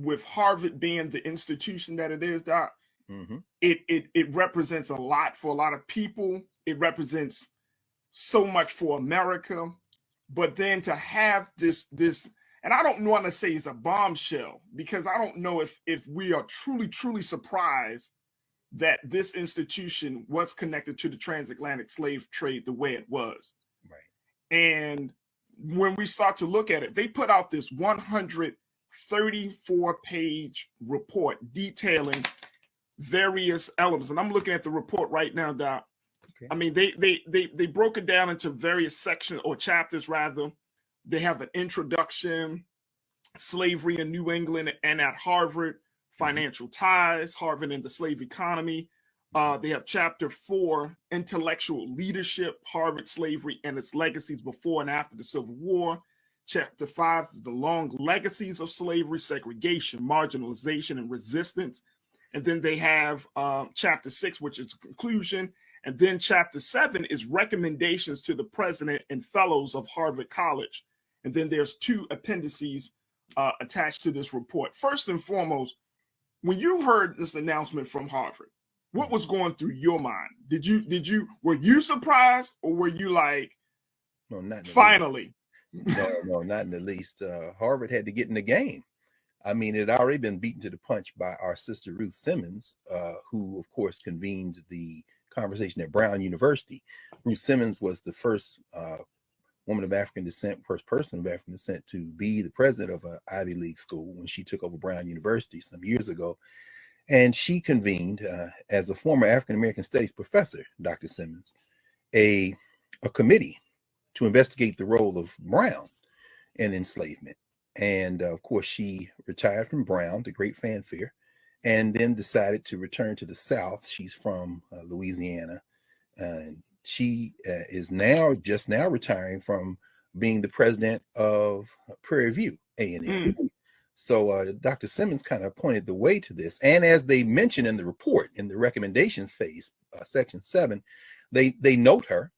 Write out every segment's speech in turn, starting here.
with Harvard being the institution that it is, Doc, Mm-hmm. it represents a lot for a lot of people. It represents so much for America. But then to have this, and I don't want to say it's a bombshell, because I don't know if we are truly surprised that this institution was connected to the transatlantic slave trade the way it was. Right. And when we start to look at it, they put out this 134-page report detailing various elements. And I'm looking at the report right now, Doc. Okay. I mean, they broke it down into various sections or chapters, rather. They have an introduction, slavery in New England and at Harvard, financial ties, Harvard and the slave economy. They have chapter 4, intellectual leadership, Harvard slavery and its legacies before and after the Civil War. Chapter 5 is the long legacies of slavery, segregation, marginalization, and resistance. And then they have chapter 6, which is conclusion. And then chapter 7 is recommendations to the president and fellows of Harvard College. And then there's 2 appendices attached to this report. First and foremost, when you heard this announcement from Harvard, what was going through your mind? Were you surprised, or were you like, no, not finally? No, not in the least. Harvard had to get in the game. I mean, it had already been beaten to the punch by our sister Ruth Simmons, who, of course, convened the conversation at Brown University. Ruth Simmons was the first woman of African descent, first person of African descent to be the president of an Ivy League school when she took over Brown University some years ago. And she convened, as a former African American studies professor, Dr. Simmons, a committee to investigate the role of Brown in enslavement. And of course, she retired from Brown to great fanfare, and then decided to return to the South. She's from Louisiana, and she is just now retiring from being the president of Prairie View A&M. So Dr. Simmons kind of pointed the way to this. And as they mentioned in the report, in the recommendations phase, section 7, they note her.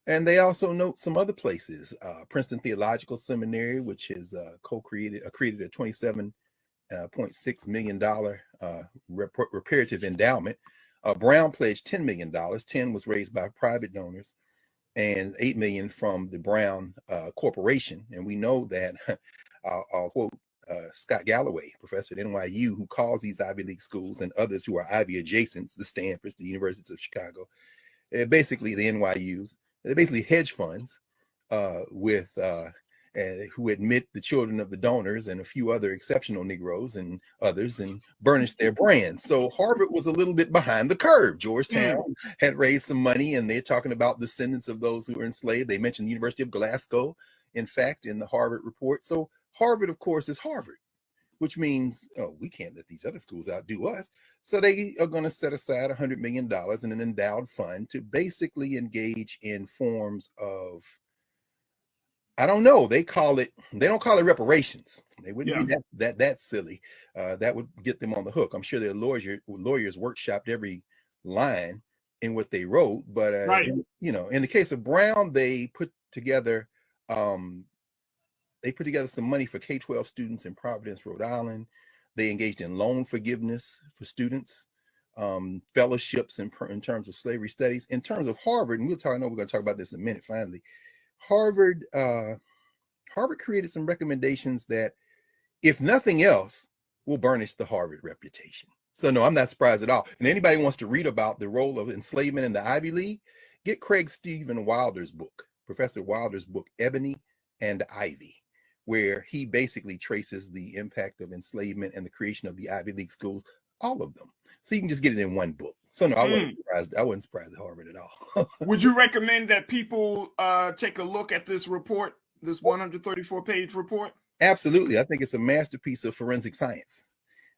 And they also note some other places. Princeton Theological Seminary, which is created a $27.6 million reparative endowment. Brown pledged $10 million. 10 was raised by private donors, and $8 million from the Brown Corporation. And we know that, I'll quote Scott Galloway, professor at NYU, who calls these Ivy League schools and others who are Ivy adjacents, the Stanfords, the Universities of Chicago, basically the NYUs. They're basically hedge funds who admit the children of the donors and a few other exceptional Negroes and others and burnish their brands. So Harvard was a little bit behind the curve. Georgetown had raised some money, and they're talking about descendants of those who were enslaved. They mentioned the University of Glasgow, in fact, in the Harvard report. So Harvard, of course, is Harvard, which means, we can't let these other schools outdo us. So they are going to set aside $100 million in an endowed fund to basically engage in forms of, I don't know, they don't call it reparations. They wouldn't be that silly. That would get them on the hook. I'm sure their lawyers workshopped every line in what they wrote. But, in the case of Brown, they put together some money for K-12 students in Providence, Rhode Island. They engaged in loan forgiveness for students, fellowships in terms of slavery studies. In terms of Harvard, and I know we're going to talk about this in a minute, finally. Harvard created some recommendations that, if nothing else, will burnish the Harvard reputation. So no, I'm not surprised at all. And anybody wants to read about the role of enslavement in the Ivy League, get Craig Stephen Wilder's book, Professor Wilder's book, Ebony and Ivy, where he basically traces the impact of enslavement and the creation of the Ivy League schools, all of them. So you can just get it in one book. So no, I wasn't surprised at Harvard at all. Would you recommend that people take a look at this report, this 134-page report? Absolutely. I think it's a masterpiece of forensic science.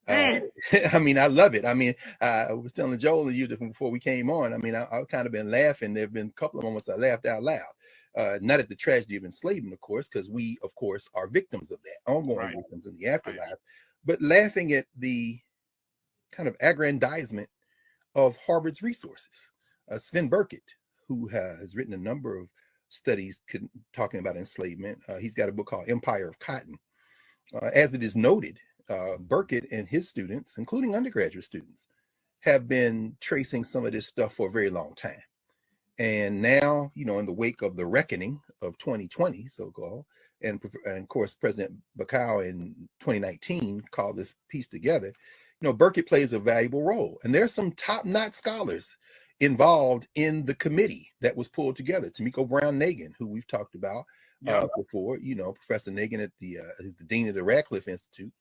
I mean, I love it. I mean, I was telling Joel and you before we came on, I mean, I've kind of been laughing. There have been a couple of moments I laughed out loud. Not at the tragedy of enslavement, of course, because we, of course, are victims of that, ongoing victims in the afterlife, but laughing at the kind of aggrandizement of Harvard's resources. Sven Burkett, who has written a number of studies talking about enslavement, he's got a book called Empire of Cotton. As it is noted, Burkett and his students, including undergraduate students, have been tracing some of this stuff for a very long time. And now, you know, in the wake of the reckoning of 2020, so-called, and of course, President Bacow in 2019 called this piece together, you know, Burkett plays a valuable role. And there's some top-notch scholars involved in the committee that was pulled together. Tamiko Brown-Nagin, who we've talked about before, you know, Professor Nagin at the dean of the Radcliffe Institute,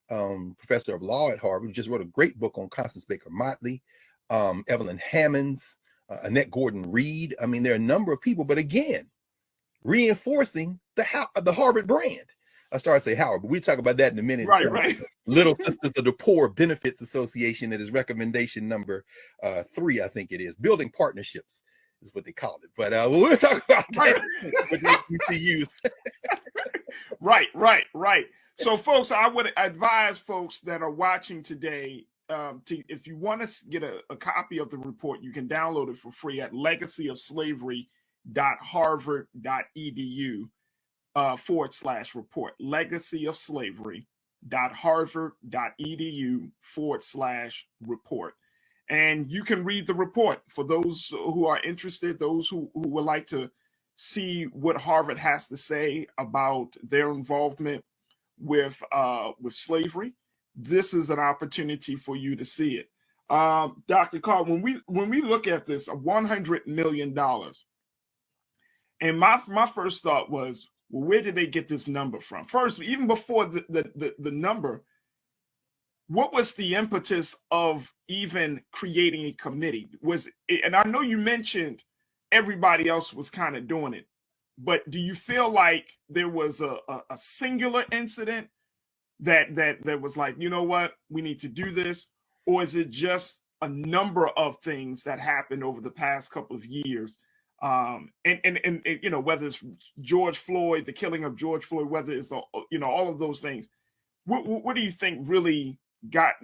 professor of law at Harvard, who just wrote a great book on Constance Baker Motley, Evelyn Hammonds, Annette Gordon-Reed. I mean, there are a number of people, but again, reinforcing the Harvard brand. I started to say Howard, but we'll talk about that in a minute. Right. Little Sisters of the Poor Benefits Association, that is recommendation number 3, I think it is. Building partnerships is what they call it. But we'll talk about that with HBCUs. Right. So, folks, I would advise folks that are watching today, if you want to get a copy of the report, you can download it for free at legacyofslavery.harvard.edu /report. legacyofslavery.harvard.edu /report. And you can read the report for those who are interested, those who would like to see what Harvard has to say about their involvement with slavery. This is an opportunity for you to see it. Dr. Carr, when we look at this, $100 million, and my first thought was, well, where did they get this number from? First, even before the number, what was the impetus of even creating a committee? And I know you mentioned everybody else was kind of doing it, but do you feel like there was a singular incident that was like, you know what, we need to do this? Or is it just a number of things that happened over the past couple of years? And you know, whether it's George Floyd, the killing of George Floyd, whether it's, you know, all of those things, what do you think really got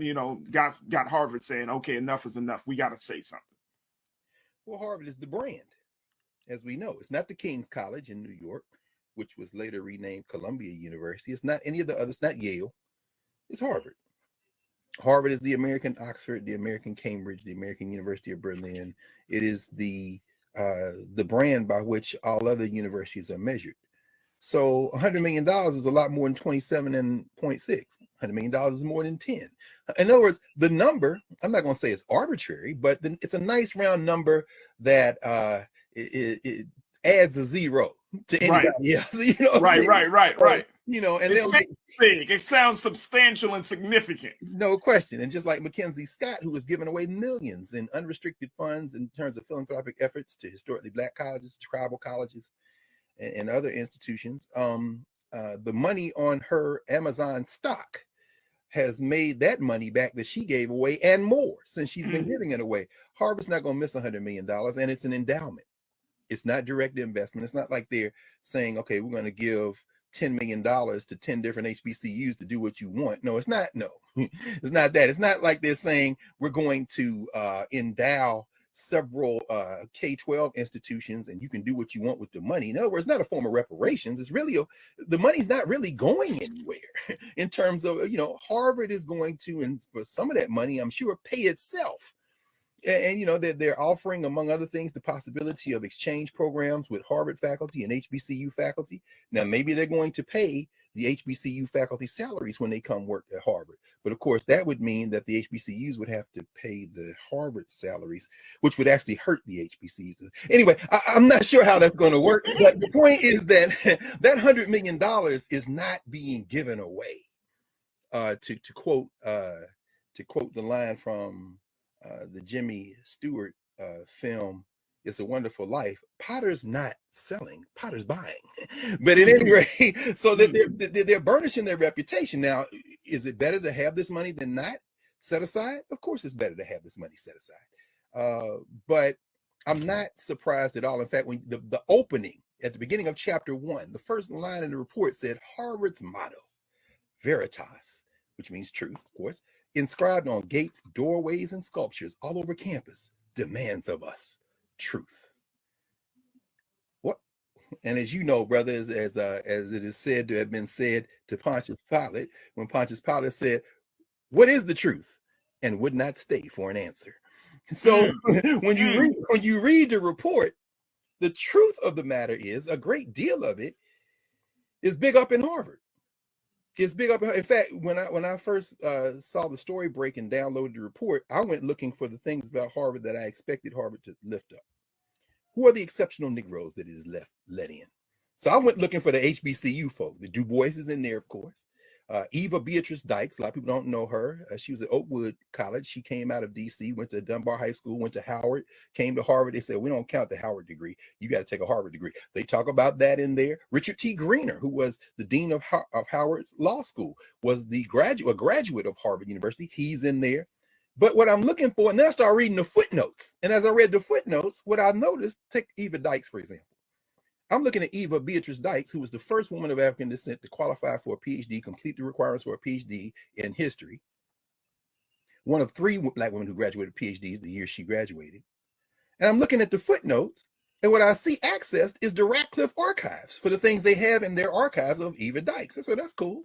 Harvard saying, okay, enough is enough, we got to say something? Well, Harvard is the brand, as we know. It's not the King's College in New York, which was later renamed Columbia University. It's not any of the others. It's not Yale. It's Harvard. Harvard is the American Oxford, the American Cambridge, the American University of Berlin. It is the brand by which all other universities are measured. So $100 million is a lot more than 27.6. $100 million is more than 10. In other words, the number, I'm not going to say it's arbitrary, but it's a nice round number that it adds a zero to anybody else. You know, right. You know, and it's big. It sounds substantial and significant. No question. And just like Mackenzie Scott, who has given away millions in unrestricted funds in terms of philanthropic efforts to historically Black colleges, tribal colleges, and other institutions, the money on her Amazon stock has made that money back that she gave away and more since she's been giving it away. Harvard's not going to miss $100 million, and it's an endowment. It's not direct investment. It's not like they're saying, okay, we're going to give $10 million to 10 different HBCUs to do what you want. No, it's not. No, it's not that. It's not like they're saying we're going to endow several K-12 institutions and you can do what you want with the money. In other words, it's not a form of reparations. It's really the money's not really going anywhere in terms of, you know, Harvard is going to, and for some of that money, I'm sure, pay itself. And you know, they're offering, among other things, the possibility of exchange programs with Harvard faculty and HBCU faculty. Now, maybe they're going to pay the HBCU faculty salaries when they come work at Harvard. But of course, that would mean that the HBCUs would have to pay the Harvard salaries, which would actually hurt the HBCUs. Anyway, I'm not sure how that's going to work. But the point is that that $100 million is not being given away. To quote the line from the Jimmy Stewart film, It's a Wonderful Life, Potter's not selling, Potter's buying. But at any rate, so that they're burnishing their reputation. Now, is it better to have this money than not set aside? Of course, it's better to have this money set aside. But I'm not surprised at all. In fact, when the opening at the beginning of chapter 1, the first line in the report said Harvard's motto, Veritas, which means truth, of course, inscribed on gates, doorways, and sculptures all over campus, demands of us truth. And as you know, brothers, as it is said to have been said to Pontius Pilate, when Pontius Pilate said, "What is the truth?" and would not stay for an answer. So when you read the report, the truth of the matter is a great deal of it is big up in Harvard. It's big up. In fact, when I first saw the story break and downloaded the report, I went looking for the things about Harvard that I expected Harvard to lift up. Who are the exceptional Negroes that it is let in? So I went looking for the HBCU folk. The Du Bois is in there, of course. Eva Beatrice Dykes, a lot of people don't know her. She was at Oakwood College. She came out of DC, went to Dunbar High School, went to Howard, came to Harvard. They said, we don't count the Howard degree. You got to take a Harvard degree. They talk about that in there. Richard T. Greener, who was the dean of Howard's Law School, was a graduate of Harvard University. He's in there. But what I'm looking for, and then I started reading the footnotes. And as I read the footnotes, what I noticed, take Eva Dykes, for example. I'm looking at Eva Beatrice Dykes, who was the first woman of African descent to qualify for a PhD, complete the requirements for a PhD in history. One of 3 Black women who graduated PhDs the year she graduated. And I'm looking at the footnotes, and what I see accessed is the Radcliffe archives for the things they have in their archives of Eva Dykes. So that's cool.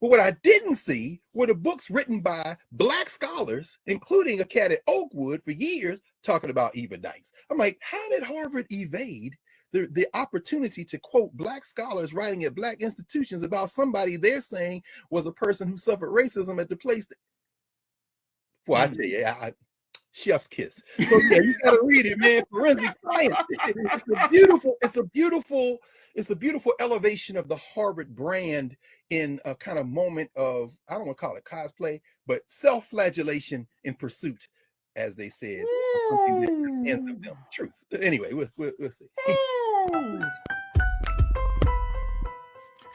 But what I didn't see were the books written by Black scholars, including a cat at Oakwood for years, talking about Eva Dykes. I'm like, how did Harvard evade the opportunity to quote Black scholars writing at Black institutions about somebody they're saying was a person who suffered racism at the place that, well, I tell you, chef's kiss. So yeah, you gotta read it, man. Forensic science. It's a beautiful elevation of the Harvard brand in a kind of moment of, I don't want to call it cosplay, but self-flagellation in pursuit, as they said, something that ends up them truth. Anyway, we'll see.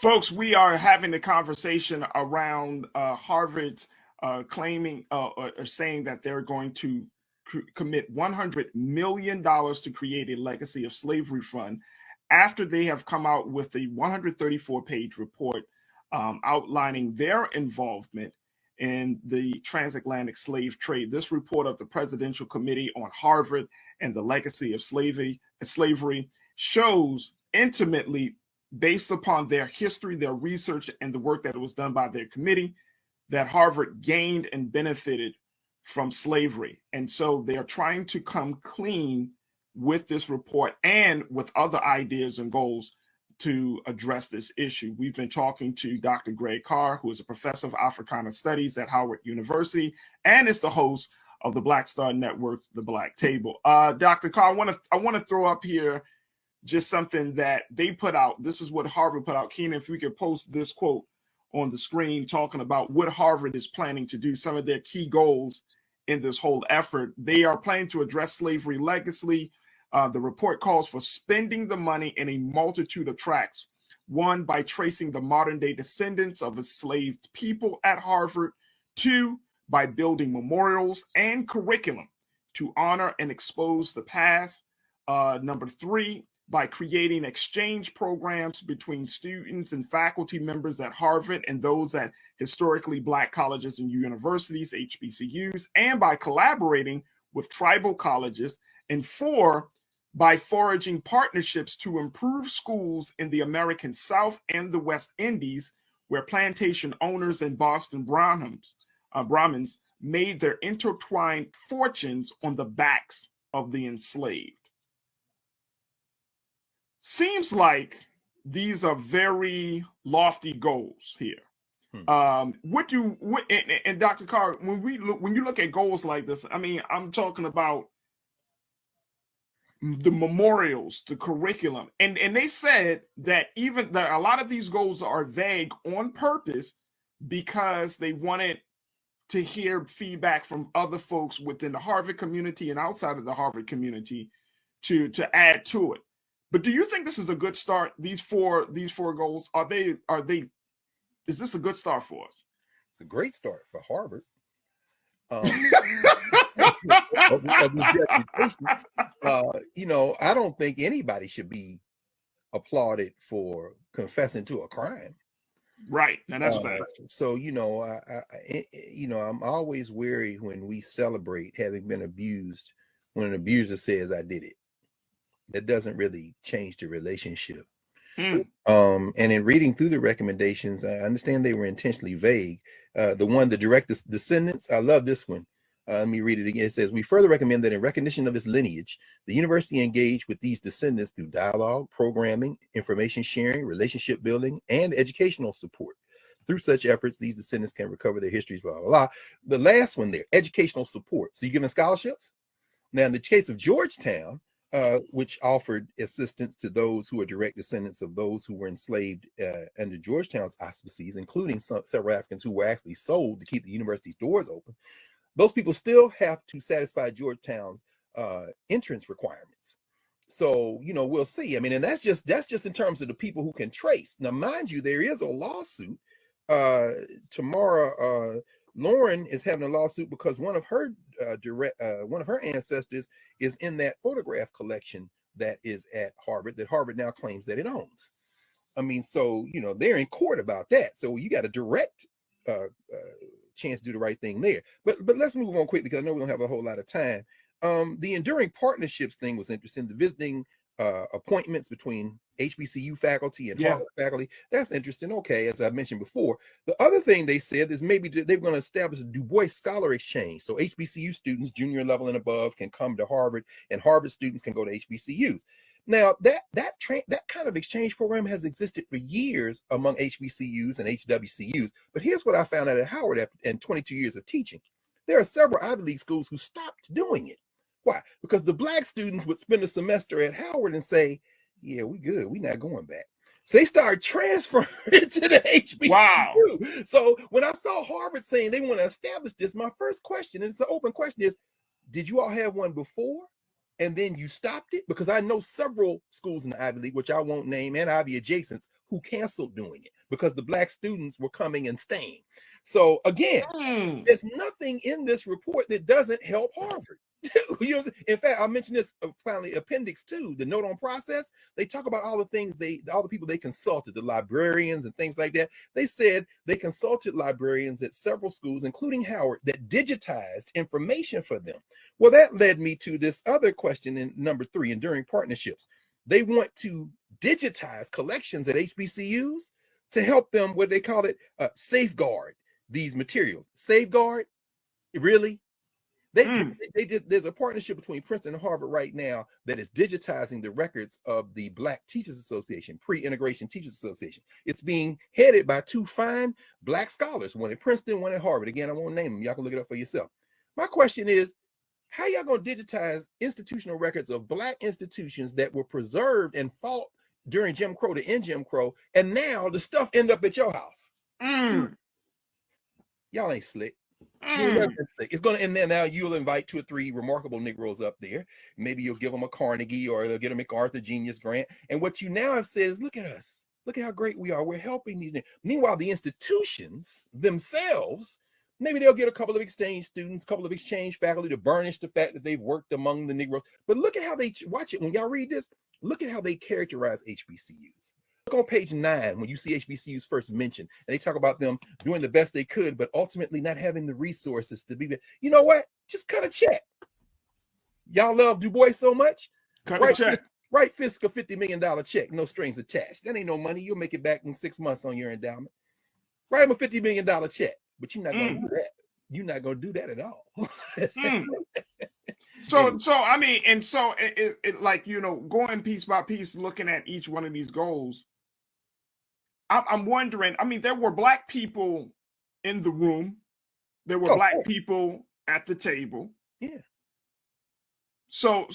Folks, we are having a conversation around Harvard's claiming or saying that they're going to commit $100 million to create a legacy of slavery fund after they have come out with a 134-page report outlining their involvement in the transatlantic slave trade. This report of the Presidential Committee on Harvard and the Legacy of Slavery shows intimately, based upon their history, their research, and the work that was done by their committee, that Harvard gained and benefited from slavery. And so they're trying to come clean with this report and with other ideas and goals to address this issue. We've been talking to Dr. Greg Carr, who is a professor of Africana Studies at Howard University and is the host of the Black Star Network's The Black Table. Dr. Carr, I want to throw up here just something that they put out. This is what Harvard put out. Keenan, if we could post this quote on the screen talking about what Harvard is planning to do, some of their key goals in this whole effort. They are planning to address slavery legacy. The report calls for spending the money in a multitude of tracks. 1, by tracing the modern day descendants of enslaved people at Harvard. 2, by building memorials and curriculum to honor and expose the past. Number 3, by creating exchange programs between students and faculty members at Harvard and those at historically Black colleges and universities, HBCUs, and by collaborating with tribal colleges. And 4, by forging partnerships to improve schools in the American South and the West Indies, where plantation owners and Boston Brahmins made their intertwined fortunes on the backs of the enslaved. Seems like these are very lofty goals here. And Dr. Carr, when you look at goals like this, I mean, I'm talking about the memorials, the curriculum, and they said that even that a lot of these goals are vague on purpose because they wanted to hear feedback from other folks within the Harvard community and outside of the Harvard community to add to it. But do you think this is a good start? These four goals, is this a good start for us? It's a great start for Harvard. I don't think anybody should be applauded for confessing to a crime. Right, and that's fact. So I'm always wary when we celebrate having been abused when an abuser says I did it. That doesn't really change the relationship. Mm. And in reading through the recommendations, I understand they were intentionally vague. The direct descendants, I love this one. Let me read it again. It says, we further recommend that in recognition of its lineage, the university engage with these descendants through dialogue, programming, information sharing, relationship building, and educational support. Through such efforts, these descendants can recover their histories, blah, blah, blah. The last one there, educational support. So you're giving scholarships? Now, in the case of Georgetown, which offered assistance to those who are direct descendants of those who were enslaved under Georgetown's auspices, including several Africans who were actually sold to keep the university's doors open, those people still have to satisfy Georgetown's entrance requirements. So, we'll see. I mean, and that's just in terms of the people who can trace. Now, mind you, there is a lawsuit. Tamara Lauren is having a lawsuit because one of her ancestors is in that photograph collection that is at Harvard, that Harvard now claims that it owns. I mean, so they're in court about that. So you got a direct chance to do the right thing there. But let's move on quickly because I know we don't have a whole lot of time. The enduring partnerships thing was interesting. The visiting appointments between HBCU faculty and Harvard faculty, that's interesting. Okay, as I mentioned before, the other thing they said is maybe they're going to establish a Du Bois Scholar Exchange. So HBCU students, junior level and above, can come to Harvard, and Harvard students can go to HBCUs. Now, that kind of exchange program has existed for years among HBCUs and HWCUs. But here's what I found out at Howard after 22 years of teaching. There are several Ivy League schools who stopped doing it. Why? Because the Black students would spend a semester at Howard and say, yeah, we good. We're not going back. So they started transferring to the HBCU. Wow. So when I saw Harvard saying they want to establish this, my first question, and it's an open question, is, did you all have one before and then you stopped it? Because I know several schools in the Ivy League, which I won't name, and Ivy adjacents, who canceled doing it because the Black students were coming and staying. So again, there's nothing in this report that doesn't help Harvard. In fact, I mentioned this finally, Appendix 2, the note on process. They talk about all the things all the people they consulted, the librarians and things like that. They said they consulted librarians at several schools, including Howard, that digitized information for them. Well, that led me to this other question in number 3, enduring partnerships. They want to digitize collections at HBCUs to help them, what they call it, safeguard these materials. Safeguard? Really? They did. There's a partnership between Princeton and Harvard right now that is digitizing the records of the Black Teachers Association, Pre-Integration Teachers Association. It's being headed by 2 fine Black scholars, one at Princeton, one at Harvard. Again, I won't name them. Y'all can look it up for yourself. My question is, how y'all going to digitize institutional records of Black institutions that were preserved and fought during Jim Crow to end Jim Crow, and now the stuff end up at your house? Y'all ain't slick. It's going to end there. Now you'll invite 2 or 3 remarkable Negroes up there. Maybe you'll give them a Carnegie or they'll get a MacArthur Genius Grant. And what you now have said is, look at us. Look at how great we are. We're helping these. Meanwhile, the institutions themselves, maybe they'll get a couple of exchange students, a couple of exchange faculty to burnish the fact that they've worked among the Negroes. But look at how they watch it. When y'all read this, look at how they characterize HBCUs. Look on page 9 when you see HBCUs first mentioned, and they talk about them doing the best they could, but ultimately not having the resources to be. You know what? Just cut a check. Y'all love Du Bois so much. Cut a check. Write Fisk a $50 million check, no strings attached. That ain't no money. You'll make it back in 6 months on your endowment. Write him a $50 million check, but you're not going to do that. You're not going to do that at all. So I mean, and so it like, going piece by piece, looking at each one of these goals. I'm wondering, I mean, there were Black people in the room. There were Black people at the table. Yeah. So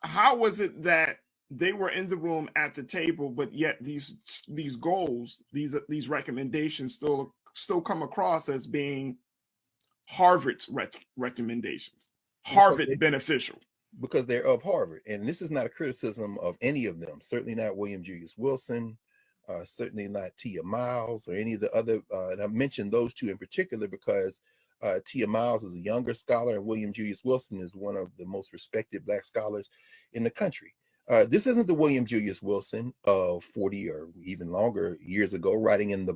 how was it that they were in the room at the table, but yet these goals, these recommendations still come across as being Harvard's recommendations, Harvard beneficial? Because they're of Harvard. And this is not a criticism of any of them. Certainly not William Julius Wilson, certainly not Tia Miles or any of the other. And I mentioned those 2 in particular because Tia Miles is a younger scholar and William Julius Wilson is one of the most respected Black scholars in the country. This isn't the William Julius Wilson of 40 or even longer years ago, writing in the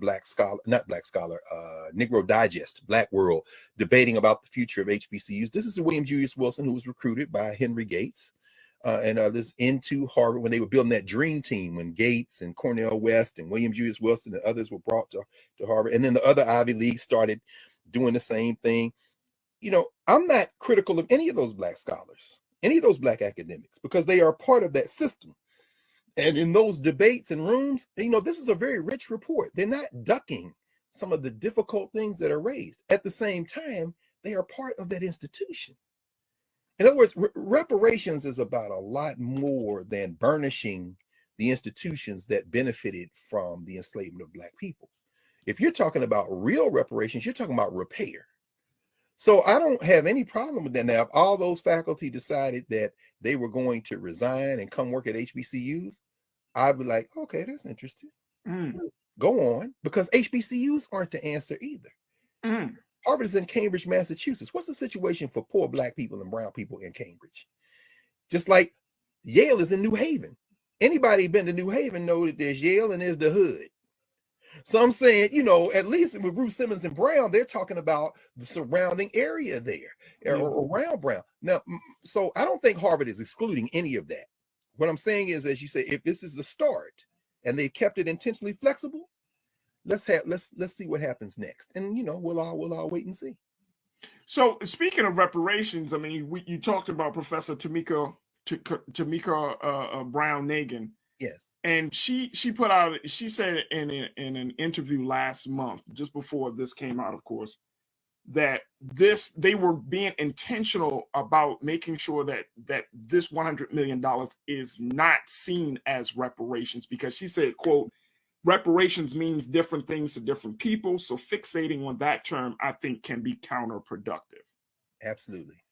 Negro Digest, Black World, debating about the future of HBCUs. This is the William Julius Wilson who was recruited by Henry Gates and others into Harvard when they were building that dream team, when Gates and Cornell West and William Julius Wilson and others were brought to Harvard. And then the other Ivy Leagues started doing the same thing. You know, I'm not critical of any of those Black scholars, any of those Black academics, because they are part of that system. And in those debates and rooms, you know, this is a very rich report. They're not ducking some of the difficult things that are raised. At the same time, they are part of that institution. In other words, reparations is about a lot more than burnishing the institutions that benefited from the enslavement of Black people. If you're talking about real reparations, you're talking about repair. So I don't have any problem with that. Now, if all those faculty decided that they were going to resign and come work at HBCUs, I'd be like, okay, that's interesting. Go on, because HBCUs aren't the answer either. Harvard is in Cambridge, Massachusetts. What's the situation for poor Black people and brown people in Cambridge? Just like Yale is in New Haven. Anybody been to New Haven know that there's Yale and there's the hood. So I'm saying, you know, at least with Ruth Simmons and Brown, they're talking about the surrounding area there, or around Brown. Now, so I don't think Harvard is excluding any of that. What I'm saying is, as you say, if this is the start and they kept it intentionally flexible, let's see what happens next. And, you know, we'll all wait and see. So speaking of reparations, I mean, you talked about Professor Tamika Brown-Nagin. Yes. And she put out, she said in an interview last month, just before this came out, of course, that they were being intentional about making sure that this $100 million is not seen as reparations, because she said, quote, reparations means different things to different people. So fixating on that term, I think, can be counterproductive. Absolutely.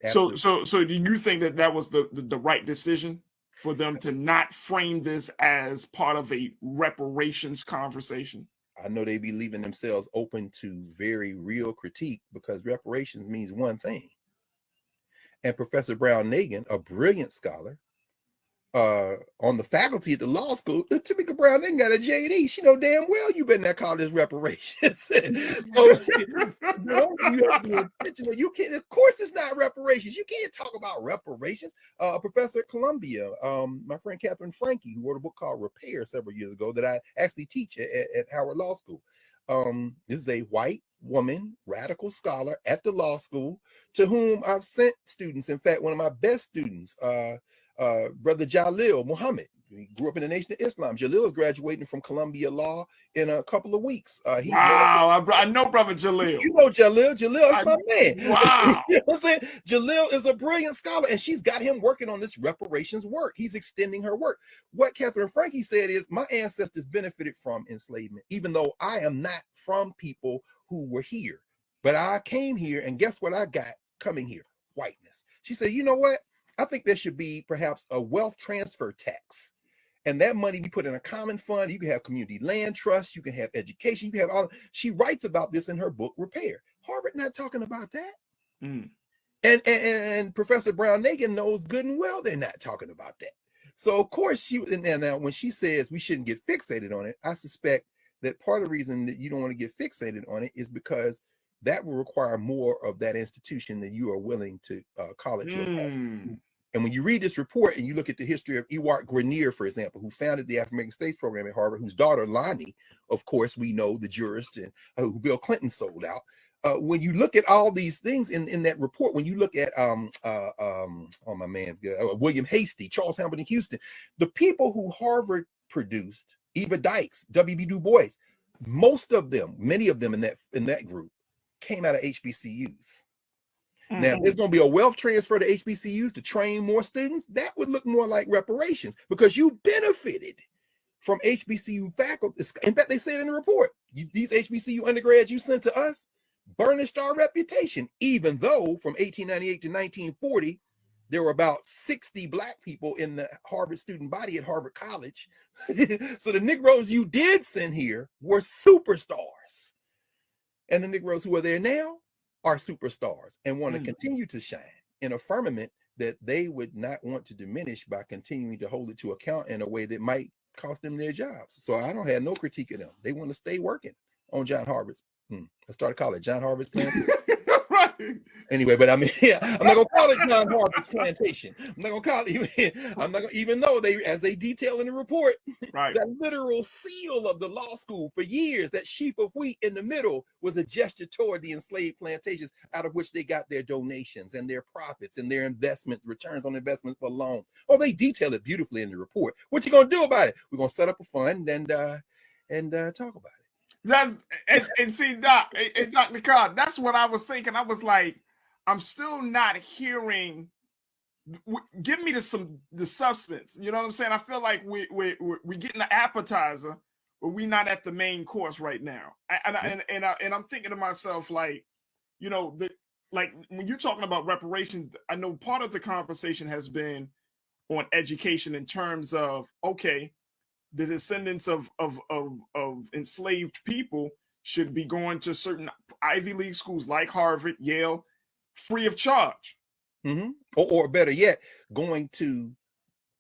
So do you think that was the right decision for them to not frame this as part of a reparations conversation? I know they be leaving themselves open to very real critique, because reparations means one thing. And Professor Brown-Nagin, a brilliant scholar, on the faculty at the law school, Tamika Brown-Nagin got a JD. She know damn well you better not call this reparations. So you have to be intentional. You can't, of course it's not reparations. You can't talk about reparations. A professor at Columbia, my friend Catherine Frankie, who wrote a book called Repair several years ago that I actually teach at Howard Law School. This is a white woman, radical scholar at the law school, to whom I've sent students. In fact, one of my best students, Brother Jalil Muhammad, he grew up in the Nation of Islam. Jalil is graduating from Columbia Law in a couple of weeks. Wow, I know Brother Jalil. You know Jalil. Jalil is my man. Wow. You know what I'm saying? Jalil is a brilliant scholar, and she's got him working on this reparations work. He's extending her work. What Catherine Frankie said is, my ancestors benefited from enslavement, even though I am not from people who were here. But I came here, and guess what I got coming here? Whiteness. She said, you know what? I think there should be perhaps a wealth transfer tax, and that money be put in a common fund. You can have community land trust, you can have education, you can have all. She writes about this in her book Repair. Harvard not talking about that. And Professor Brown-Nagin knows good and well they're not talking about that. So of course now when she says we shouldn't get fixated on it, I suspect that part of the reason that you don't want to get fixated on it is because that will require more of that institution than you are willing to call it your home. And when you read this report and you look at the history of Ewart Grenier, for example, who founded the African American States program at Harvard, whose daughter Lonnie, of course, we know, the jurist, and who Bill Clinton sold out. When you look at all these things in that report, when you look at William Hastie, Charles Hamilton Houston, the people who Harvard produced, Eva Dykes, W.B. Du Bois, most of them, many of them in that group came out of HBCUs. Now, there's going to be a wealth transfer to HBCUs to train more students. That would look more like reparations, because you benefited from HBCU faculty. In fact, they say it in the report. These HBCU undergrads you sent to us burnished our reputation, even though from 1898 to 1940, there were about 60 Black people in the Harvard student body at Harvard College. So the Negroes you did send here were superstars. And the Negroes who are there now are superstars and want to continue to shine in a firmament that they would not want to diminish by continuing to hold it to account in a way that might cost them their jobs. So I don't have no critique of them. They want to stay working on John Harvard's. I started calling it John Harvard's plan. Right. Anyway, but I mean, yeah, I'm not gonna call it John Harper's plantation. I'm not gonna call it. I'm not gonna, even though as they detail in the report, Right. that literal seal of the law school for years, that sheaf of wheat in the middle was a gesture toward the enslaved plantations, out of which they got their donations and their profits and their investment returns on investments for loans. Oh, they detail it beautifully in the report. What you gonna do about it? We're gonna set up a fund and talk about it. That's and see, Doc, and Dr. Carr, that's what I was thinking. I was like, I'm still not hearing. Give me the substance. You know what I'm saying? I feel like we're getting the appetizer, but we're not at the main course right now. And I'm thinking to myself, like, you know, like when you're talking about reparations, I know part of the conversation has been on education in terms of, okay, the descendants of enslaved people should be going to certain Ivy League schools like Harvard, Yale, free of charge. Mm-hmm. Or better yet, going to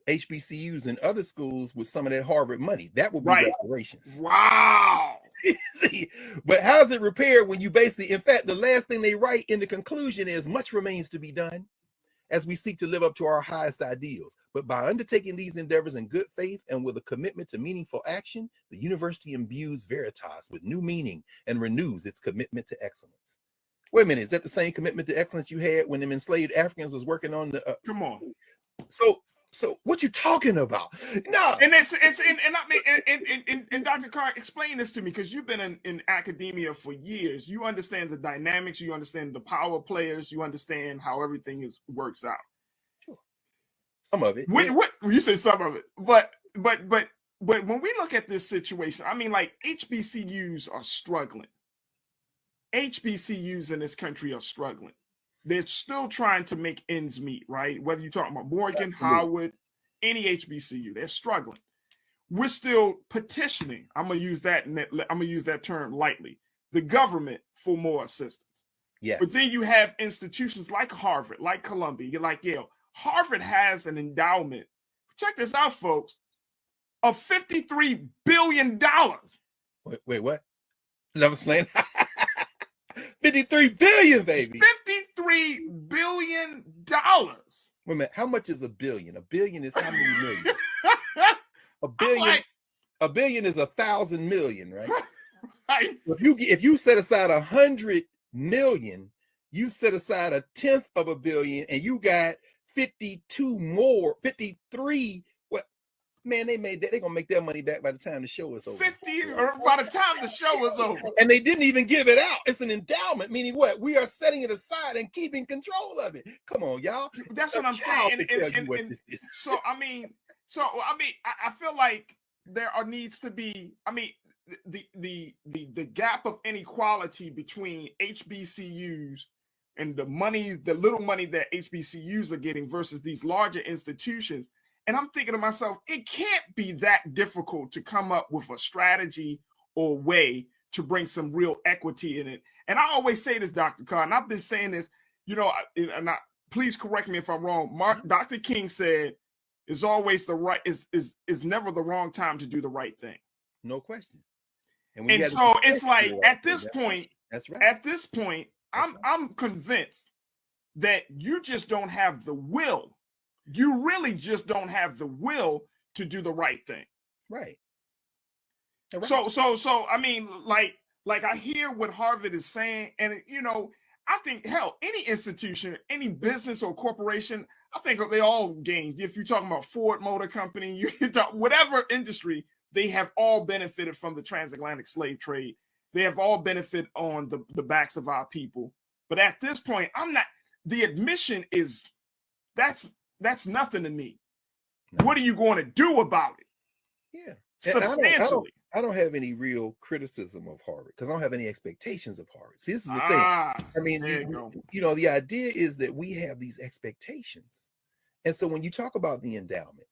HBCUs and other schools with some of that Harvard money. That would be reparations. Wow. See, but how's it repaired when you basically, in fact, the last thing they write in the conclusion is much remains to be done as we seek to live up to our highest ideals. But by undertaking these endeavors in good faith and with a commitment to meaningful action, the university imbues Veritas with new meaning and renews its commitment to excellence. Wait a minute, is that the same commitment to excellence you had when them enslaved Africans was working on the? Come on. So what you talking about? No. And and Dr. Carr, explain this to me, because you've been in academia for years. You understand the dynamics, you understand the power players, you understand how everything works out. Sure. Some of it. What you say some of it, but when we look at this situation, I mean, like, HBCUs are struggling. HBCUs in this country are struggling. They're still trying to make ends meet, right? Whether you're talking about Morgan, Howard, any HBCU, they're struggling. We're still petitioning. I'm gonna use that term lightly. The government for more assistance. Yes. But then you have institutions like Harvard, like Columbia, like Yale. Harvard has an endowment. Check this out, folks, of $53 billion. Wait, what? Never slaying. 53 billion, baby. $53 billion. Wait a minute, how much is a billion? A billion is how many million? A billion is 1,000 million, right? Right. If you set aside 100 million, you set aside 1/10 of a billion, and you got 53. Man, they're gonna make their money back by the time the show is over. 50, or by the time the show is over. And they didn't even give it out. It's an endowment, meaning what? We are setting it aside and keeping control of it. Come on, y'all. That's what I'm saying. So I mean, I feel like there needs to be. I mean, the gap of inequality between HBCUs and the little money that HBCUs are getting versus these larger institutions. And I'm thinking to myself, it can't be that difficult to come up with a strategy or way to bring some real equity in it. And I always say this, Dr. Carr, and I've been saying this, please correct me if I'm wrong. Dr. King said, "Is always the right is never the wrong time to do the right thing." No question. And so it's like at this point, that's right. At this point, I'm convinced that you just don't have the will. You really just don't have the will to do the right thing. Right. So I mean, like I hear what Harvard is saying, and I think, hell, any institution, any business or corporation, I think they all gain. If you're talking about Ford Motor Company, you talk whatever industry, they have all benefited from the transatlantic slave trade. They have all benefited on the backs of our people. But at this point, the admission is that's nothing to me. No. What are you going to do about it? Yeah. Substantially. I don't have any real criticism of Harvard because I don't have any expectations of Harvard. See, this is the thing. I mean, the idea is that we have these expectations. And so when you talk about the endowment,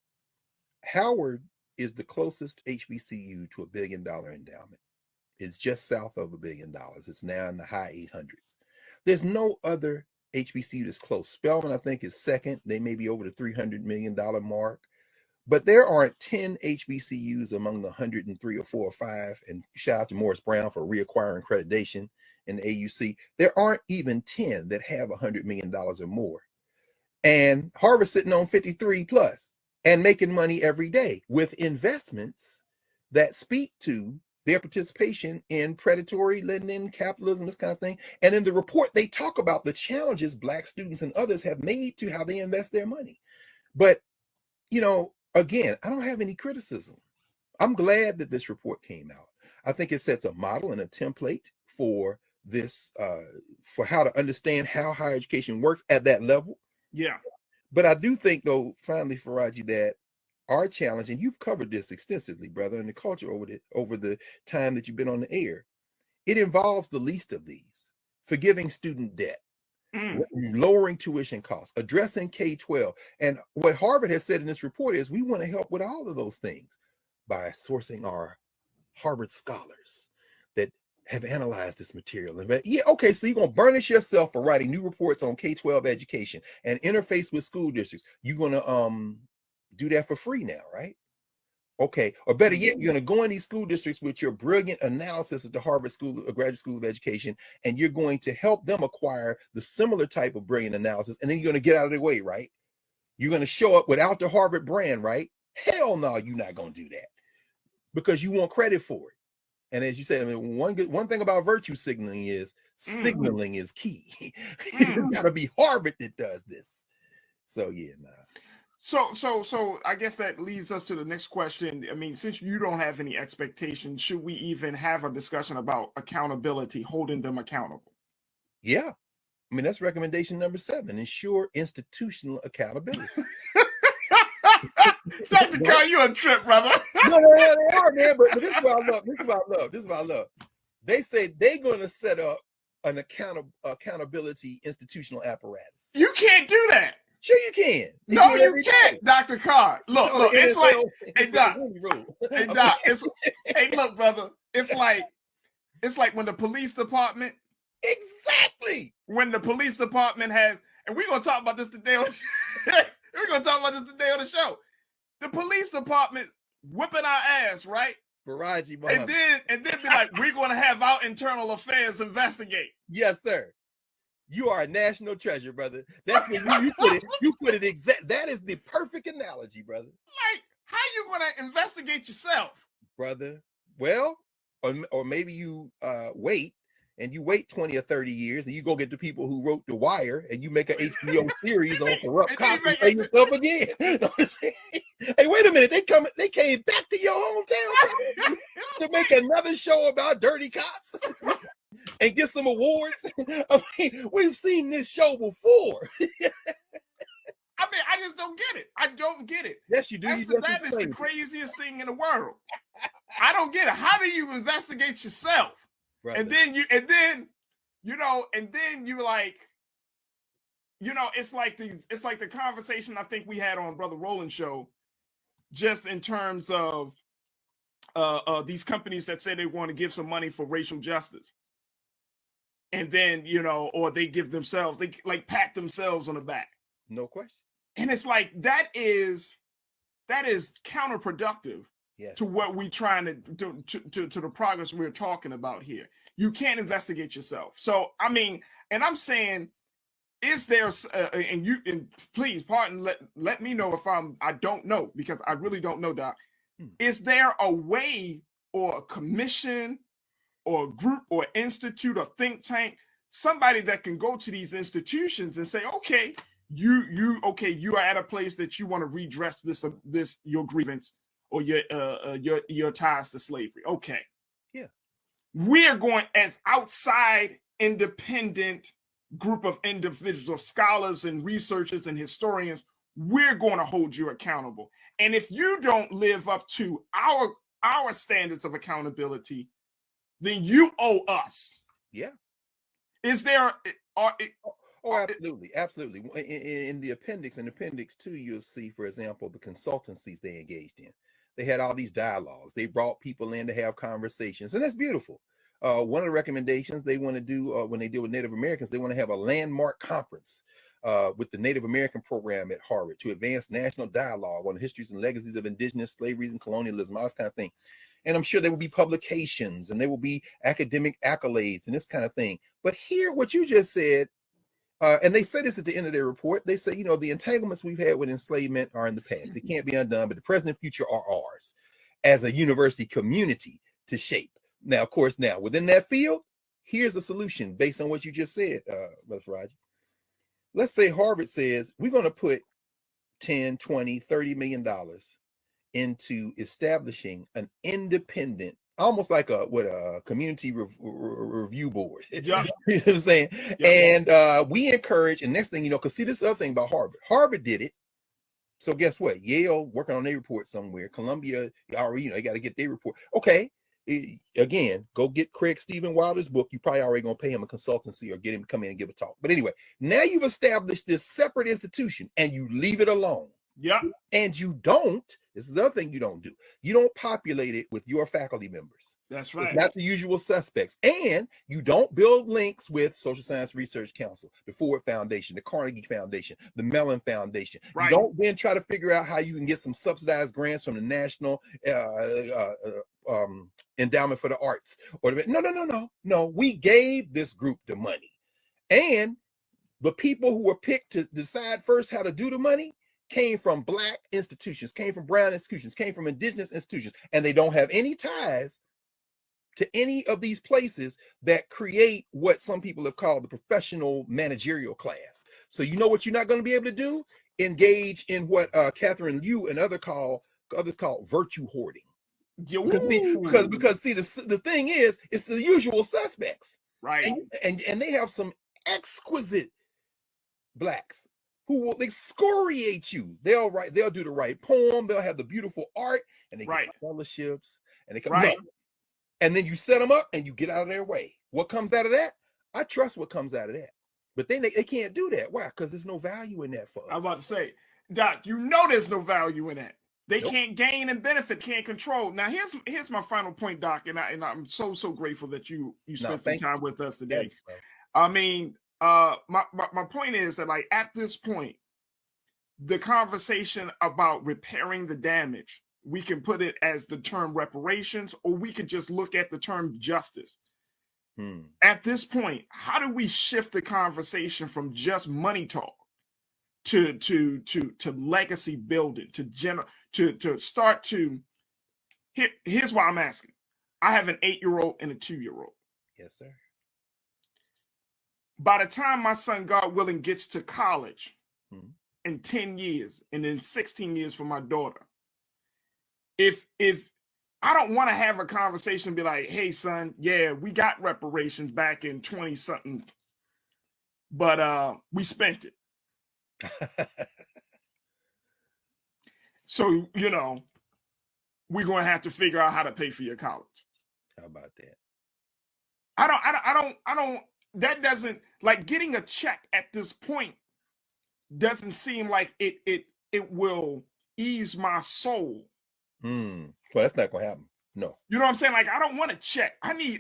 Howard is the closest HBCU to $1 billion endowment. It's just south of $1 billion. It's now in the high 800s. There's no other HBCU that's close. Spelman, I think, is second. They may be over the $300 million mark. But there aren't 10 HBCUs among the 103 or 4 or 5. And shout out to Morris Brown for reacquiring accreditation in the AUC, there aren't even 10 that have $100 million or more. And Harvard's sitting on 53 plus and making money every day with investments that speak to their participation in predatory lending, capitalism, this kind of thing. And in the report, they talk about the challenges Black students and others have made to how they invest their money. But, you know, again, I don't have any criticism. I'm glad that this report came out. I think it sets a model and a template for this, for how to understand how higher education works at that level. Yeah. But I do think, though, finally, Faraji, that our challenge, and you've covered this extensively, brother, in the culture over the time that you've been on the air, it involves the least of these: forgiving student debt, lowering tuition costs, addressing K-12. And what Harvard has said in this report is we want to help with all of those things by sourcing our Harvard scholars that have analyzed this material. And yeah, okay, so you're going to burnish yourself for writing new reports on K-12 education and interface with school districts. You're going to do that for free now, right? Okay, or better yet, you're going to go in these school districts with your brilliant analysis of the Harvard School, Graduate School of Education, and you're going to help them acquire the similar type of brilliant analysis, and then you're going to get out of their way, right? You're going to show up without the Harvard brand, right? Hell no, you're not going to do that because you want credit for it. And as you said, I mean, one thing about virtue signaling is key. It's got to be Harvard that does this. So yeah, nah. So I guess that leads us to the next question. I mean, since you don't have any expectations, should we even have a discussion about accountability, holding them accountable? Yeah. I mean, that's recommendation number 7, ensure institutional accountability. Dr. Carr, you a trip, brother. No, they are, man, but this is what I love. They say they're going to set up an accountability institutional apparatus. You can't do that. Sure you can. No, you can't, Dr. Carr. Look, it's like, hey, Doc. Hey, Doc, hey, look, brother. It's like when the police department. Exactly. When the police department has, and we're going to talk about this today on the show. The police department whipping our ass, right? Faraji, and then be like, we're going to have our internal affairs investigate. Yes, sir. You are a national treasure, brother. That's when you put it. You put it exact. That is the perfect analogy, brother. Like, how you going to investigate yourself, brother? Well, or maybe you wait 20 or 30 years, and you go get the people who wrote The Wire, and you make an HBO series on corrupt cops and pay yourself again. Hey, wait a minute! They came back to your hometown to make another show about dirty cops. And get some awards. I mean, we've seen this show before. I mean, I just don't get it. I don't get it. Yes, you do. That is the craziest thing in the world. I don't get it. How do you investigate yourself? Brother. And then you like, it's like the conversation I think we had on Brother Roland's show, just in terms of these companies that say they want to give some money for racial justice. And then, or they give themselves, they like pat themselves on the back. No question. And it's like, that is counterproductive to what we're trying to do, to the progress we're talking about here. You can't investigate yourself. So, I mean, and I'm saying, is there, and please pardon, let me know if I don't know, because I really don't know, Doc. Is there a way or a commission or a group or institute or think tank, somebody that can go to these institutions and say, okay, you are at a place that you want to redress this your grievance or your ties to slavery. Okay. Yeah. We're going as outside independent group of individual scholars and researchers and historians, we're going to hold you accountable. And if you don't live up to our standards of accountability, then you owe us. Yeah. Is there? Absolutely. In the appendix 2, you'll see, for example, the consultancies they engaged in. They had all these dialogues. They brought people in to have conversations, and that's beautiful. One of the recommendations they want to do when they deal with Native Americans, they want to have a landmark conference with the Native American program at Harvard to advance national dialogue on the histories and legacies of indigenous slaveries and colonialism, all this kind of thing. And I'm sure there will be publications and there will be academic accolades and this kind of thing. But here, what you just said, and they say this at the end of their report, they say, you know, the entanglements we've had with enslavement are in the past. They can't be undone, but the present and future are ours as a university community to shape. Now, of course, now within that field, here's a solution based on what you just said, Brother Faraji. Let's say Harvard says we're going to put 10, 20, $30 million into establishing an independent, almost like a community review board. Yeah. You know what I'm saying? Yeah. And we encourage, and next thing you know, because see, this other thing about Harvard. Harvard did it. So guess what? Yale working on their report somewhere. Columbia, already, you know, they got to get their report. Okay. Again, go get Craig Stephen Wilder's book. You probably already gonna pay him a consultancy or get him to come in and give a talk. But anyway, now you've established this separate institution and you leave it alone. Yeah. And you don't, this is the other thing you don't do. You don't populate it with your faculty members. That's right. It's not the usual suspects. And you don't build links with Social Science Research Council, the Ford Foundation, the Carnegie Foundation, the Mellon Foundation. Right. You don't then try to figure out how you can get some subsidized grants from the National Endowment for the Arts. Or no. We gave this group the money. And the people who were picked to decide first how to do the money came from Black institutions, came from brown institutions, came from indigenous institutions, and they don't have any ties to any of these places that create what some people have called the professional managerial class. So you know what you're not going to be able to do? Engage in what Catherine Liu and others call virtue hoarding. Because see, the thing is, it's the usual suspects, right? And they have some exquisite Blacks who will excoriate you. They'll do the right poem, they'll have the beautiful art, and they get fellowships, and they come no. And then you set them up and you get out of their way. What comes out of that? I trust what comes out of that. But then they can't do that. Why? Because there's no value in that for us. I'm about to say, Doc, you know there's no value in that. They can't gain and benefit, can't control. Now here's my final point, Doc, and I'm so grateful that you spent some time with us today. I mean, my point is that, like, at this point, the conversation about repairing the damage, we can put it as the term reparations, or we could just look at the term justice. At this point, how do we shift the conversation from just money talk to legacy building, to start to here's why I'm asking. I have an 8-year-old and a 2-year-old. Yes, sir. By the time my son, God willing, gets to college in 10 years, and then 16 years for my daughter, if I don't want to have a conversation and be like, hey, son, yeah, we got reparations back in 20-something, but we spent it. So, you know, we're going to have to figure out how to pay for your college. How about that? I don't, that doesn't, like, getting a check at this point doesn't seem like it will ease my soul. Well, that's not going to happen. No. You know what I'm saying? Like, I don't want to check. I need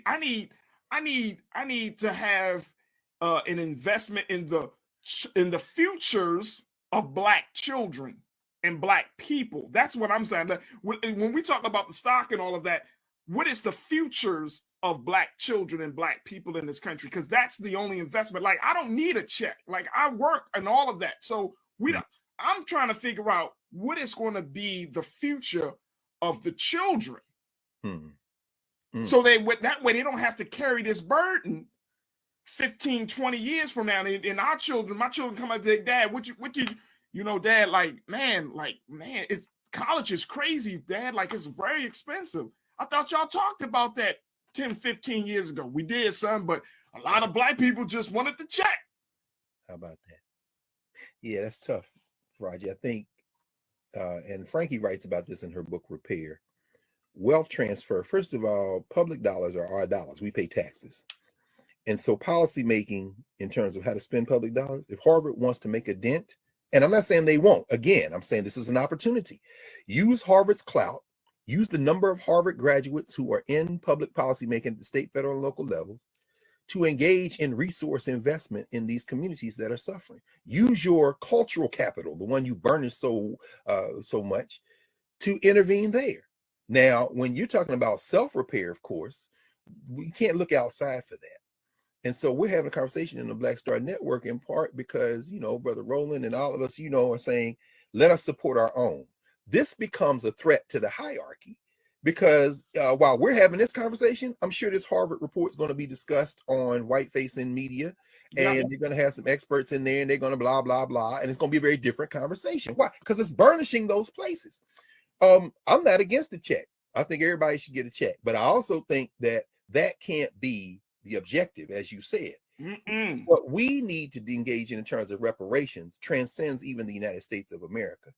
to have an investment in the futures of Black children and Black people. That's what I'm saying. When we talk about the stock and all of that, what is the futures of Black children and Black people in this country? Because that's the only investment. Like, I don't need a check. Like, I work and all of that. So I'm trying to figure out what is going to be the future of the children. So that way they don't have to carry this burden 15, 20 years from now. And my children come up to their dad, what you know, Dad, man, it's college is crazy, Dad. Like, it's very expensive. I thought y'all talked about that 10, 15 years ago. We did, son, but a lot of Black people just wanted to check. How about that? Yeah, that's tough, Raji. I think, and Frankie writes about this in her book, Repair. Wealth transfer, first of all, public dollars are our dollars. We pay taxes. And so policy making in terms of how to spend public dollars, if Harvard wants to make a dent, and I'm not saying they won't, again, I'm saying this is an opportunity. Use Harvard's clout, use the number of Harvard graduates who are in public policy making at the state, federal, and local levels to engage in resource investment in these communities that are suffering. Use your cultural capital, the one you burnish so much, to intervene there. Now, when you're talking about self-repair, of course, we can't look outside for that. And so we're having a conversation in the Black Star Network in part because, Brother Roland and all of us, are saying, let us support our own. This becomes a threat to the hierarchy because while we're having this conversation, I'm sure this Harvard report is going to be discussed on white-facing media, and they're going to have some experts in there, and they're going to blah, blah, blah, and it's going to be a very different conversation. Why? Because it's burnishing those places. I'm not against the check. I think everybody should get a check, but I also think that can't be the objective, as you said. What we need to engage in terms of reparations transcends even the United States of America.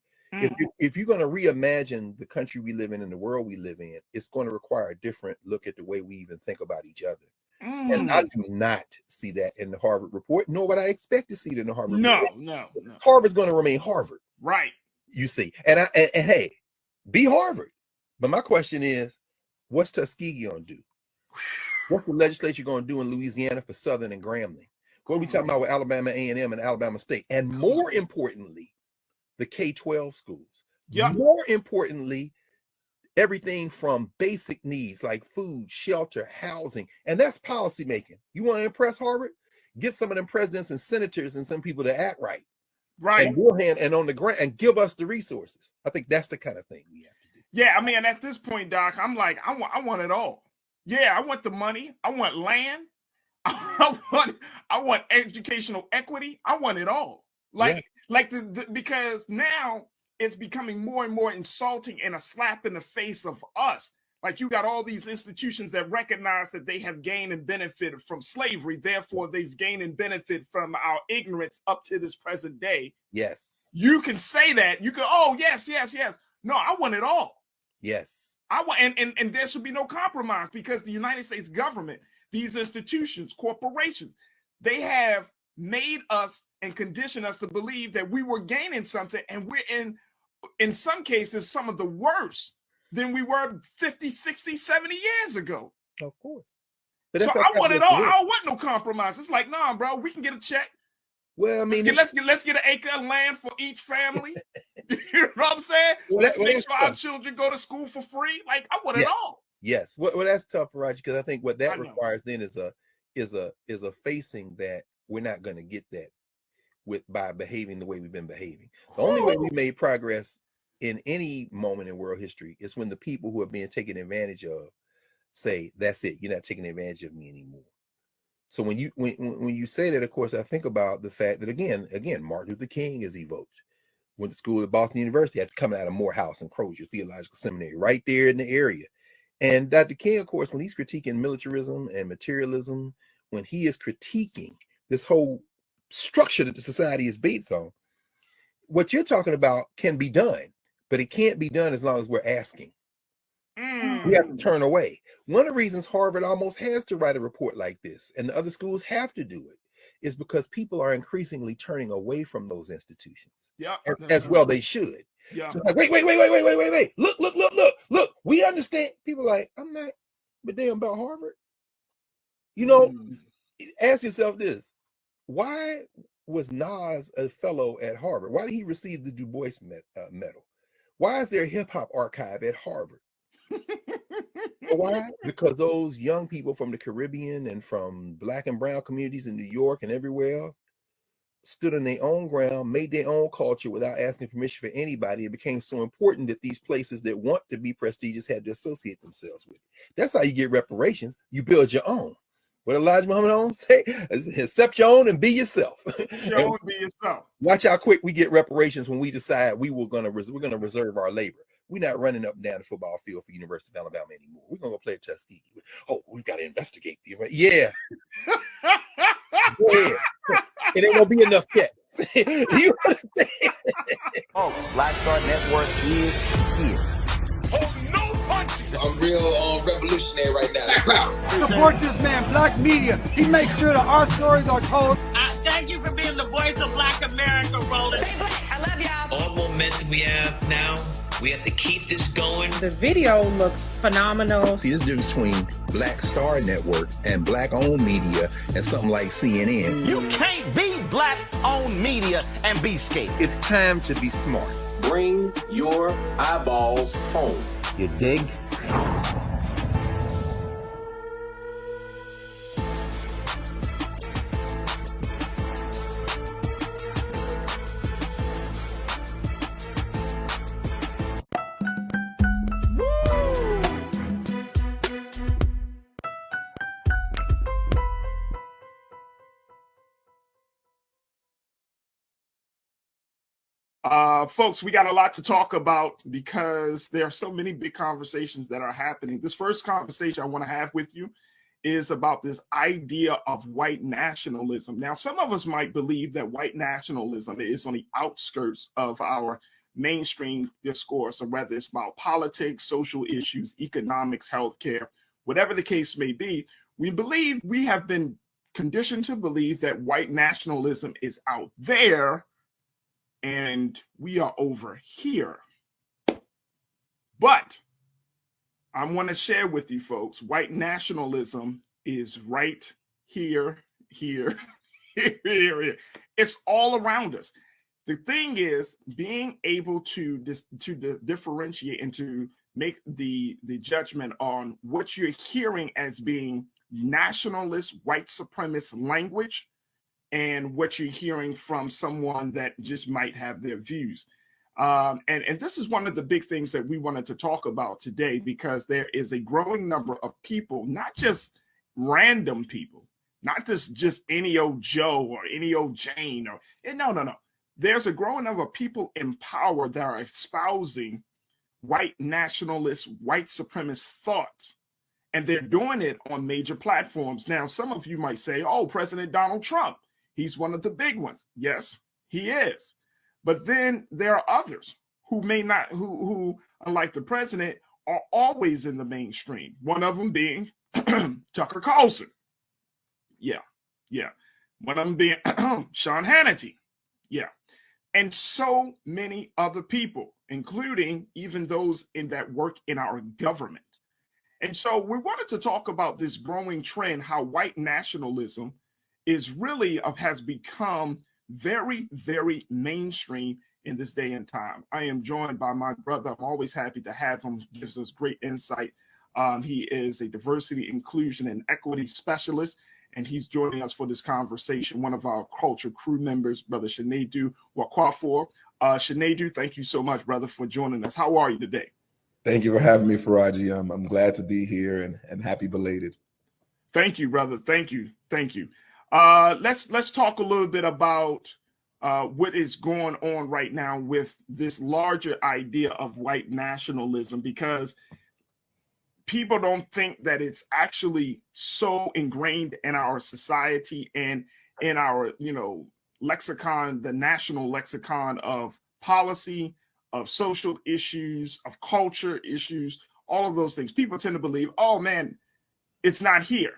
If you're going to reimagine the country we live in and the world we live in, it's going to require a different look at the way we even think about each other. And I do not see that in the Harvard report, nor would I expect to see it in the Harvard report. No. Harvard's going to remain Harvard. Right. You see. And hey, be Harvard. But my question is, what's Tuskegee going to do? What's the legislature going to do in Louisiana for Southern and Grambling? What are we talking about with Alabama A&M and Alabama State? And more importantly, the K-12 schools. More importantly, everything from basic needs like food, shelter, housing, and that's policy making. You want to impress Harvard? Get some of them presidents and senators and some people to act right. Right. And we'll hand and on the ground and give us the resources. I think that's the kind of thing we have to do. Yeah, I mean, at this point, Doc, I'm like, I want it all. Yeah, I want the money. I want land. I want educational equity. I want it all. Because now it's becoming more and more insulting and a slap in the face of us. Like, you got all these institutions that recognize that they have gained and benefited from slavery. Therefore, they've gained and benefited from our ignorance up to this present day. Yes. You can say that. You can, oh, yes. No, I want it all. Yes. I want, and there should be no compromise because the United States government, these institutions, corporations, they have made us and conditioned us to believe that we were gaining something, and we're in some cases, some of the worse than we were 50, 60, 70 years ago. Of course. But so I want it all. I don't want no compromise. It's like, nah, bro, we can get a check. Well, I mean, let's get an acre of land for each family. You know what I'm saying? Let's make sure our children go to school for free. Like, I want it all. Yes. Well, that's tough, Roger, because I think what that requires then is a facing that we're not going to get that by behaving the way we've been behaving. The only way we made progress in any moment in world history is when the people who are being taken advantage of say, that's it, you're not taking advantage of me anymore. So when you say that, of course, I think about the fact that again, Martin Luther King is evoked. Went to school at Boston University, had to come out of Morehouse and Crozier Theological Seminary, right there in the area. And Dr. King, of course, when he's critiquing militarism and materialism, when he is critiquing this whole structure that the society is based on, what you're talking about can be done, but it can't be done as long as we're asking. We have to turn away. One of the reasons Harvard almost has to write a report like this, and the other schools have to do it, is because people are increasingly turning away from those institutions. Yeah, as well they should. Yeah. So it's like, wait. Look. We understand. People are like, I'm not, but damn about Harvard. Ask yourself this: why was Nas a fellow at Harvard? Why did he receive the Du Bois medal? Why is there a hip hop archive at Harvard? Why? Because those young people from the Caribbean and from Black and brown communities in New York and everywhere else stood on their own ground, made their own culture without asking permission for anybody. It became so important that these places that want to be prestigious had to associate themselves with it. That's how you get reparations. You build your own. What Elijah Muhammad say? Accept your own and be yourself. Your own, be yourself. Watch how quick we get reparations when we decide we're gonna reserve our labor. We're not running up and down the football field for University of Alabama anymore. We're gonna go play at Tuskegee. Oh, we've got to investigate the yeah. It ain't gonna be enough yet. You understand? Folks, Black Star Network is here. Oh, no punches. I'm real revolutionary right now. Support this man, Black Media. He makes sure that our stories are told. Thank you for being the voice of Black America, Roland. Stay black. I love y'all. All momentum we have now We have to keep this going. The video looks phenomenal. See, there's a difference between Black Star Network and Black-owned media and something like CNN. You can't be Black-owned media and be scared. It's time to be smart. Bring your eyeballs home. You dig? Folks, we got a lot to talk about because there are so many big conversations that are happening. This first conversation I want to have with you is about this idea of white nationalism. Now, some of us might believe that white nationalism is on the outskirts of our mainstream discourse, or whether it's about politics, social issues, economics, healthcare, whatever the case may be. We have been conditioned to believe that white nationalism is out there and we are over here. But I want to share with you folks, white nationalism is right here, here, here. It's all around us. The thing is being able to differentiate and to make the judgment on what you're hearing as being nationalist, white supremacist language and what you're hearing from someone that just might have their views. And this is one of the big things that we wanted to talk about today, because there is a growing number of people, not just random people, not just any old Joe or any old Jane, or no. There's a growing number of people in power that are espousing white nationalist, white supremacist thought. And they're doing it on major platforms. Now, some of you might say, oh, President Donald Trump, he's one of the big ones. Yes, he is. But then there are others who may not, who unlike the president, are always in the mainstream. One of them being Tucker Carlson. Yeah. One of them being Sean Hannity. Yeah. And so many other people, including even those that work in our government. And so we wanted to talk about this growing trend, how white nationalism is really has become very, very mainstream in this day and time. I am joined by my brother. I'm always happy to have him. Gives us great insight. He is a diversity, inclusion, and equity specialist, and he's joining us for this conversation. One of our culture crew members, Brother Shinedu Wakwafor. Shinedu, thank you so much, brother, for joining us. How are you today? Thank you for having me, Faraji. I'm glad to be here and happy belated. Thank you, brother. Thank you. Let's talk a little bit about what is going on right now with this larger idea of white nationalism, because people don't think that it's actually so ingrained in our society and in our, lexicon, the national lexicon of policy, of social issues, of culture issues, all of those things. People tend to believe, oh man, it's not here.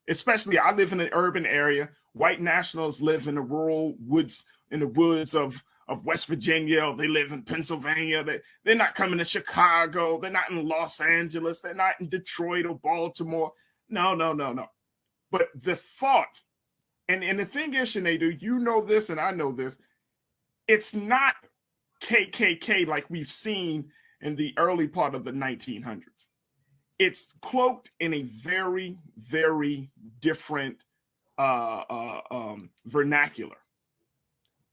Especially, I live in an urban area. White nationals live in the rural woods, in the woods of West Virginia. Or they live in Pennsylvania. They're not coming to Chicago. They're not in Los Angeles. They're not in Detroit or Baltimore. No. But the thought, and the thing is, Shinedu, you know this and I know this, it's not KKK like we've seen in the early part of the 1900s. It's cloaked in a very, very different vernacular.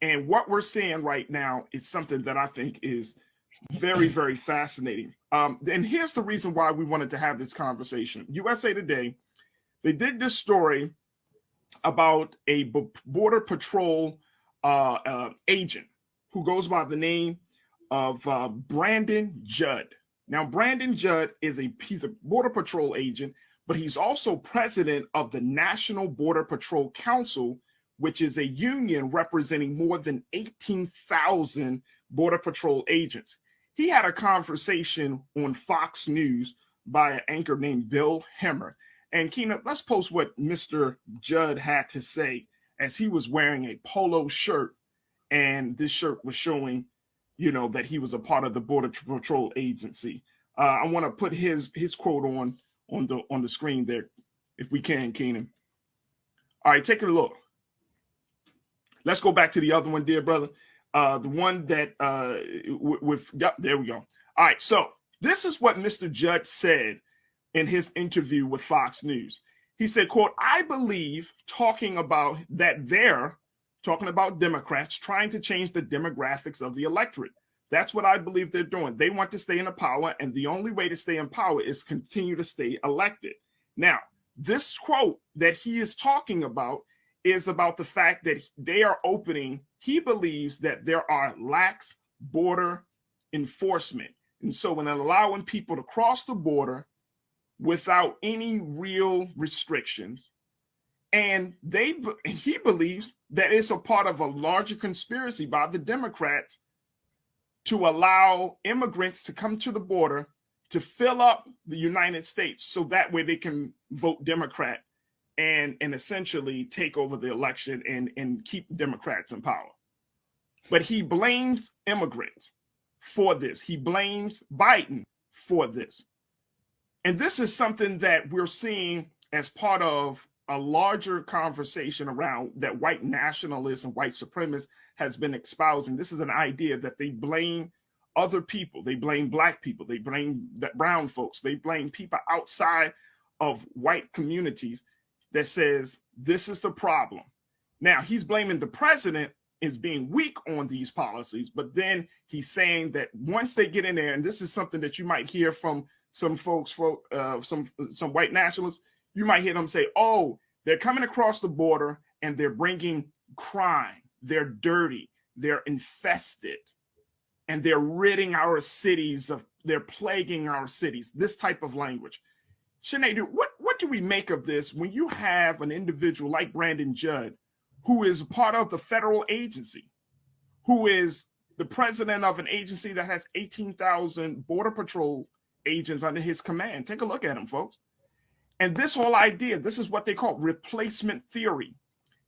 And what we're seeing right now is something that I think is very, very fascinating. And here's the reason why we wanted to have this conversation. USA Today, they did this story about a Border Patrol agent who goes by the name of Brandon Judd. Now, Brandon Judd he's a Border Patrol agent, but he's also president of the National Border Patrol Council, which is a union representing more than 18,000 Border Patrol agents. He had a conversation on Fox News by an anchor named Bill Hemmer. And Keena, let's post what Mr. Judd had to say as he was wearing a polo shirt, and this shirt was showing that he was a part of the Border Patrol agency. I want to put his quote on the screen there, if we can, Keenan. All right, take a look. Let's go back to the other one, dear brother. The one that yep, there we go. All right, so this is what Mr. Judd said in his interview with Fox News. He said, quote, I believe talking about Democrats trying to change the demographics of the electorate. That's what I believe they're doing. They want to stay in power, and the only way to stay in power is continue to stay elected. Now, this quote that he is talking about is about the fact that they are opening, he believes that there are lax border enforcement. And so when allowing people to cross the border without any real restrictions, and he believes that it's a part of a larger conspiracy by the Democrats to allow immigrants to come to the border to fill up the United States so that way they can vote Democrat and essentially take over the election and keep Democrats in power. But he blames immigrants for this. He blames Biden for this. And this is something that we're seeing as part of a larger conversation around that white nationalism, white supremacists has been espousing. This is an idea that they blame other people. They blame black people. They blame brown folks. They blame people outside of white communities that says this is the problem. Now, he's blaming the president as being weak on these policies, but then he's saying that once they get in there, and this is something that you might hear from some folks, some white nationalists, you might hear them say, oh, they're coming across the border and they're bringing crime. They're dirty. They're infested. And they're ridding our cities they're plaguing our cities, this type of language. Sinead, what do we make of this when you have an individual like Brandon Judd, who is part of the federal agency, who is the president of an agency that has 18,000 Border Patrol agents under his command? Take a look at him, folks. And this whole idea, this is what they call replacement theory.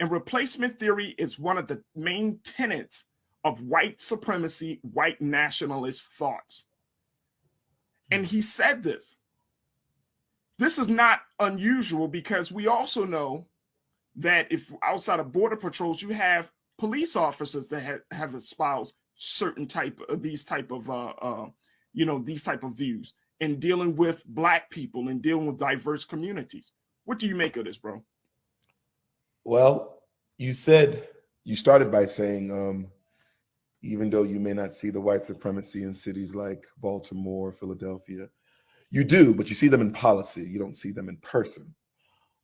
And replacement theory is one of the main tenets of white supremacy, white nationalist thoughts. And he said this. This is not unusual because we also know that if outside of border patrols, you have police officers that have espoused certain these type of views in dealing with black people and dealing with diverse communities. What do you make of this, bro? Well, you started by saying, even though you may not see the white supremacy in cities like Baltimore, Philadelphia, you do, but you see them in policy. You don't see them in person.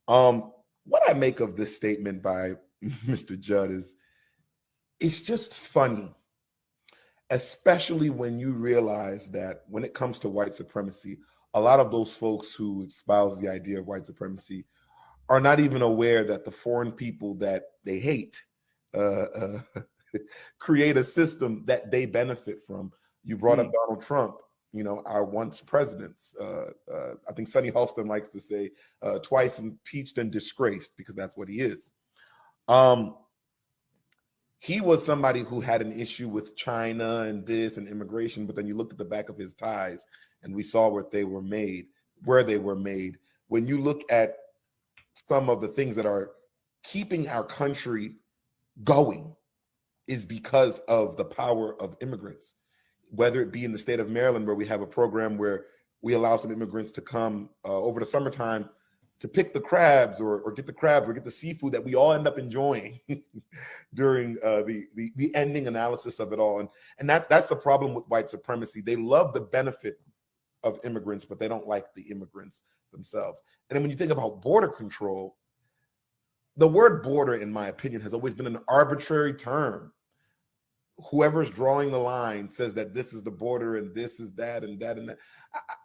What I make of this statement by Mr. Judd is, it's just funny, especially when you realize that when it comes to white supremacy, a lot of those folks who espouse the idea of white supremacy are not even aware that the foreign people that they hate create a system that they benefit from. You brought up Donald Trump, our once presidents. I think Sonny Halston likes to say twice impeached and disgraced, because that's what he is. He was somebody who had an issue with China and this and immigration, but then you looked at the back of his ties and we saw where they were made. When you look at some of the things that are keeping our country going is because of the power of immigrants, whether it be in the state of Maryland, where we have a program where we allow some immigrants to come over the summertime to pick the crabs or get the crabs or get the seafood that we all end up enjoying during the ending analysis of it all. And that's the problem with white supremacy. They love the benefit of immigrants, but they don't like the immigrants themselves. And then when you think about border control, the word border, in my opinion, has always been an arbitrary term. Whoever's drawing the line says that this is the border and this is that and that and that.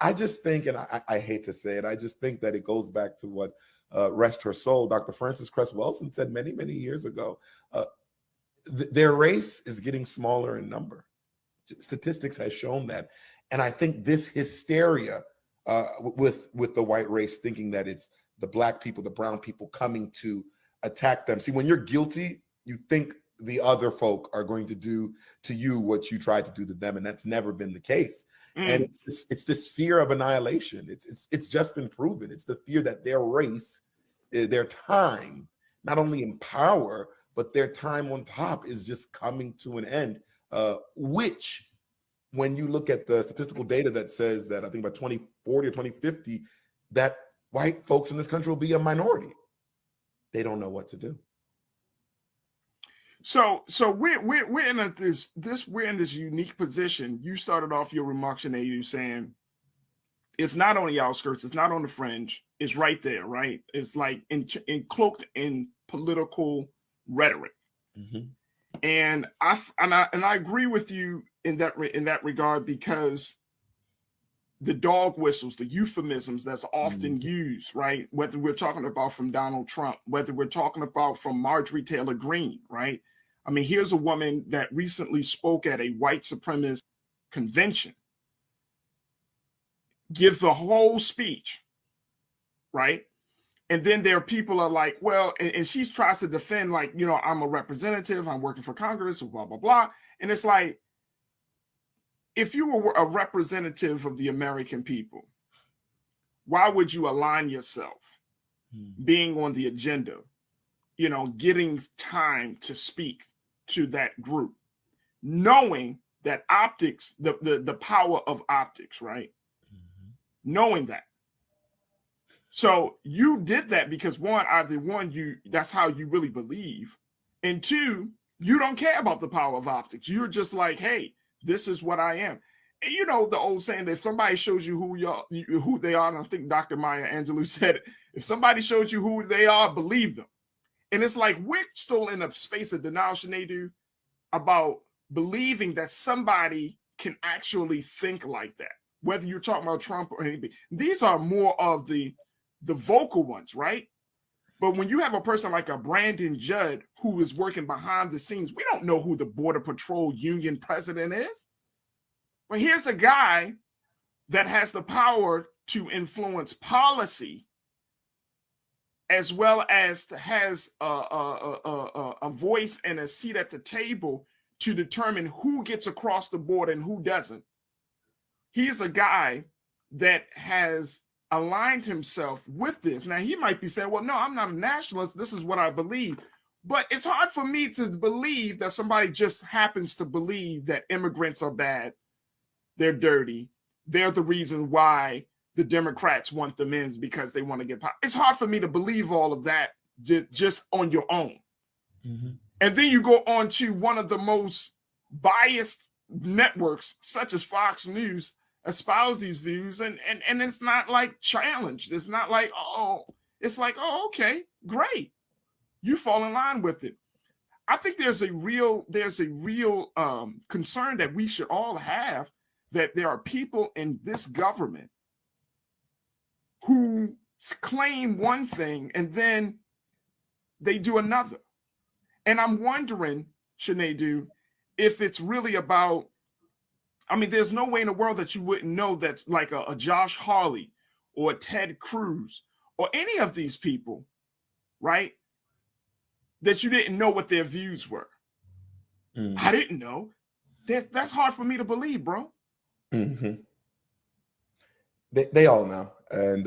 I just think, and I hate to say it, I just think that it goes back to what, rest her soul, Dr. Frances Cress Welsing said many, many years ago. Their race is getting smaller in number. Statistics has shown that. And I think this hysteria with the white race, thinking that it's the black people, the brown people coming to attack them. See, when you're guilty, you think the other folk are going to do to you what you tried to do to them, and that's never been the case. And it's this fear of annihilation. It's just been proven. It's the fear that their race, their time, not only in power, but their time on top is just coming to an end. Which, when you look at the statistical data that says that I think by 2040 or 2050, that white folks in this country will be a minority. They don't know what to do. So we're in this unique position. You started off your remarks, Sinead, saying it's not on the outskirts, it's not on the fringe, it's right there, right? It's like cloaked in political rhetoric. And I agree with you in that regard, because the dog whistles, the euphemisms that's often used, right? Whether we're talking about from Donald Trump, whether we're talking about from Marjorie Taylor Greene, right? I mean, here's a woman that recently spoke at a white supremacist convention, give the whole speech, right? And then there are people are like, well, and she tries to defend, like, you know, I'm a representative, I'm working for Congress, blah, blah, blah. And it's like, if you were a representative of the American people, why would you align yourself being on the agenda, you know, getting time to speak to that group, knowing that optics, the power of optics, right? Knowing that. So you did that because that's how you really believe. And two, you don't care about the power of optics. You're just like, hey, this is what I am. And you know the old saying that if somebody shows you who they are, and I think Dr. Maya Angelou said it, if somebody shows you who they are, believe them. And it's like we're still in a space of denial, Sinead, about believing that somebody can actually think like that, whether you're talking about Trump or anything. These are more of the vocal ones, right? But when you have a person like a Brandon Judd who is working behind the scenes, we don't know who the Border Patrol Union president is. But here's a guy that has the power to influence policy, as well as has a voice and a seat at the table to determine who gets across the border and who doesn't. He's a guy that has aligned himself with this. Now, he might be saying, well, no, I'm not a nationalist. This is what I believe. But it's hard for me to believe that somebody just happens to believe that immigrants are bad. They're dirty. They're the reason why the Democrats want them in, because they want to get power. It's hard for me to believe all of that just on your own. And then you go on to one of the most biased networks, such as Fox News, espouse these views, and it's not like challenged. It's not like, it's like, okay, great. You fall in line with it. I think there's a real concern that we should all have, that there are people in this government who claim one thing and then they do another. And I'm wondering, Sinead, if it's really about, I mean, there's no way in the world that you wouldn't know that, like a Josh Hawley or Ted Cruz or any of these people, right, that you didn't know what their views were. I didn't know. That's hard for me to believe, bro. They all know. And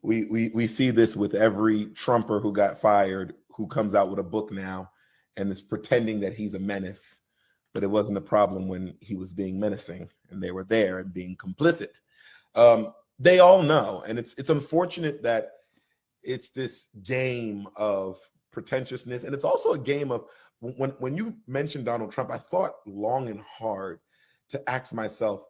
we see this with every Trumper who got fired, who comes out with a book now and is pretending that he's a menace. But it wasn't a problem when he was being menacing and they were there and being complicit. They all know. And it's unfortunate that it's this game of pretentiousness. And it's also a game of, when you mentioned Donald Trump, I thought long and hard to ask myself,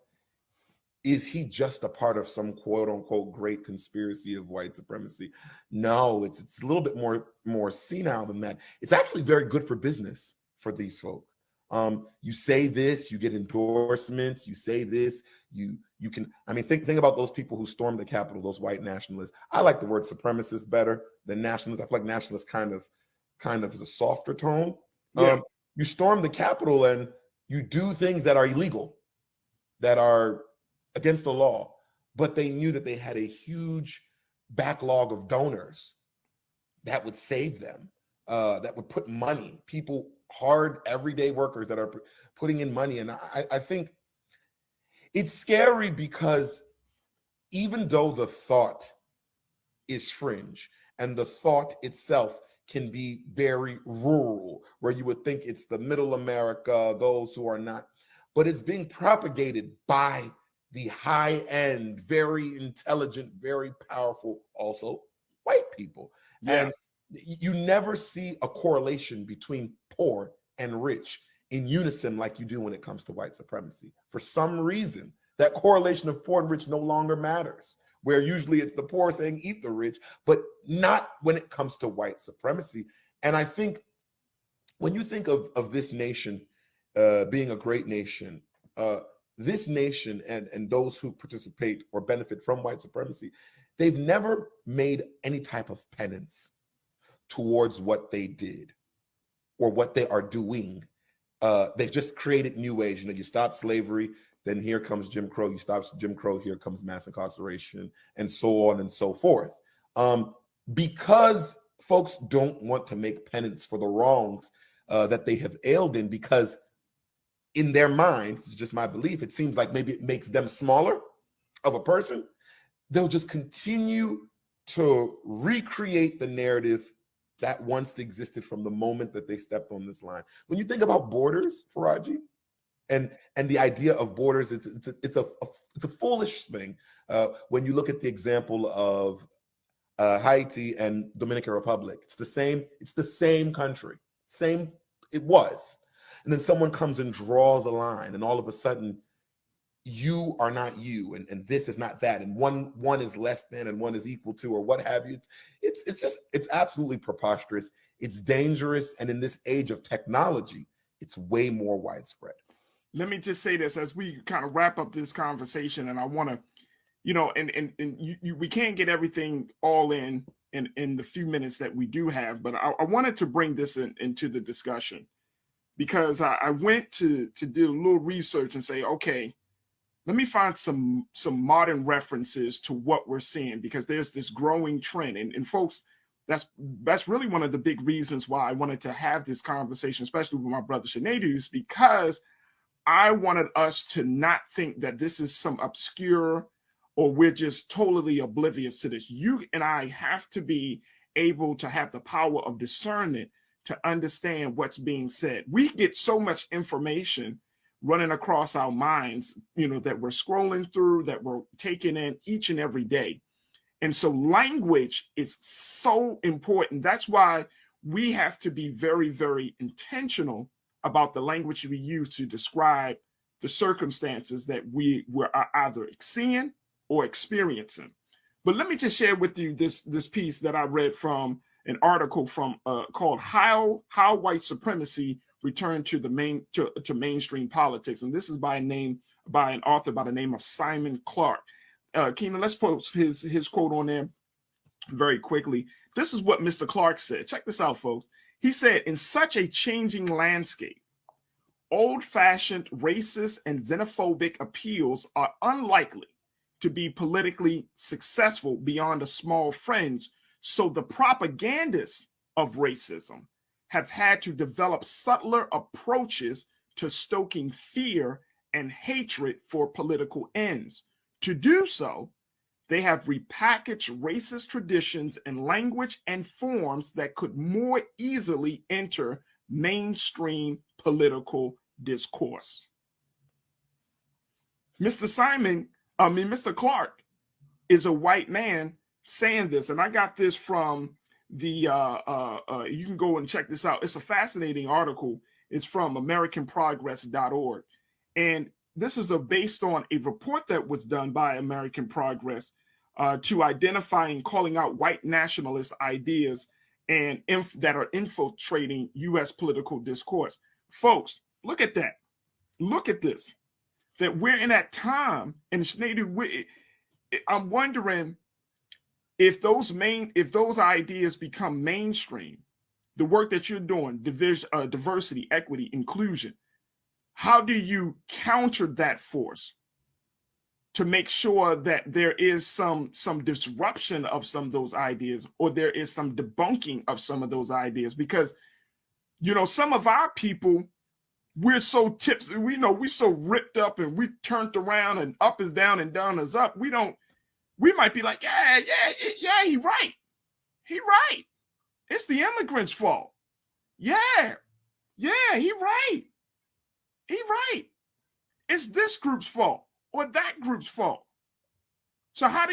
is he just a part of some quote unquote great conspiracy of white supremacy? No, it's a little bit more senile than that. It's actually very good for business for these folk. You say this, you get endorsements. You say this, you can. I mean, think about those people who stormed the Capitol, those white nationalists. I like the word supremacist better than nationalist. I feel like nationalist kind of is a softer tone. Yeah. You storm the Capitol and you do things that are illegal, that are against the law, but they knew that they had a huge backlog of donors that would save them, that would put money. People hard everyday workers that are putting in money. And I think it's scary because even though the thought is fringe and the thought itself can be very rural, where you would think it's the middle America, those who are not, but it's being propagated by the high end, very intelligent, very powerful, also white people. Yeah. And you never see a correlation between poor and rich in unison like you do when it comes to white supremacy. For some reason, that correlation of poor and rich no longer matters, where usually it's the poor saying eat the rich, but not when it comes to white supremacy. And I think when you think of this nation being a great nation, this nation and those who participate or benefit from white supremacy, they've never made any type of penance towards what they did or what they are doing. They've just created new ways. You know, you stop slavery, then here comes Jim Crow. You stop Jim Crow, here comes mass incarceration, and so on and so forth. Because folks don't want to make penance for the wrongs that they have ailed in, because in their minds, it's just my belief, it seems like maybe it makes them smaller of a person. They'll just continue to recreate the narrative that once existed from the moment that they stepped on this line. When you think about borders, Faraji, and the idea of borders, it's a foolish thing. When you look at the example of Haiti and Dominican Republic, it's the same country, it was. And then someone comes and draws a line, and all of a sudden, you are not you, and this is not that, and one is less than, and one is equal to, or what have you. It's absolutely preposterous. It's dangerous, and in this age of technology, it's way more widespread. Let me just say this as we kind of wrap up this conversation, and I want to, you know, and we can't get everything all in the few minutes that we do have, but I wanted to bring this into the discussion, because I went to do a little research and say, okay, let me find some modern references to what we're seeing, because there's this growing trend. And folks, that's really one of the big reasons why I wanted to have this conversation, especially with my brother Sinedu, is because I wanted us to not think that this is some obscure or we're just totally oblivious to this. You and I have to be able to have the power of discernment to understand what's being said. We get so much information running across our minds, you know, that we're scrolling through, that we're taking in each and every day. And so language is so important. That's why we have to be very, very intentional about the language we use to describe the circumstances that we are either seeing or experiencing. But let me just share with you this piece that I read from an article from called "How White Supremacy Returned to the Mainstream Politics," and this is by an author by the name of Simon Clark. Keenan, let's post his quote on there very quickly. This is what Mr. Clark said. Check this out, folks. He said, "In such a changing landscape, old-fashioned racist and xenophobic appeals are unlikely to be politically successful beyond a small fringe. So the propagandists of racism have had to develop subtler approaches to stoking fear and hatred for political ends. To do so, they have repackaged racist traditions and language and forms that could more easily enter mainstream political discourse." Mr. Clark is a white man saying this, and I got this from the you can go and check this out. It's a fascinating article. It's from AmericanProgress.org, and this is based on a report that was done by American Progress to identify and calling out white nationalist ideas and that are infiltrating U.S. political discourse. Folks, look at that. Look at this. That we're in that time, and I'm wondering if those ideas become mainstream, the work that you're doing, diversity, equity, inclusion, how do you counter that force to make sure that there is some disruption of some of those ideas, or there is some debunking of some of those ideas? Because You know, some of our people, we're so tips, we so ripped up and we turned around and up is down and down is up. We might be like, yeah, he right. He right. It's the immigrants' fault. Yeah, he right. He right. It's this group's fault or that group's fault. So how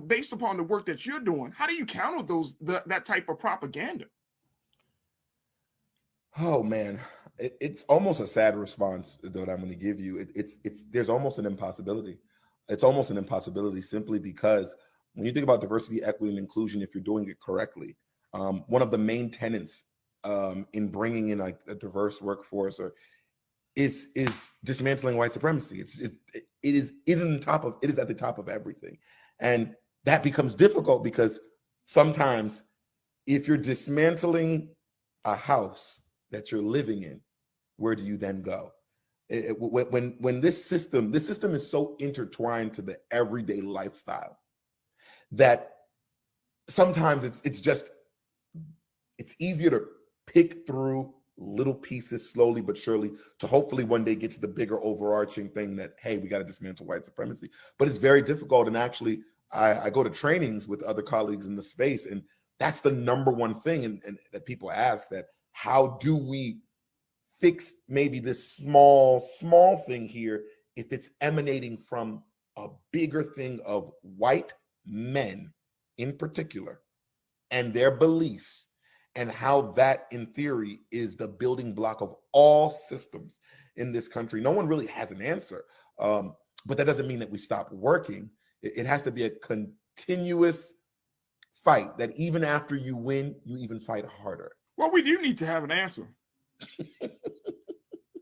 based upon the work that you're doing, how do you counter that type of propaganda? Oh man, it's almost a sad response that I'm going to give you. There's almost an impossibility. It's almost an impossibility simply because when you think about diversity, equity, and inclusion, if you're doing it correctly, one of the main tenets in bringing in like a diverse workforce is dismantling white supremacy. It is at the top of everything, and that becomes difficult because sometimes if you're dismantling a house that you're living in, where do you then go? When this system is so intertwined to the everyday lifestyle that sometimes it's easier to pick through little pieces slowly but surely to hopefully one day get to the bigger overarching thing that, hey, we got to dismantle white supremacy. But it's very difficult. And actually, I go to trainings with other colleagues in the space, and that's the number one thing and that people ask, that how do we fix maybe this small thing here if it's emanating from a bigger thing of white men in particular and their beliefs, and how that in theory is the building block of all systems in this country. No one really has an answer, but that doesn't mean that we stop working. It has to be a continuous fight that even after you win, you even fight harder. Well, we do need to have an answer.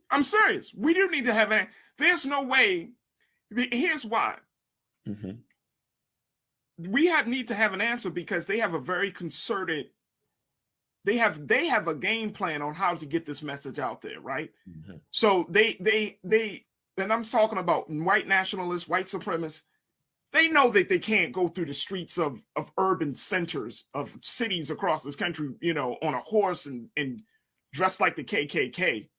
I'm serious. We do need to have an answer. There's no way. Here's why. Mm-hmm. We need to have an answer because they have a very concerted. They have a game plan on how to get this message out there, right? Mm-hmm. So they and I'm talking about white nationalists, white supremacists. They know that they can't go through the streets of urban centers of cities across this country, on a horse and dressed like the KKK.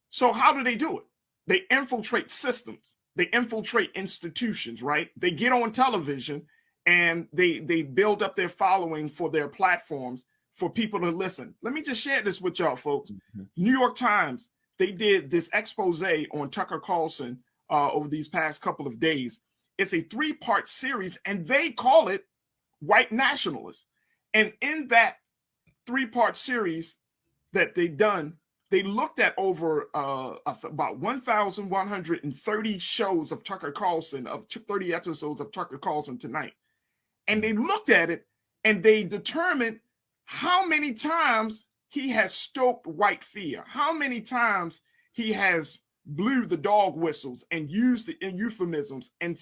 So how do? They infiltrate systems. They infiltrate institutions, right? They get on television and they build up their following for their platforms for people to listen. Let me just share this with y'all, folks. Mm-hmm. New York Times, they did this expose on Tucker Carlson over these past couple of days. It's a 3-part series, and they call it White Nationalists. And in that 3-part series that they done, they looked at over about 1,130 shows of Tucker Carlson, of 30 episodes of Tucker Carlson Tonight. And they looked at it, and they determined how many times he has stoked white fear, how many times he has blew the dog whistles and used the euphemisms and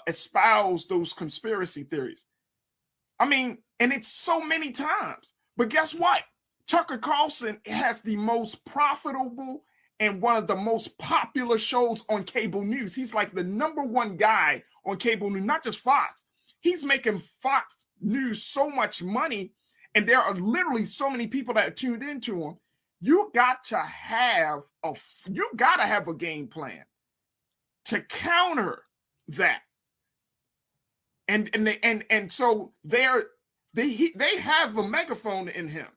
espoused those conspiracy theories. I mean, and it's so many times. But guess what? Tucker Carlson has the most profitable and one of the most popular shows on cable news. He's like the #1 guy on cable news, not just Fox. He's making Fox News so much money, and there are literally so many people that are tuned into him. You got to have a game plan to counter that. And so they have a megaphone in him.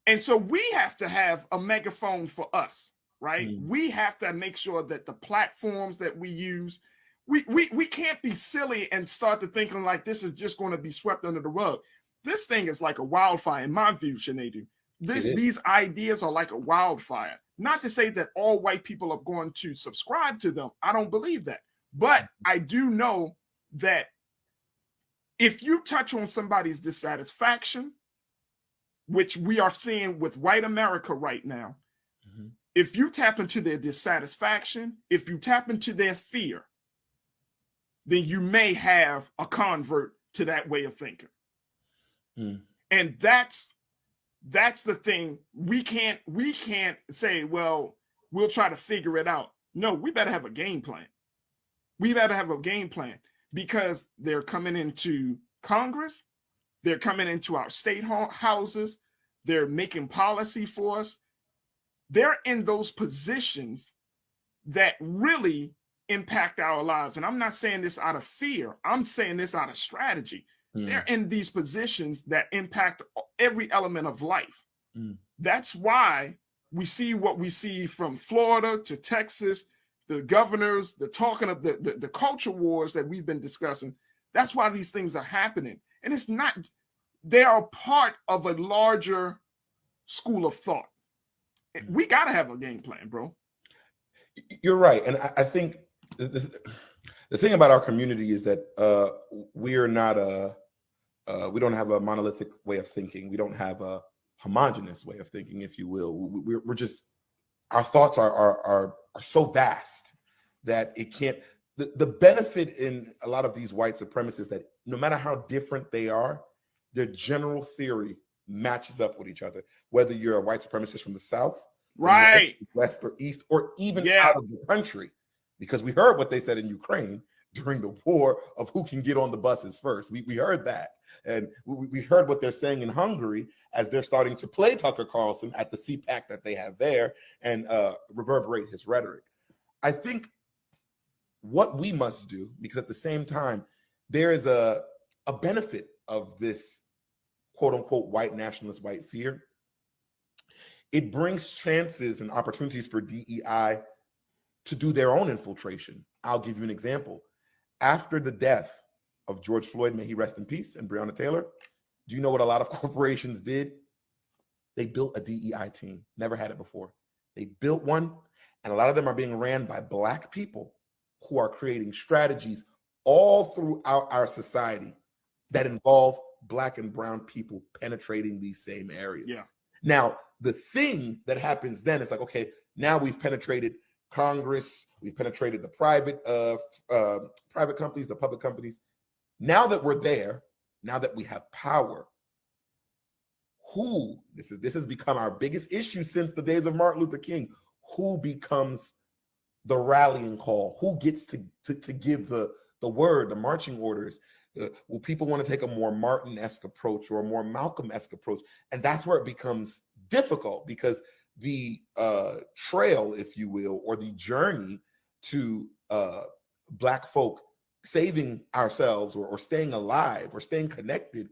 And so we have to have a megaphone for us, right? Mm. We have to make sure that the platforms that we use, we can't be silly and start to thinking like this is just going to be swept under the rug. This thing is like a wildfire, in my view, Shanadu. These ideas are like a wildfire. Not to say that all white people are going to subscribe to them. I don't believe that. But I do know that if you touch on somebody's dissatisfaction, which we are seeing with white America right now, mm-hmm. If you tap into their dissatisfaction, if you tap into their fear, then you may have a convert to that way of thinking. Mm. And that's the thing. We can't say, well, we'll try to figure it out. No, we better have a game plan. We better have a game plan because they're coming into Congress. They're coming into our state houses. They're making policy for us. They're in those positions that really impact our lives. And I'm not saying this out of fear. I'm saying this out of strategy. They're in these positions that impact every element of life. That's why we see what we see from Florida to Texas, the governors, the talking of the culture wars that we've been discussing. That's why these things are happening. And it's not, they are part of a larger school of thought. We got to have a game plan, bro. You're right. And I think the thing about our community is that we are not we don't have a monolithic way of thinking. We don't have a homogenous way of thinking, if you will. We're just, our thoughts are so vast that it can't, the benefit in a lot of these white supremacists that no matter how different they are, their general theory matches up with each other. Whether you're a white supremacist from the South, right, West or East, or even out of the country, because we heard what they said in Ukraine during the war of who can get on the buses first. We heard that. And we heard what they're saying in Hungary as they're starting to play Tucker Carlson at the CPAC that they have there and reverberate his rhetoric. I think what we must do, because at the same time, there is a benefit of this quote unquote white nationalist, white fear. It brings chances and opportunities for DEI to do their own infiltration. I'll give you an example. After the death of George Floyd, may he rest in peace, and Breonna Taylor, do you know what a lot of corporations did? They built a DEI team. Never had it before. They built one, and a lot of them are being ran by Black people who are creating strategies all throughout our society that involve Black and brown people penetrating these same areas. Yeah. Now, the thing that happens then is like, okay, now we've penetrated Congress, we've penetrated the private companies, the public companies. Now that we're there, now that we have power, this has become our biggest issue since the days of Martin Luther King. Who becomes the rallying call? Who gets to give the word, the marching orders? Will people want to take a more Martin-esque approach or a more Malcolm-esque approach? And that's where it becomes difficult, because the trail, if you will, or the journey to Black folk saving ourselves or staying alive or staying connected,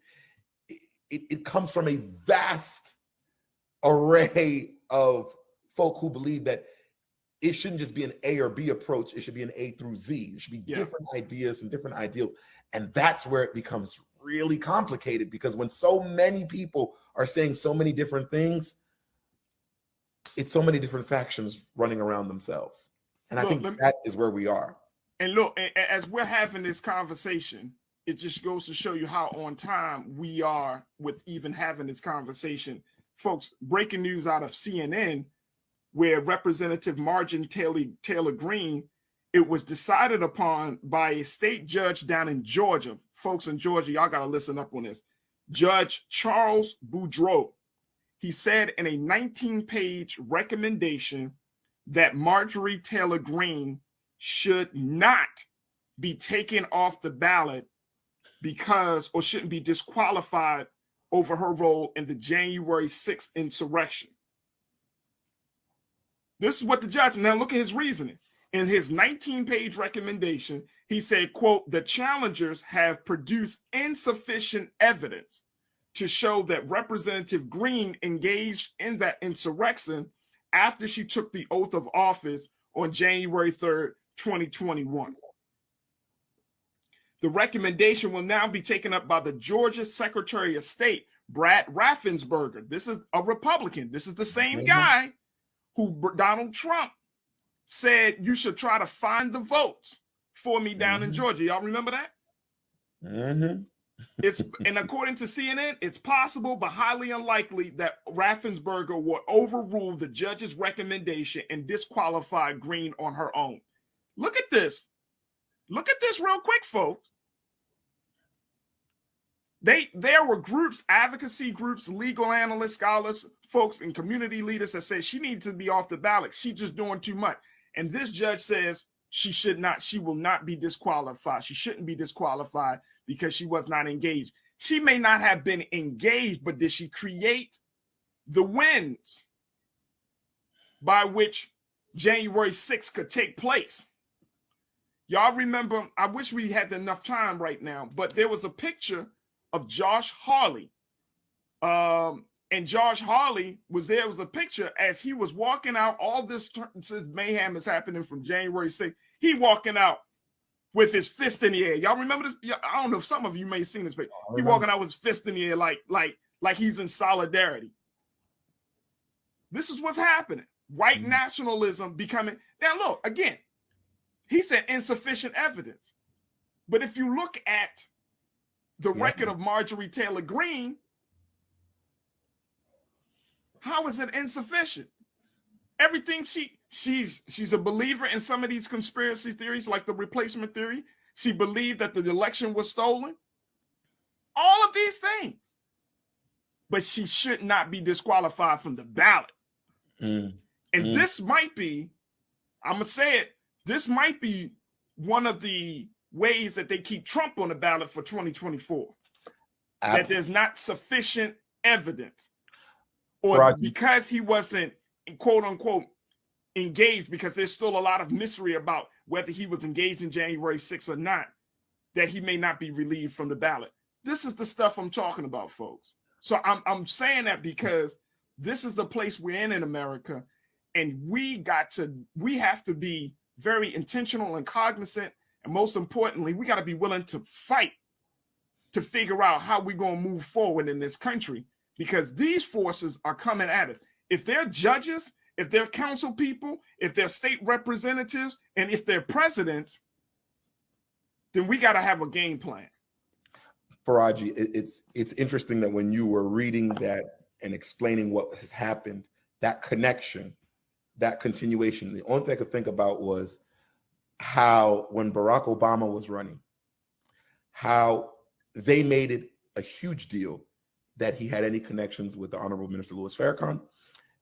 it comes from a vast array of folk who believe that it shouldn't just be an A or B approach. It should be an A through Z. It should be different ideas and different ideals. And that's where it becomes really complicated, because when so many people are saying so many different things, it's so many different factions running around themselves. And I think that is where we are. And look, as we're having this conversation, it just goes to show you how on time we are with even having this conversation. Folks, breaking news out of CNN, where Representative Marjorie Taylor Greene, it was decided upon by a state judge down in Georgia. Folks in Georgia, y'all got to listen up on this. Judge Charles Boudreaux, he said in a 19-page recommendation that Marjorie Taylor Greene should not be taken off the ballot because, or shouldn't be disqualified over her role in the January 6th insurrection. This is what the judge, now look at his reasoning. In his 19-page recommendation, he said, quote, the challengers have produced insufficient evidence to show that Representative Greene engaged in that insurrection after she took the oath of office on January 3rd, 2021. The recommendation will now be taken up by the Georgia Secretary of State, Brad Raffensperger. This is a Republican. This is the same guy who Donald Trump said you should try to find the votes for me down in Georgia. Y'all remember that? It's, and according to CNN, it's possible but highly unlikely that Raffensperger will overrule the judge's recommendation and disqualify Greene on her own. Look at this. Look at this real quick, folks. There were groups, advocacy groups, legal analysts, scholars, folks, and community leaders that said she needs to be off the ballot. She's just doing too much. And this judge says she will not be disqualified. She shouldn't be disqualified because she was not engaged. she may not have been engaged, but did she create the winds by which January 6th could take place? Y'all remember, I wish we had enough time right now, but there was a picture of Josh Hawley. And Josh Hawley was there. It was a picture as he was walking out. All this mayhem is happening from January 6th. He walking out with his fist in the air. Y'all remember this? I don't know if some of you may have seen this picture. He walking out with his fist in the air like he's in solidarity. This is what's happening. White nationalism becoming. Now look, again, he said insufficient evidence. But if you look at the record of Marjorie Taylor Greene, how is it insufficient? Everything she's a believer in some of these conspiracy theories, like the replacement theory. She believed that the election was stolen. All of these things. But she should not be disqualified from the ballot. And this might be, I'm going to say it, this might be one of the ways that they keep Trump on the ballot for 2024. Absolutely. That there's not sufficient evidence. Or because he wasn't, quote unquote, engaged, because there's still a lot of mystery about whether he was engaged in January 6th or not, that he may not be relieved from the ballot. This is the stuff I'm talking about, folks. So I'm saying that because this is the place we're in America, and we have to be very intentional and cognizant, and most importantly, we got to be willing to fight to figure out how we're going to move forward in this country, because these forces are coming at us. If they're judges, if they're council people, if they're state representatives, and if they're presidents, then we got to have a game plan. Faraji, it's interesting that when you were reading that and explaining what has happened, that connection, that continuation, the only thing I could think about was how when Barack Obama was running, how they made it a huge deal that he had any connections with the Honorable Minister Louis Farrakhan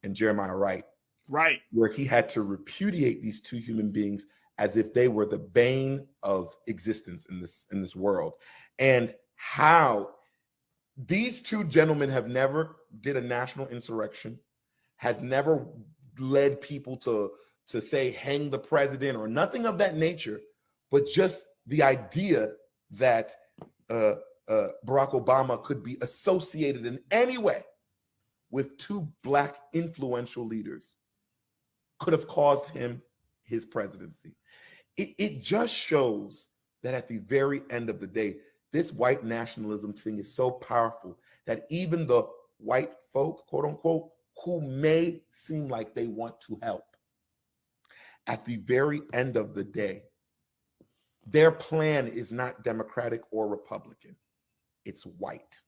and Jeremiah Wright. Right. Where he had to repudiate these two human beings as if they were the bane of existence in this world. And how these two gentlemen have never did a national insurrection, has never led people to say hang the president or nothing of that nature, but just the idea that Barack Obama could be associated in any way with two Black influential leaders could have caused him his presidency. It just shows that at the very end of the day, this white nationalism thing is so powerful that even the white folk, quote unquote, who may seem like they want to help, at the very end of the day, their plan is not Democratic or Republican. It's white,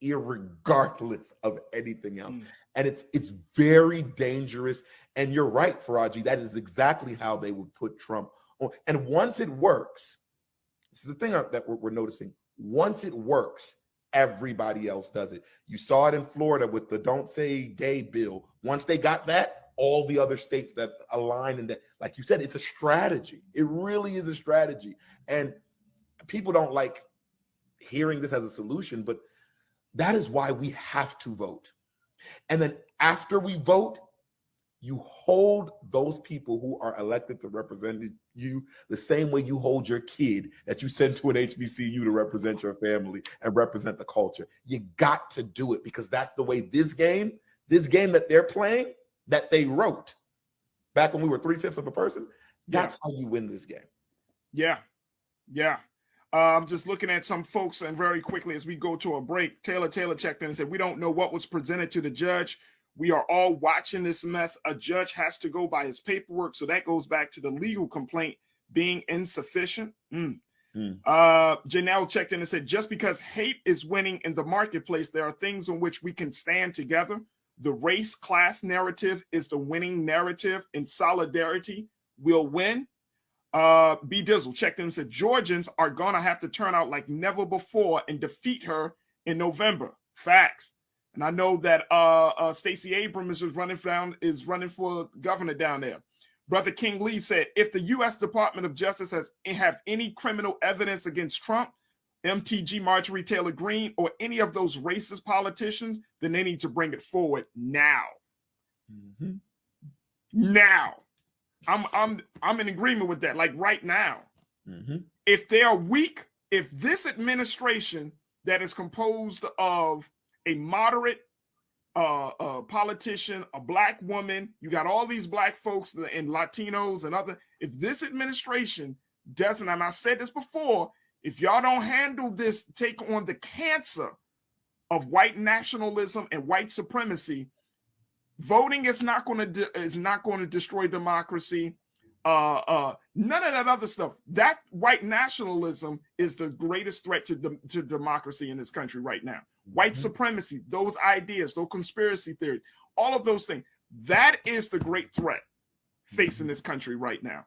irregardless of anything else. And it's very dangerous. And you're right, Faraji, that is exactly how they would put Trump on. And once it works, this is the thing that we're noticing. Once it works, everybody else does it. You saw it in Florida with the Don't Say Gay bill. Once they got that, all the other states that align in that, like you said, it's a strategy. It really is a strategy. And people don't like hearing this as a solution, but that is why we have to vote. And then after we vote, you hold those people who are elected to represent you the same way you hold your kid that you send to an HBCU to represent your family and represent the culture. You got to do it, because that's the way this game that they're playing, that they wrote back when we were 3/5 of a person, that's how you win this game. Yeah. I'm just looking at some folks, and very quickly as we go to a break, Taylor checked in and said, we don't know what was presented to the judge. We are all watching this mess. A judge has to go by his paperwork. So that goes back to the legal complaint being insufficient. Janelle checked in and said, just because hate is winning in the marketplace, there are things on which we can stand together. The race class narrative is the winning narrative, and solidarity will win. B Dizzle checked in and said, Georgians are going to have to turn out like never before and defeat her in November. Facts. And I know that Stacey Abrams is running for governor down there. Brother King Lee said, if the U.S. Department of Justice have any criminal evidence against Trump MTG, Marjorie Taylor Greene, or any of those racist politicians, then they need to bring it forward now. Now. I'm in agreement with that, like right now. If they are weak, if this administration that is composed of a moderate politician, a black woman, you got all these black folks and Latinos and other, if this administration doesn't, and I said this before, if y'all don't handle this, take on the cancer of white nationalism and white supremacy, voting is not going to destroy democracy. None of that other stuff. That white nationalism is the greatest threat to democracy in this country right now. White supremacy, those ideas, those conspiracy theories, all of those things. That is the great threat facing this country right now.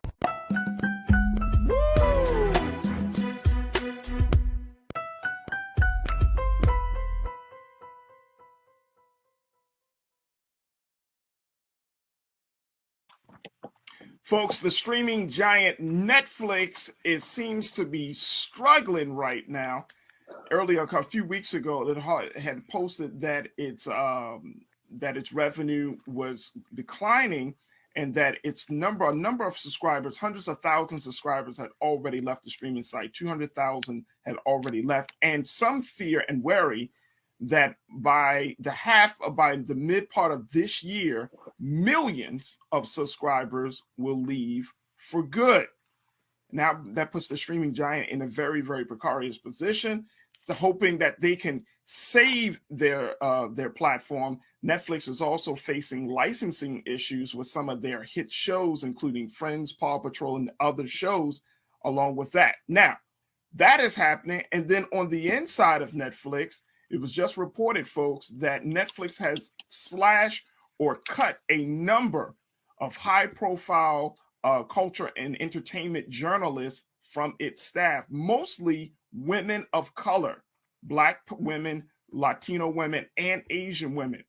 Folks, the streaming giant Netflix seems to be struggling right now. Earlier, a few weeks ago, it had posted that its revenue was declining, and that a number of subscribers, hundreds of thousands of subscribers, had already left the streaming site. 200,000 had already left, and some fear and worry that by the mid part of this year, millions of subscribers will leave for good. Now that puts the streaming giant in a very, very precarious position, hoping that they can save their platform. Netflix is also facing licensing issues with some of their hit shows, including Friends, Paw Patrol, and other shows along with that. Now, that is happening. And then on the inside of Netflix, it was just reported, folks, that Netflix has slashed or cut a number of high-profile culture and entertainment journalists from its staff, mostly women of color, Black women, Latino women, and Asian women.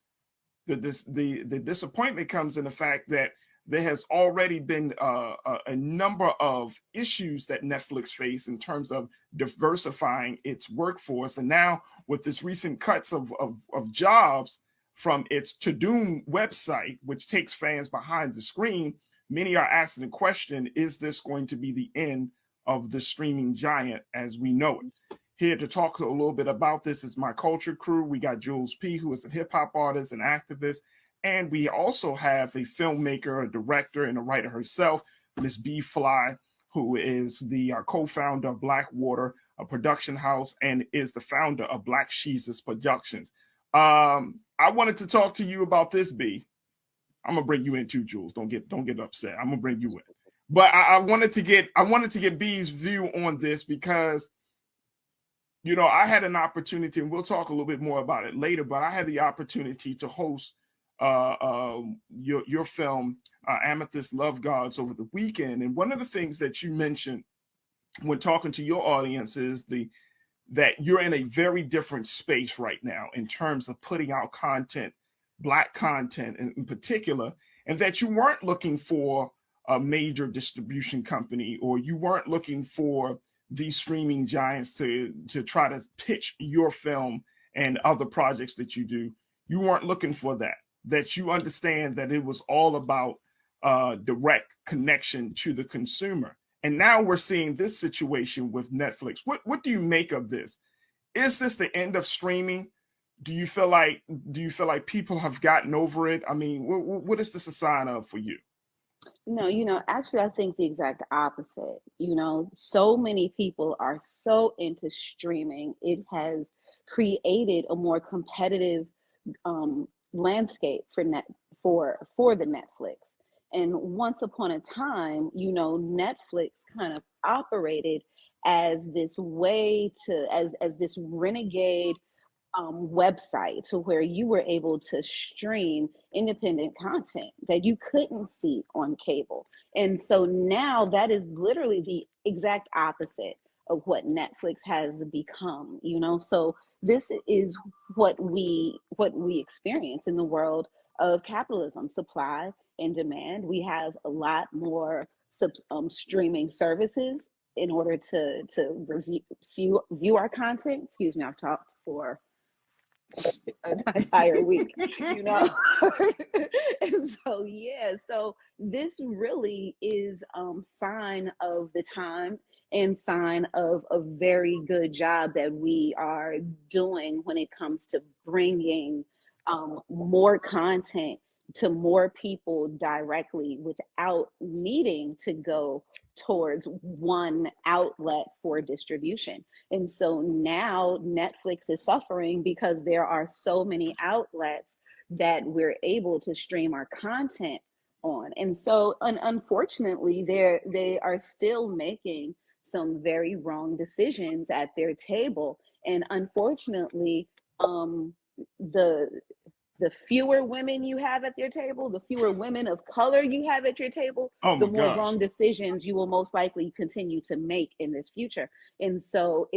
The disappointment comes in the fact that there has already been a number of issues that Netflix faced in terms of diversifying its workforce. And now with this recent cuts of jobs from its To Doom website, which takes fans behind the screen, many are asking the question, is this going to be the end of the streaming giant as we know it? Here to talk a little bit about this is my culture crew. We got Jules P., who is a hip hop artist and activist. And we also have a filmmaker, a director, and a writer herself, Miss B. Fly, who is the co-founder of Blackwater, a production house, and is the founder of Black Jesus Productions. I wanted to talk to you about this, B. I'm gonna bring you in too, Jules. Don't get upset. I'm gonna bring you in. But I wanted to get B's view on this because, you know, I had an opportunity, and we'll talk a little bit more about it later, but I had the opportunity to host your film Amethyst Love Gods over the weekend. And one of the things that you mentioned when talking to your audience is that you're in a very different space right now in terms of putting out content, Black content in particular, and that you weren't looking for a major distribution company, or you weren't looking for these streaming giants to try to pitch your film and other projects that you do. You weren't looking for that you understand that it was all about direct connection to the consumer. And now we're seeing this situation with Netflix. What do you make of this? Is this the end of streaming? Do you feel like people have gotten over it? I mean, what is this a sign of for you? No, actually, I think the exact opposite. So many people are so into streaming. It has created a more competitive landscape for the Netflix. And once upon a time, Netflix kind of operated as this way as this renegade website to where you were able to stream independent content that you couldn't see on cable. And so now that is literally the exact opposite of what Netflix has become, So this is what we experience in the world of capitalism, supply and demand. We have a lot more streaming services in order to view our content. Excuse me, I've talked for an entire week, you know. And so yeah, so this really is sign of the time and sign of a very good job that we are doing when it comes to bringing more content to more people directly without needing to go towards one outlet for distribution. And so now Netflix is suffering because there are so many outlets that we're able to stream our content on. And so unfortunately, they are still making some very wrong decisions at their table. And unfortunately, the fewer women you have at your table, the fewer women of color you have at your table, the more wrong decisions you will most likely continue to make in this future. And so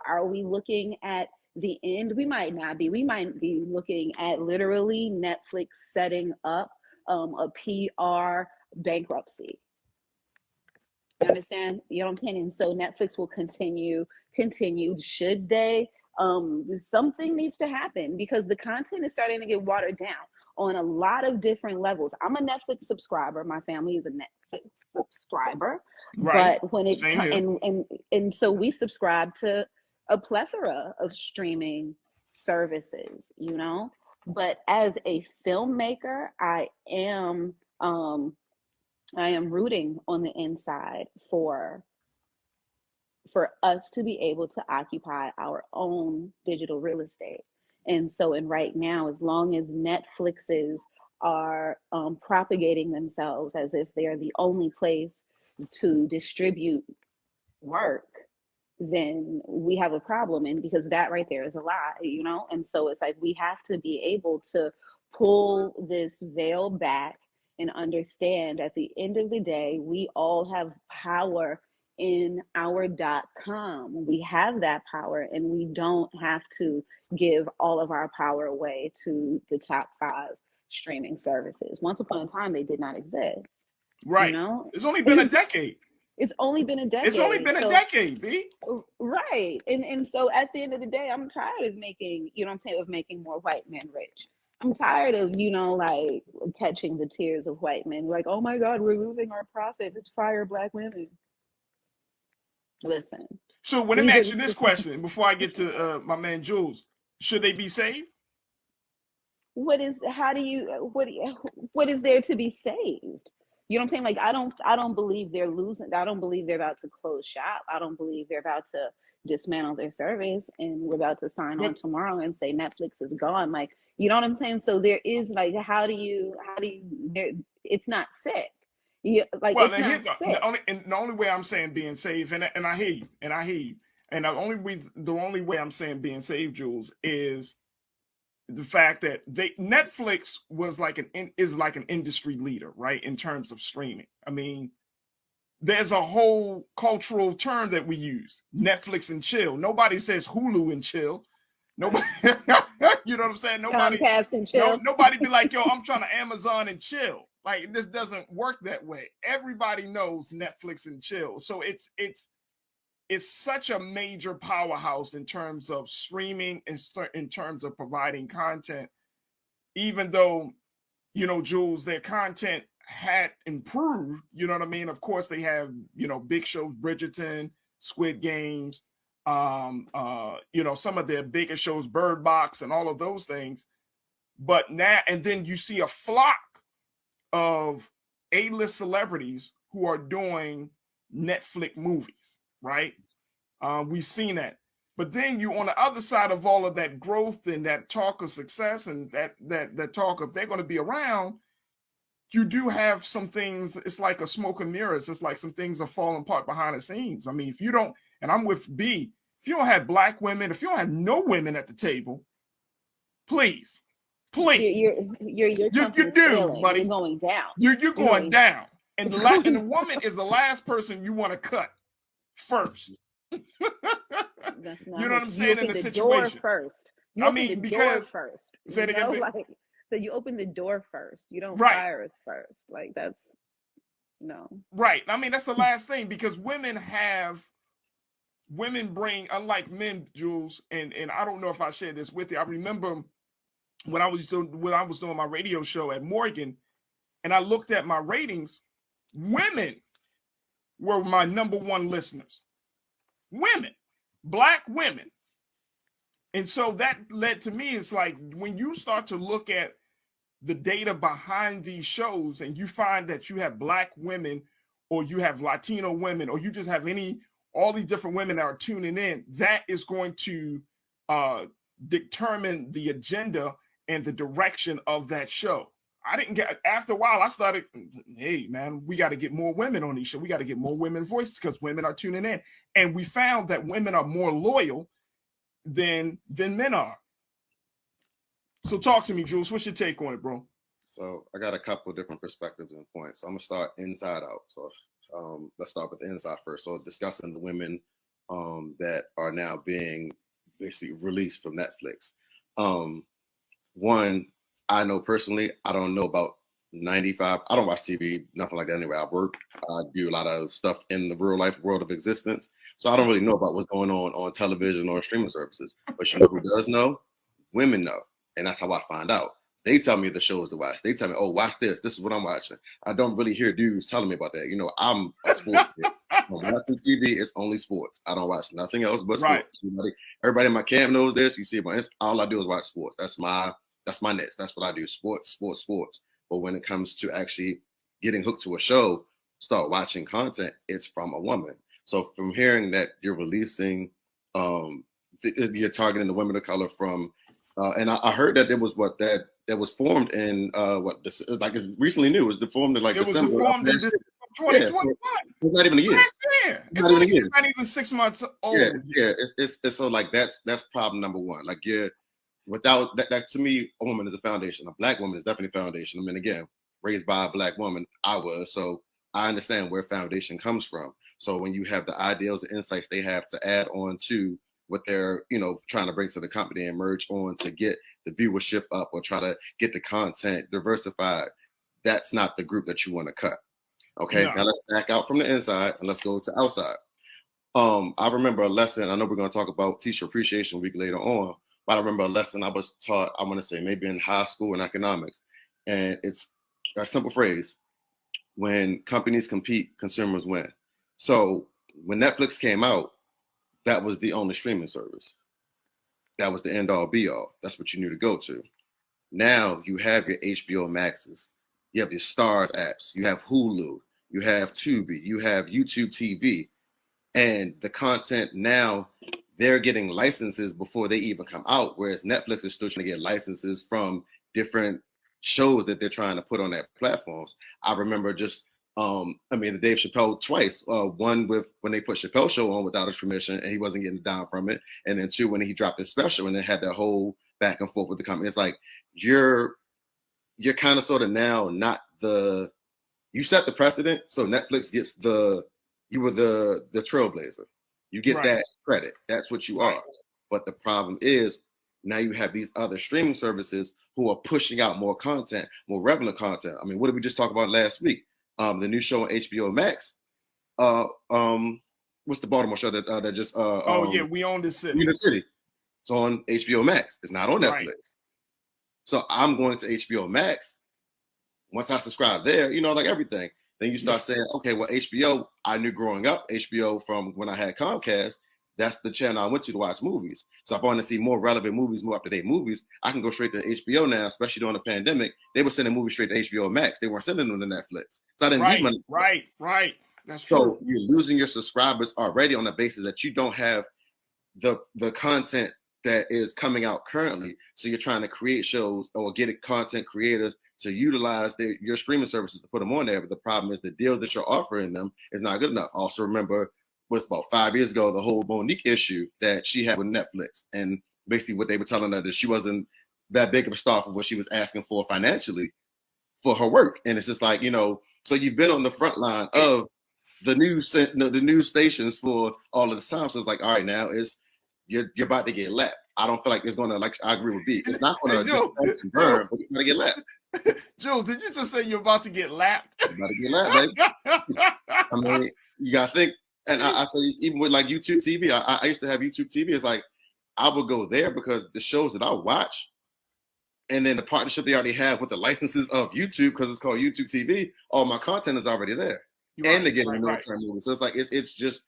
are we looking at the end? We might not be. We might be looking at literally Netflix setting up a PR bankruptcy. You understand? You know what I'm saying? And so Netflix will continue. Should they? Something needs to happen because the content is starting to get watered down on a lot of different levels. I'm a Netflix subscriber. My family is a Netflix subscriber, right. But when it and so we subscribe to a plethora of streaming services, you know. But as a filmmaker, I am rooting on the inside for us to be able to occupy our own digital real estate. And so, and right now, as long as Netflixes are propagating themselves as if they're the only place to distribute work, then we have a problem. And because that right there is a lie, you know? And so it's like, we have to be able to pull this veil back and understand at the end of the day, we all have power in our .com. We have that power, and we don't have to give all of our power away to the top 5 streaming services. Once upon a time, they did not exist. Right. You know? It's only been a decade. It's only been a decade. It's only been a decade, B. Right. And so at the end of the day, I'm tired of making, you know what I'm saying, of making more white men rich. I'm tired of, you know, like catching the tears of white men. Like, oh my God, we're losing our profit. Let's fire Black women. Listen. So let me ask you this question before I get to my man Jules. Should they be saved? What is there to be saved? You know what I'm saying? Like, I don't believe they're losing. I don't believe they're about to close shop. I don't believe they're about to dismantle their service and we're about to sign on tomorrow and say Netflix is gone. Like, you know what I'm saying? So there is like, how do you it's not sick. Yeah, like, well, it's not sick. The only way I'm saying being saved, and I hear you, and the only way I'm saying being saved, Jules, is the fact that Netflix is like an industry leader, right, in terms of streaming. I mean, there's a whole cultural term that we use, Netflix and chill. Nobody says Hulu and chill. Nobody, you know what I'm saying? Nobody, Comcast and chill. Nobody be like, yo, I'm trying to Amazon and chill. Like, this doesn't work that way. Everybody knows Netflix and chill. So it's such a major powerhouse in terms of streaming and in terms of providing content, even though, you know, Jules, their content had improved, you know what I mean? Of course, they have, you know, big shows, Bridgerton, Squid Games, you know, some of their bigger shows, Bird Box and all of those things. But now, and then you see a flock of A-list celebrities who are doing Netflix movies, right? We've seen that. But then you, on the other side of all of that growth and that talk of success and that talk of they're going to be around, you do have some things. It's like a smoke and mirrors. It's like some things are falling apart behind the scenes. I mean, if you don't, and I'm with B, if you don't have Black women, if you don't have no women at the table, please. You're you do, buddy. You're going down. You're going down. And the woman is the last person you want to cut first. That's not, you know what I'm saying, in the situation. Door first. You open the door first. Say it again. Like, so you open the door first. You don't fire us first. Like, that's No. Right. I mean, that's the last thing, because women bring, unlike men, Jules, and I don't know if I shared this with you. I remember when I was doing my radio show at Morgan, and I looked at my ratings, women were my number one listeners. Women, Black women. And so that led to me, it's like when you start to look at the data behind these shows and you find that you have Black women, or you have Latino women, or you just have all these different women that are tuning in, that is going to determine the agenda and the direction of that show. After a while, I started, hey man, we got to get more women on these shows. We got to get more women voices because women are tuning in. And we found that women are more loyal than men are. So talk to me, Jules. What's your take on it, bro? So I got a couple of different perspectives and points. So I'm gonna start inside out. So let's start with the inside first. So discussing the women that are now being basically released from Netflix. One, I know personally, I don't know about 95. I don't watch TV, nothing like that anyway. I work, I do a lot of stuff in the real life world of existence. So I don't really know about what's going on television or streaming services. But you know who does know? Women know. And that's how I find out. They tell me the shows to watch. They tell me, oh, watch this. This is what I'm watching. I don't really hear dudes telling me about that. You know, I'm a sports kid. When I'm watching TV, it's only sports. I don't watch nothing else but sports. Right. Everybody in my camp knows this. You see, all I do is watch sports. That's my niche. That's what I do. Sports. But when it comes to actually getting hooked to a show, start watching content, it's from a woman. So from hearing that you're releasing, you're targeting the women of color from, and I heard that it was that was formed in it's recently new. It was formed in December. Was formed in 2021. It's not even a year. Last year. It's not even 6 months old. Yeah. It's so like that's problem number one. Like without that, to me, a woman is a foundation. A Black woman is definitely a foundation. I mean, again, raised by a Black woman, I was, so I understand where foundation comes from. So when you have the ideals and insights they have to add on to what they're, trying to bring to the company and merge on to get the viewership up or try to get the content diversified, that's not the group that you want to cut. Okay, Now let's back out from the inside and let's go to outside. I remember a lesson. I know we're going to talk about Teacher Appreciation Week later on, but I remember a lesson I was taught, I want to say maybe in high school in economics. And it's a simple phrase: when companies compete, consumers win. So when Netflix came out, that was the only streaming service. That was the end all be all. That's what you knew to go to. Now you have your HBO Maxes, you have your Stars apps, you have Hulu, you have Tubi, you have YouTube TV, and the content now, they're getting licenses before they even come out, whereas Netflix is still trying to get licenses from different shows that they're trying to put on their platforms. I remember just, the Dave Chappelle twice. One with when they put Chappelle show on without his permission and he wasn't getting down from it. And then two, when he dropped his special and then had that whole back and forth with the company. It's like, you're kind of sort of now you set the precedent. So Netflix gets you were the trailblazer. You get that credit. That's what you are. But the problem is now you have these other streaming services who are pushing out more content, more relevant content. I mean, what did we just talk about last week? The new show on HBO Max. What's the Baltimore show that just? We Own the City. We Own the City. It's on HBO Max. It's not on Netflix. Right. So I'm going to HBO Max. Once I subscribe there, like everything. Then you start saying, okay, well, HBO, I knew growing up, HBO from when I had Comcast, that's the channel I went to watch movies. So if I want to see more relevant movies, more up-to-date movies, I can go straight to HBO now, especially during the pandemic. They were sending movies straight to HBO Max. They weren't sending them to Netflix. So I didn't use my Netflix. Right. That's true. So you're losing your subscribers already on the basis that you don't have the content that is coming out currently. So you're trying to create shows or get content creators to utilize your streaming services to put them on there. But the problem is the deal that you're offering them is not good enough. Also remember, was about 5 years ago, the whole Monique issue that she had with Netflix. And basically what they were telling her that she wasn't that big of a star for what she was asking for financially for her work. And it's just like, so you've been on the front line of the news stations for all of the time. So it's like, all right, now you're about to get lapped. I don't feel like it's gonna, like, I agree with B. It's not gonna Hey, Joe, just burn, but you're gonna get lapped. Jules, did you just say you're about to get lapped? You're about to get lapped, baby. I mean, you gotta think, and I say even with like YouTube TV, I used to have YouTube TV. It's like I would go there because the shows that I watch, and then the partnership they already have with the licenses of YouTube, because it's called YouTube TV, all my content is already there. And they're getting no current movies. So it's like it's just,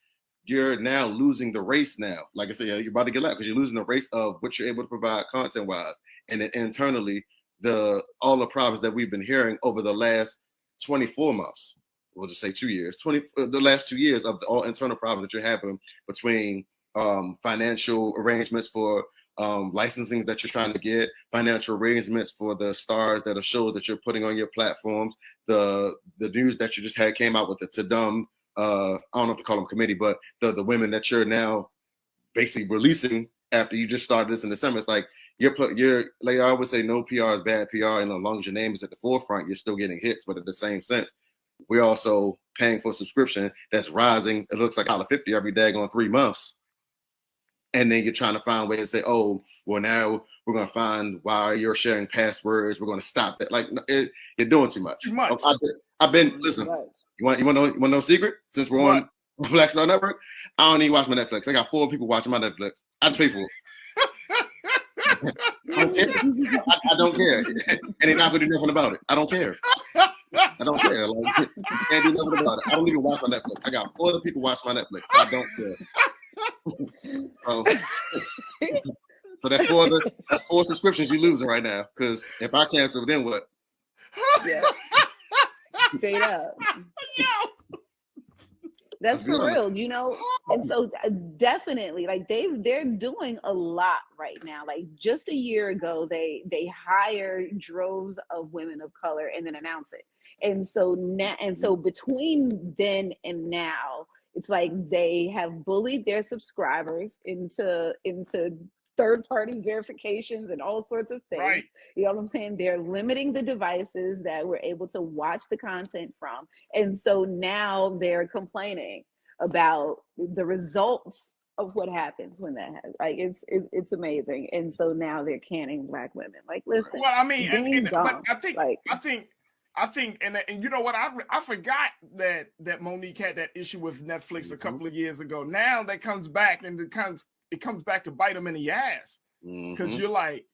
you're now losing the race now. Like I said, you're about to get lapped because you're losing the race of what you're able to provide content wise. And then internally, all the problems that we've been hearing over the last 24 months, we'll just say 2 years, the last 2 years of all internal problems that you're having between financial arrangements for licensing that you're trying to get, financial arrangements for the stars that are shows that you're putting on your platforms, the news that you just had came out with the Tadum, I don't know if to call them committee, but the women that you're now basically releasing after you just started this in December. It's like you're like I always say, no PR is bad PR, and as long as your name is at the forefront, you're still getting hits. But at the same sense, we're also paying for a subscription that's rising. It looks like $1.50 every day on 3 months. And then you're trying to find ways to say, oh, well, now we're going to find why you're sharing passwords. We're going to stop that. Like, you're doing too much. Too much. I've been, listen, you want to know a secret? Since we're on Black Star Network, I don't even watch my Netflix. I got 4 people watching my Netflix. I just pay for it. I don't care. I don't care. And they're not going to do nothing about it. I don't care. I don't care. Like, can't do nothing about it. I don't even watch my Netflix. I got 4 other people watch my Netflix. I don't care. So that's 4 subscriptions you're losing right now. Because if I cancel, then what? Yeah. Straight up. That's for real, you know. And so definitely, like they're doing a lot right now. Like just a year ago, they hire droves of women of color and then announce it. And so now, between then and now, it's like they have bullied their subscribers into third-party verifications and all sorts of things. Right. You know what I'm saying? They're limiting the devices that we're able to watch the content from. And so now they're complaining about the results of what happens when that happens. Like it's amazing. And so now they're canning Black women. Like, listen. Well, I mean, but I think, and you know what? I forgot that Monique had that issue with Netflix a couple of years ago. Now that comes back, and it comes back to bite them in the ass, because you're like,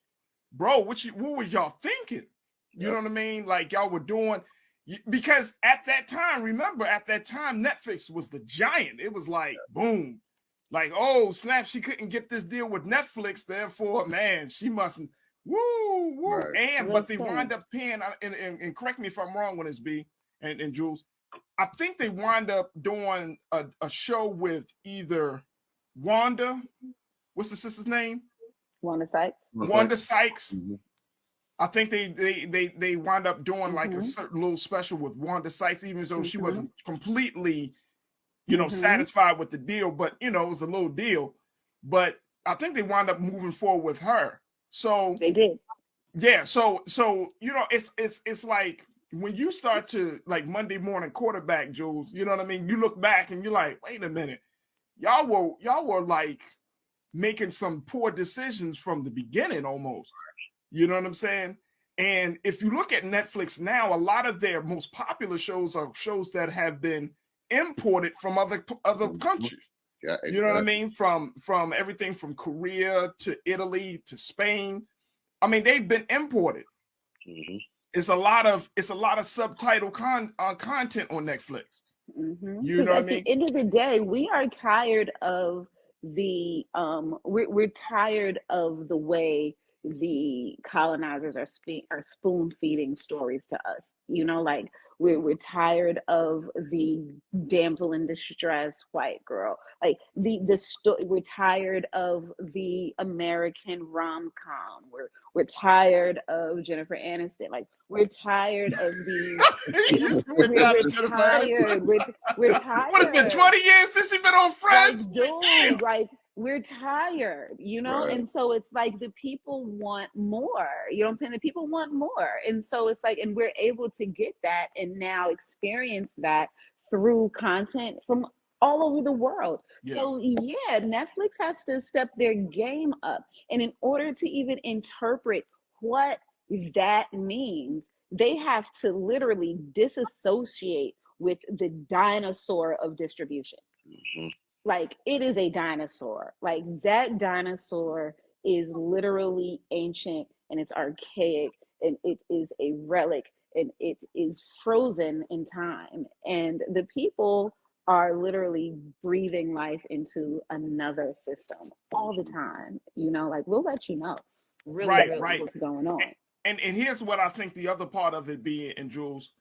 bro, what was y'all thinking? You know what I mean? Like y'all were doing, because at that time, remember, Netflix was the giant. It was like, boom, like, oh snap, she couldn't get this deal with Netflix, therefore, man, she mustn't. Woo. Right. But they wind up paying, and correct me if I'm wrong on this, B and Jules. I think they wind up doing a show with either Wanda, what's the sister's name? Wanda Sykes. Wanda Sykes. Mm-hmm. I think they wind up doing like a certain little special with Wanda Sykes, even though she wasn't completely, satisfied with the deal, but it was a little deal. But I think they wind up moving forward with her. So they did. Yeah. So it's like when you start to like Monday morning quarterback, Jules, you know what I mean? You look back and you're like, wait a minute. Y'all were like making some poor decisions from the beginning almost. You know what I'm saying? And if you look at Netflix now, a lot of their most popular shows are shows that have been imported from other countries. Yeah, exactly. You know what I mean? From everything from Korea to Italy to Spain. I mean, they've been imported. Mm-hmm. It's a lot of subtitle content on Netflix. Mm-hmm. You know what I mean? At the end of the day, we are tired of the we're tired of the way the colonizers are spoon feeding stories to us. Like we're tired of the damsel in distress white girl. Like we're tired of the American rom-com. We're tired of Jennifer Aniston. Like we're tired of the we're tired. We're tired. What has been 20 years since you've been on Friends? Like, we're tired, right. And so it's like the people want more, you know what I'm saying? The people want more. And so it's like, and we're able to get that and now experience that through content from all over the world. Yeah. So yeah, Netflix has to step their game up. And in order to even interpret what that means, they have to literally disassociate with the dinosaur of distribution. Mhm. Like, it is a dinosaur. Like, that dinosaur is literally ancient and it's archaic and it is a relic and it is frozen in time. And the people are literally breathing life into another system all the time. You know, like, we'll let you know really what's going on. And here's what I think the other part of it being, and Jules,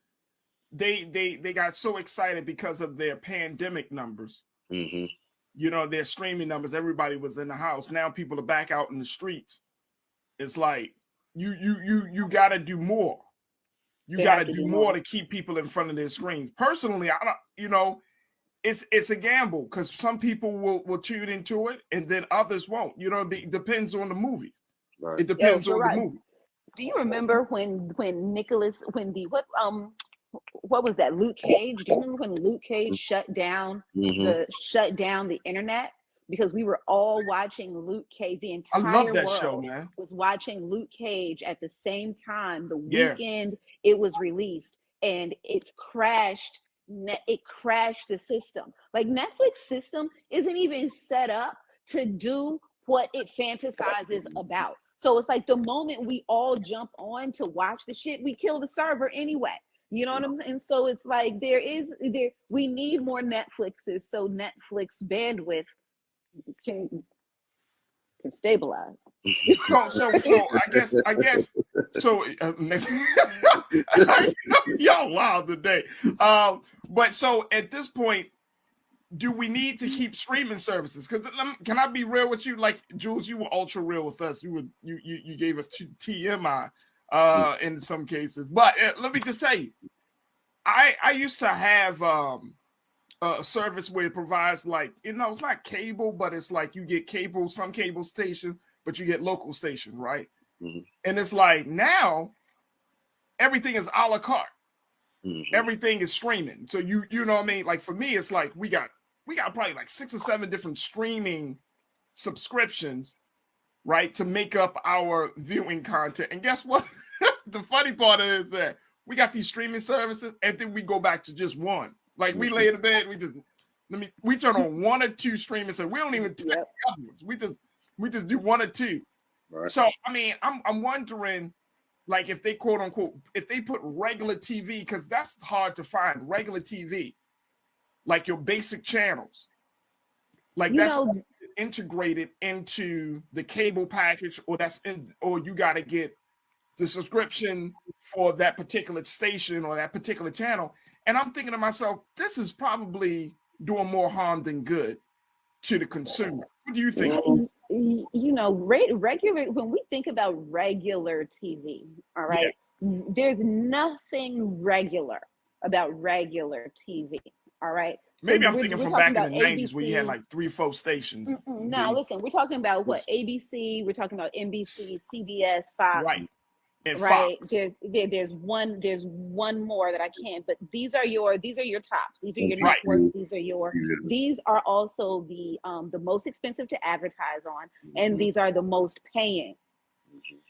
they got so excited because of their pandemic numbers. Mm-hmm. You know, their streaming numbers. Everybody was in the house. Now people are back out in the streets. It's like you got to do more. You got to do more to keep people in front of their screens. Personally, I don't. You know, it's a gamble because some people will tune into it and then others won't. You know, it depends on the movies. Right. It depends on the movie. Do you remember when what was that, Luke Cage? Do you remember when Luke Cage shut down the internet because we were all watching Luke Cage? The entire world was watching Luke Cage at the same time. The weekend it was released, and it crashed. It crashed the system. Like, Netflix system isn't even set up to do what it fantasizes about. So it's like the moment we all jump on to watch the shit, we kill the server anyway. You know what I'm saying? So it's like we need more Netflixes so Netflix bandwidth can stabilize. So I guess so. Y'all wild today. But so at this point, do we need to keep streaming services? Because can I be real with you? Like, Jules, you were ultra real with us. You gave us TMI in some cases. But let me just tell you, I used to have a service where it provides, like, you know, it's not cable, but it's like you get cable, some cable station, but you get local station, right? Mm-hmm. And it's like now everything is a la carte. Mm-hmm. Everything is streaming. So you know what I mean? Like, for me, it's like we got probably like 6 or 7 different streaming subscriptions, right, to make up our viewing content. And guess what? The funny part is that we got these streaming services, and then we go back to just one. Like, we lay in bed, we turn on 1 or 2 streaming services. We don't even touch the other ones. We just do 1 or 2. Right. So I mean, I'm wondering, like, if they quote unquote, if they put regular TV, because that's hard to find, regular TV, like your basic channels, like that's integrated into the cable package, or you got to get the subscription for that particular station or that particular channel. And I'm thinking to myself, this is probably doing more harm than good to the consumer. What do you think? You know, regular, when we think about regular TV, all right, there's nothing regular about regular TV, all right? Maybe I'm thinking from back in the 90s where you had like 3-4 stations. No, listen, we're talking about what? ABC, we're talking about NBC, CBS, Fox. Right. And right. Fox. There's one more that I can't, but these are your tops. These are your networks. These are also the most expensive to advertise on, and these are the most paying.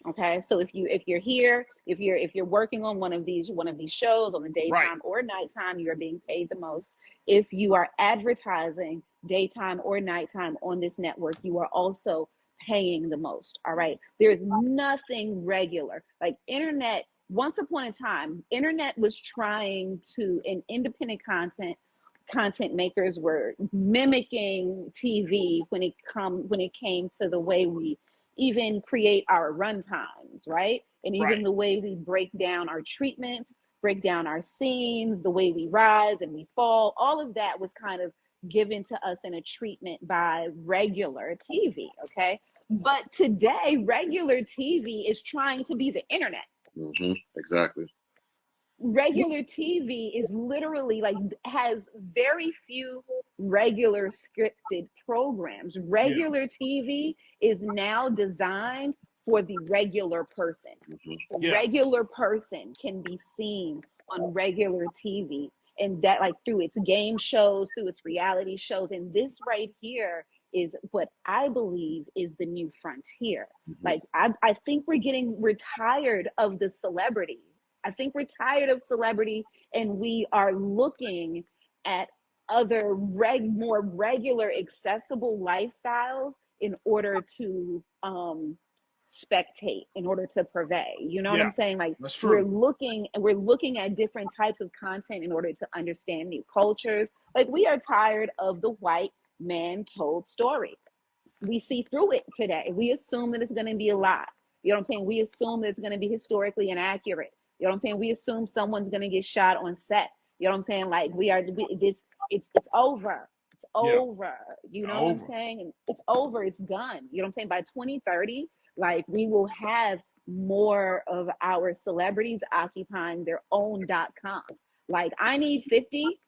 Okay, so if you're working on one of these shows on the daytime or nighttime, you are being paid the most. If you are advertising daytime or nighttime on this network, you are also paying the most. All right, there's nothing regular. Like, internet, once upon a time, internet was trying to, and independent content makers were mimicking TV when it came to the way we even create our runtimes, right? And even the way we break down our treatments, break down our scenes, the way we rise and we fall, all of that was kind of given to us in a treatment by regular TV, okay? But today, regular TV is trying to be the internet. Exactly. Regular TV is literally has very few regular scripted programs. Regular TV is now designed for the regular person. The regular person can be seen on regular TV and that like through its game shows, through its reality shows. And this right here is what I believe is the new frontier. Like I think we're tired of the celebrity. I think we're tired of celebrity, and we are looking at other more regular, accessible lifestyles in order to spectate, in order to purvey. You know what I'm saying? Like we're looking at different types of content in order to understand new cultures. Like we are tired of the white man told story. We see through it today. We assume that it's going to be a lie. You know what I'm saying? We assume that it's going to be historically inaccurate. You know what I'm saying? We assume someone's going to get shot on set. You know what I'm saying? Like it's over. It's over. You know what I'm saying? It's over. It's done. You know what I'm saying? By 2030, like we will have more of our celebrities occupying their own .coms. Like I need 50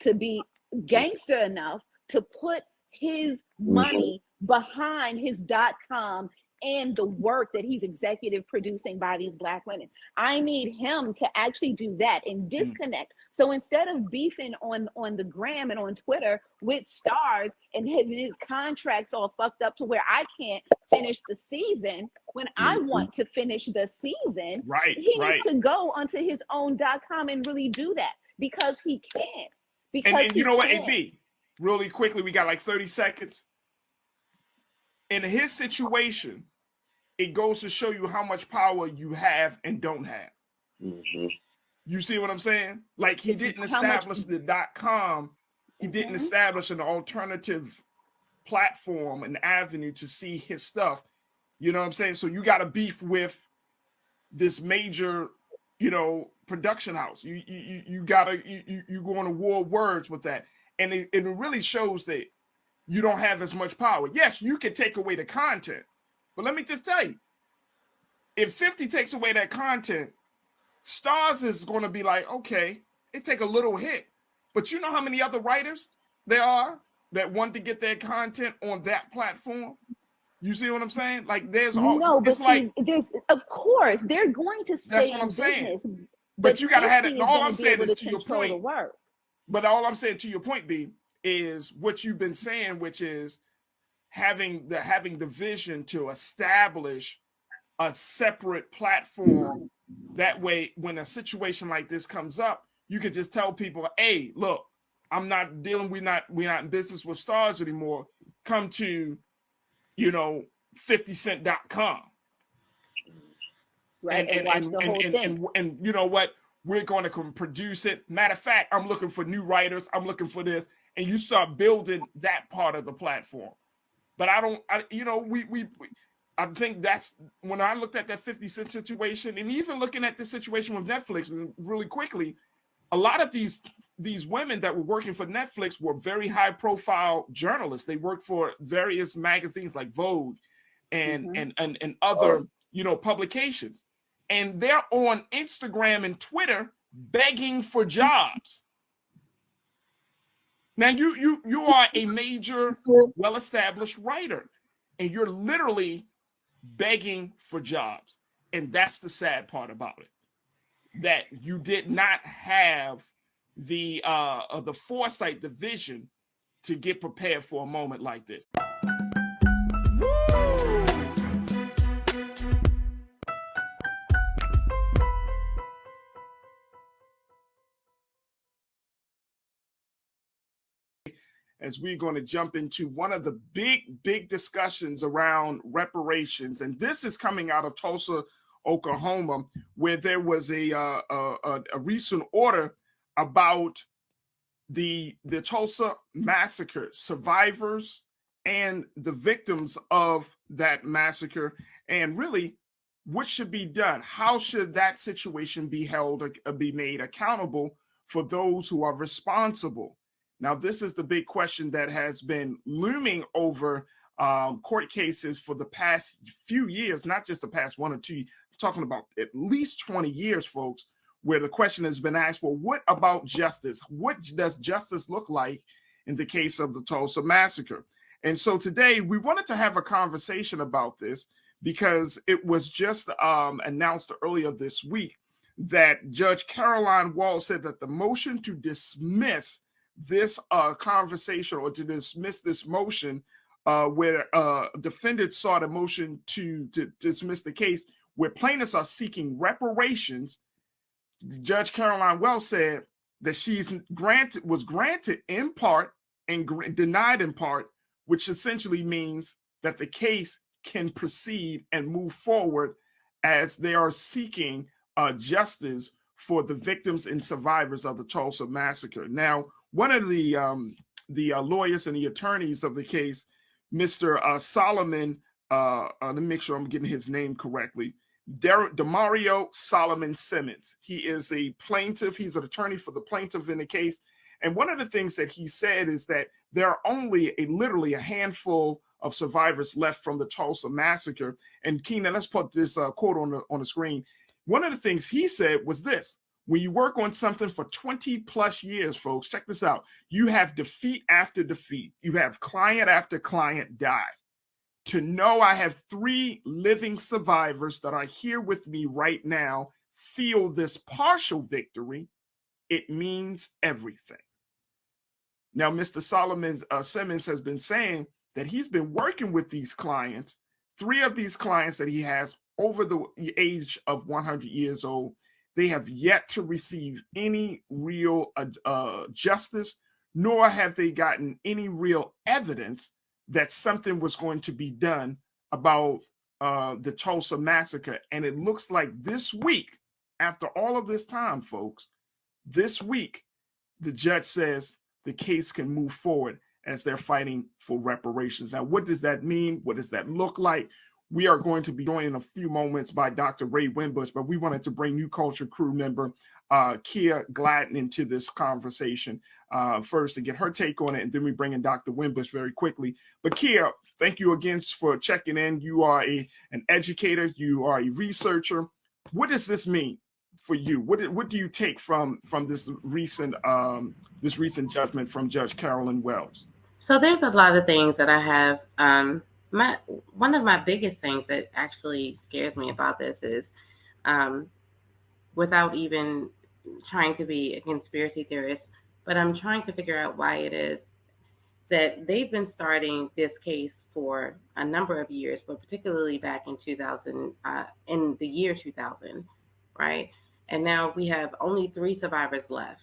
to be gangster enough to put his money behind his .com and the work that he's executive producing by these Black women. I need him to actually do that and disconnect. So instead of beefing on the gram and on Twitter with stars and his contracts all fucked up to where I can't finish the season when I want to finish the season, he needs to go onto his own .com and really do that because he can. Because and you know what, AB, really quickly, we got like 30 seconds. In his situation, it goes to show you how much power you have and don't have. You see what I'm saying? Like he didn't establish the .com. He didn't establish an alternative platform, an avenue to see his stuff. You know what I'm saying? So you got to beef with this major, production house. You go on a war of words with that. And it really shows that you don't have as much power. Yes, you can take away the content. But let me just tell you, if 50 takes away that content, Stars is going to be like, okay, it take a little hit. But you know how many other writers there are that want to get their content on that platform? You see what I'm saying? Like there's all no, but it's like there's of course they're going to stay that's what I'm in saying. business. But you gotta have it. All I'm saying is to your point. But all I'm saying to your point, B, is what you've been saying, which is having the vision to establish a separate platform. That way, when a situation like this comes up, you could just tell people, hey, look, I'm not dealing, we're not in business with stars anymore. Come to, 50cent.com. Right. And watch the whole thing. And you know what? We're going to produce it. Matter of fact, I'm looking for new writers. I'm looking for this. And you start building that part of the platform. But I think that's when I looked at that 50 Cent situation, and even looking at this situation with Netflix, and really quickly, a lot of these women that were working for Netflix were very high profile journalists. They worked for various magazines like Vogue and other publications. And they're on Instagram and Twitter begging for jobs. Now you are a major, well-established writer, and you're literally begging for jobs. And that's the sad part about it, that you did not have the foresight, the vision to get prepared for a moment like this. As we're going to jump into one of the big discussions around reparations. And this is coming out of Tulsa, Oklahoma, where there was a recent order about the Tulsa massacre, survivors and the victims of that massacre, and really what should be done. How should that situation be held, be made accountable for those who are responsible? Now, this is the big question that has been looming over court cases for the past few years, not just the past 1 or 2, I'm talking about at least 20 years, folks, where the question has been asked, well, what about justice? What does justice look like in the case of the Tulsa massacre? And so today we wanted to have a conversation about this because it was just announced earlier this week that Judge Caroline Wells said that the motion to dismiss this conversation, or to dismiss this motion, where defendants sought a motion to dismiss the case, where plaintiffs are seeking reparations, Judge Caroline Wells said that was granted in part and denied in part, which essentially means that the case can proceed and move forward as they are seeking justice for the victims and survivors of the Tulsa massacre. Now, one of the lawyers and the attorneys of the case, Mr. Solomon, let me make sure I'm getting his name correctly, Demario Solomon Simmons. He is a plaintiff. He's an attorney for the plaintiff in the case. And one of the things that he said is that there are only literally a handful of survivors left from the Tulsa massacre. And Keenan, let's put this quote on the screen. One of the things he said was this: when you work on something for 20 plus years, folks, check this out. You have defeat after defeat. You have client after client die. To know I have 3 living survivors that are here with me right now feel this partial victory, it means everything. Now, Mr. Solomon Simmons has been saying that he's been working with these clients, 3 of these clients that he has over the age of 100 years old. They have yet to receive any real justice, nor have they gotten any real evidence that something was going to be done about the Tulsa massacre. And it looks like this week, after all of this time, folks, this week, the judge says the case can move forward as they're fighting for reparations. Now, what does that mean? What does that look like? We are going to be joined in a few moments by Dr. Ray Wimbush, but we wanted to bring New Culture crew member Kia Gladden into this conversation first to get her take on it, and then we bring in Dr. Wimbush very quickly. But Kia, thank you again for checking in. You are an educator. You are a researcher. What does this mean for you? What do you take from this recent judgment from Judge Carolyn Wells? So there's a lot of things that I have. One of my biggest things that actually scares me about this is, without even trying to be a conspiracy theorist, but I'm trying to figure out why it is that they've been starting this case for a number of years, but particularly back in 2000, in the year 2000, right? And now we have only 3 survivors left,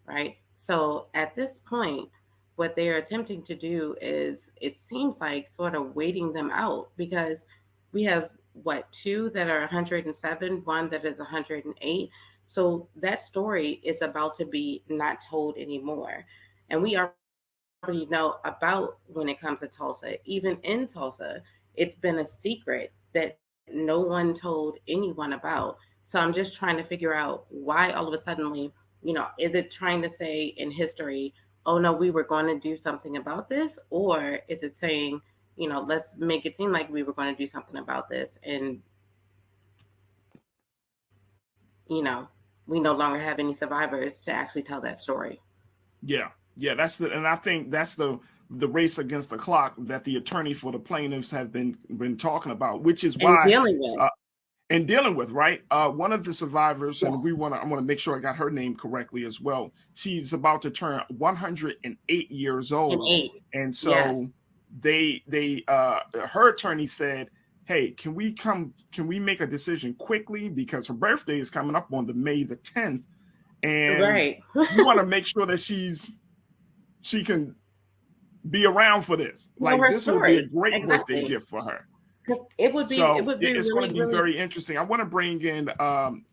right? So at this point, what they're attempting to do is, it seems like, sort of waiting them out, because we have 2 that are 107, 1 that is 108. So that story is about to be not told anymore. And we already know about, when it comes to Tulsa, even in Tulsa, it's been a secret that no one told anyone about. So I'm just trying to figure out why all of a sudden, is it trying to say in history, oh no, we were going to do something about this? Or is it saying, let's make it seem like we were going to do something about this, and, we no longer have any survivors to actually tell that story? Yeah, and I think that's the race against the clock that the attorney for the plaintiffs have been talking about, which is why dealing with, right? One of the survivors, and I want to make sure I got her name correctly as well. She's about to turn 108 years old, and so her attorney said, "Hey, can we make a decision quickly, because her birthday is coming up on May the 10th, and we want to make sure that she can be around for this. Like, this would be a great birthday gift for her." It's going to be very interesting. I want to bring in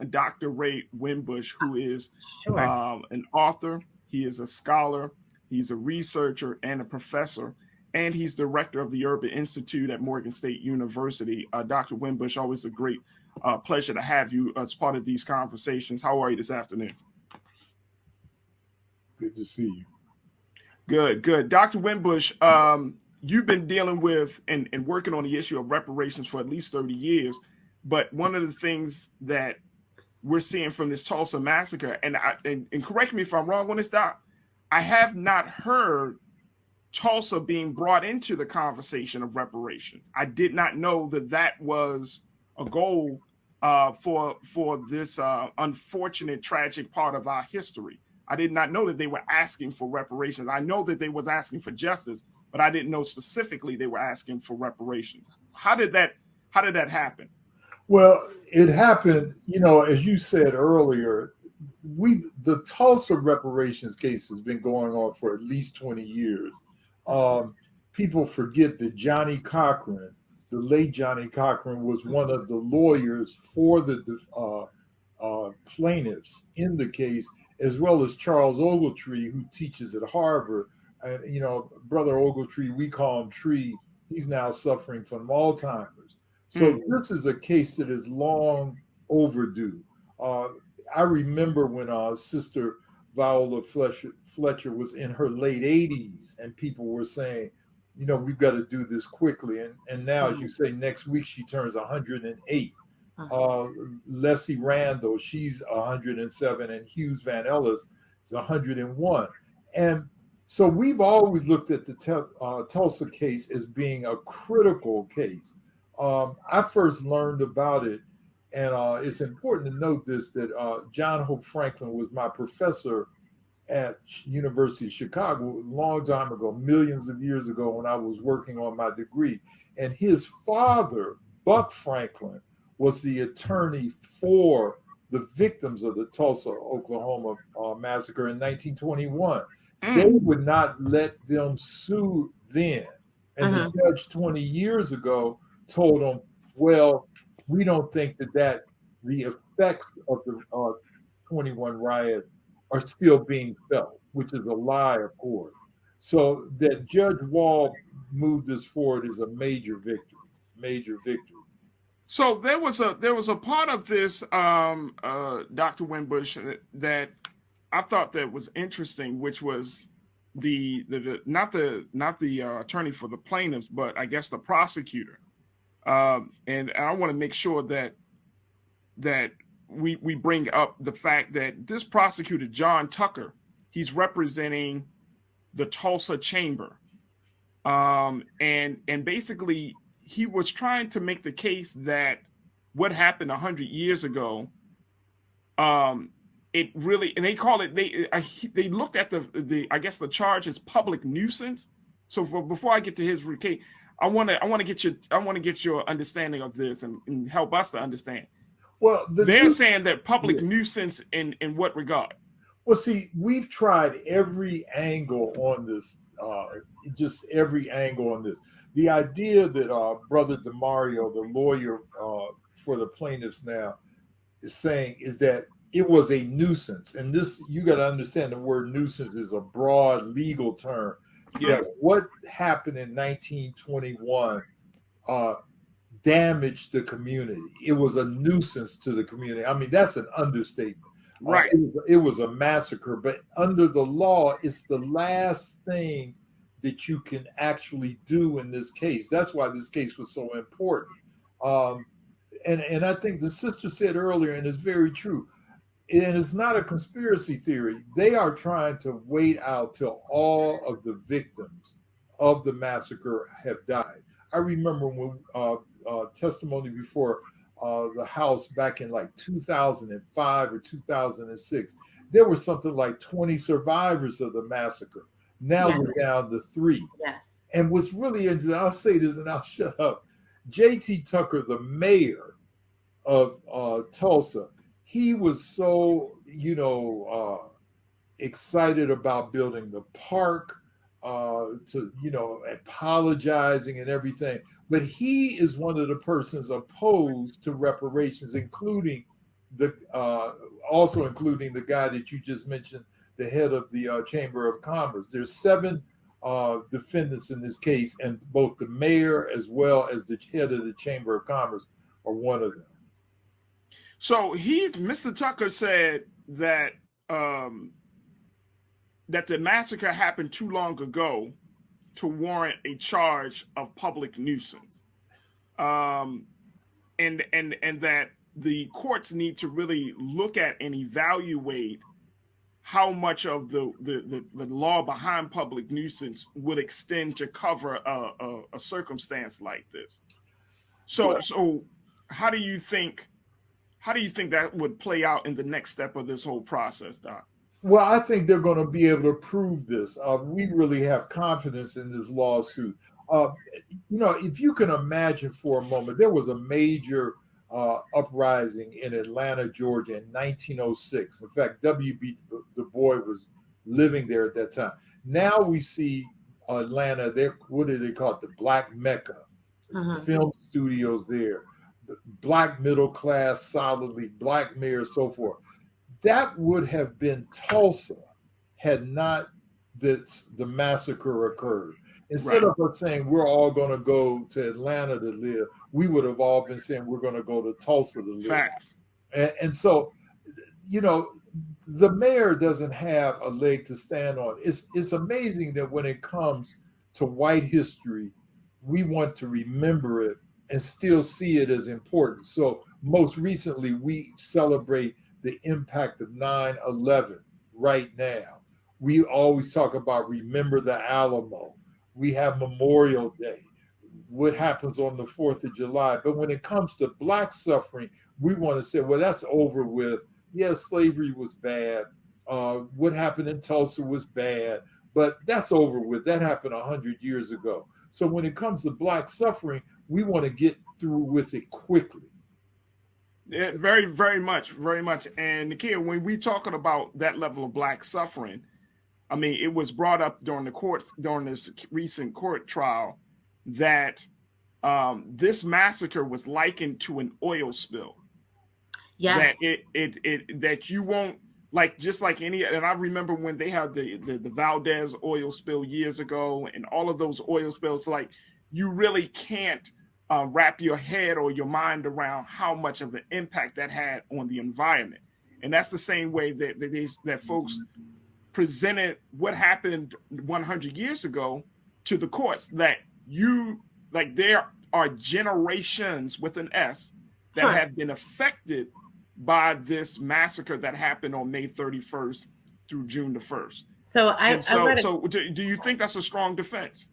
Dr. Ray Wimbush, who is an author. He is a scholar. He's a researcher and a professor, and he's director of the Urban Institute at Morgan State University. Dr. Wimbush, always a great pleasure to have you as part of these conversations. How are you this afternoon? Good to see you. Good. Dr. Wimbush, you've been dealing with and working on the issue of reparations for at least 30 years. But one of the things that we're seeing from this Tulsa massacre, and correct me if I'm wrong on this, Doc, I have not heard Tulsa being brought into the conversation of reparations. I did not know that was a goal for this unfortunate, tragic part of our history. I did not know that they were asking for reparations. I know that they was asking for justice, but I didn't know specifically they were asking for reparations. How did that happen? Well, it happened, as you said earlier, the Tulsa reparations case has been going on for at least 20 years. People forget that Johnny Cochran, the late Johnny Cochran, was one of the lawyers for the plaintiffs in the case, as well as Charles Ogletree, who teaches at Harvard. And, Brother Ogletree, we call him Tree. He's now suffering from Alzheimer's. So this is a case that is long overdue. I remember when Sister Viola Fletcher was in her late 80s, and people were saying, we've got to do this quickly. And now, as you say, next week she turns 108. Leslie Randall, she's 107, and Hughes Van Ellis is 101. And so we've always looked at the Tulsa case as being a critical case. I first learned about it, and it's important to note this, that John Hope Franklin was my professor at University of Chicago a long time ago, millions of years ago, when I was working on my degree. And his father, Buck Franklin, was the attorney for the victims of the Tulsa, Oklahoma massacre in 1921. They would not let them sue then. And the judge 20 years ago told them, well, we don't think that the effects of the 21 riot are still being felt, which is a lie, of course. So that Judge Wall moved this forward is a major victory. So there was a part of this, Dr. Winbush, that I thought that was interesting, which was not the attorney for the plaintiffs, but I guess the prosecutor. And I want to make sure that we bring up the fact that this prosecutor, John Tucker, he's representing the Tulsa Chamber. And basically he was trying to make the case that what happened 100 years ago, it really, and they call it, they looked at the I guess the charge as public nuisance. So before I get to his case, I want to get your understanding of this and help us to understand. Well, they're saying that public nuisance in what regard? Well, see, we've tried every angle on this, just every angle on this. The idea that Brother DeMario, the lawyer for the plaintiffs now, is saying is that it was a nuisance. And this, you got to understand, the word nuisance is a broad legal term. Yeah. What happened in 1921 damaged the community. It was a nuisance to the community. I mean, that's an understatement. Right. It was a massacre, but under the law, it's the last thing that you can actually do in this case. That's why this case was so important. And I think the sister said earlier, and it's very true, and it's not a conspiracy theory. They are trying to wait out till all of the victims of the massacre have died. I remember when testimony before the House back in like 2005 or 2006, there were something like 20 survivors of the massacre. Now we're down to 3. Yes. And what's really interesting, I'll say this and I'll shut up. J.T. Tucker, the mayor of Tulsa, he was so, excited about building the park, apologizing and everything. But he is one of the persons opposed to reparations, including also including the guy that you just mentioned, the head of the Chamber of Commerce. There's 7 defendants in this case, and both the mayor as well as the head of the Chamber of Commerce are one of them. So Mr. Tucker said that that the massacre happened too long ago to warrant a charge of public nuisance, and that the courts need to really look at and evaluate how much of the law behind public nuisance would extend to cover a circumstance like this. So how do you think How do you think that would play out in the next step of this whole process, Doc? Well, I think they're going to be able to prove this. We really have confidence in this lawsuit. If you can imagine for a moment, there was a major uprising in Atlanta, Georgia in 1906. In fact, W.B. Du Bois was living there at that time. Now we see Atlanta, what do they call it? The Black Mecca. Film studios there, Black middle class, solidly, Black mayor, so forth. That would have been Tulsa had not the massacre occurred. Instead of us saying we're all going to go to Atlanta to live, we would have all been saying we're going to go to Tulsa to live. Facts. And so, the mayor doesn't have a leg to stand on. It's amazing that when it comes to white history, we want to remember it and still see it as important. So most recently, we celebrate the impact of 9/11 right now. We always talk about remember the Alamo. We have Memorial Day. What happens on the 4th of July? But when it comes to Black suffering, we want to say, well, that's over with. Yeah, slavery was bad. What happened in Tulsa was bad, but that's over with. That happened 100 years ago. So when it comes to Black suffering, we want to get through with it quickly. Yeah, very, very much, very much. And Nakia, when we talking about that level of Black suffering, I mean, it was brought up during this recent court trial that this massacre was likened to an oil spill. Yes. That that you won't, like, just like any, and I remember when they had the Valdez oil spill years ago and all of those oil spills, like, you really can't wrap your head or your mind around how much of an impact that had on the environment. And that's the same way that folks presented what happened 100 years ago to the courts, that there are generations with an S that have been affected by this massacre that happened on May 31st through June the 1st. So do you think that's a strong defense?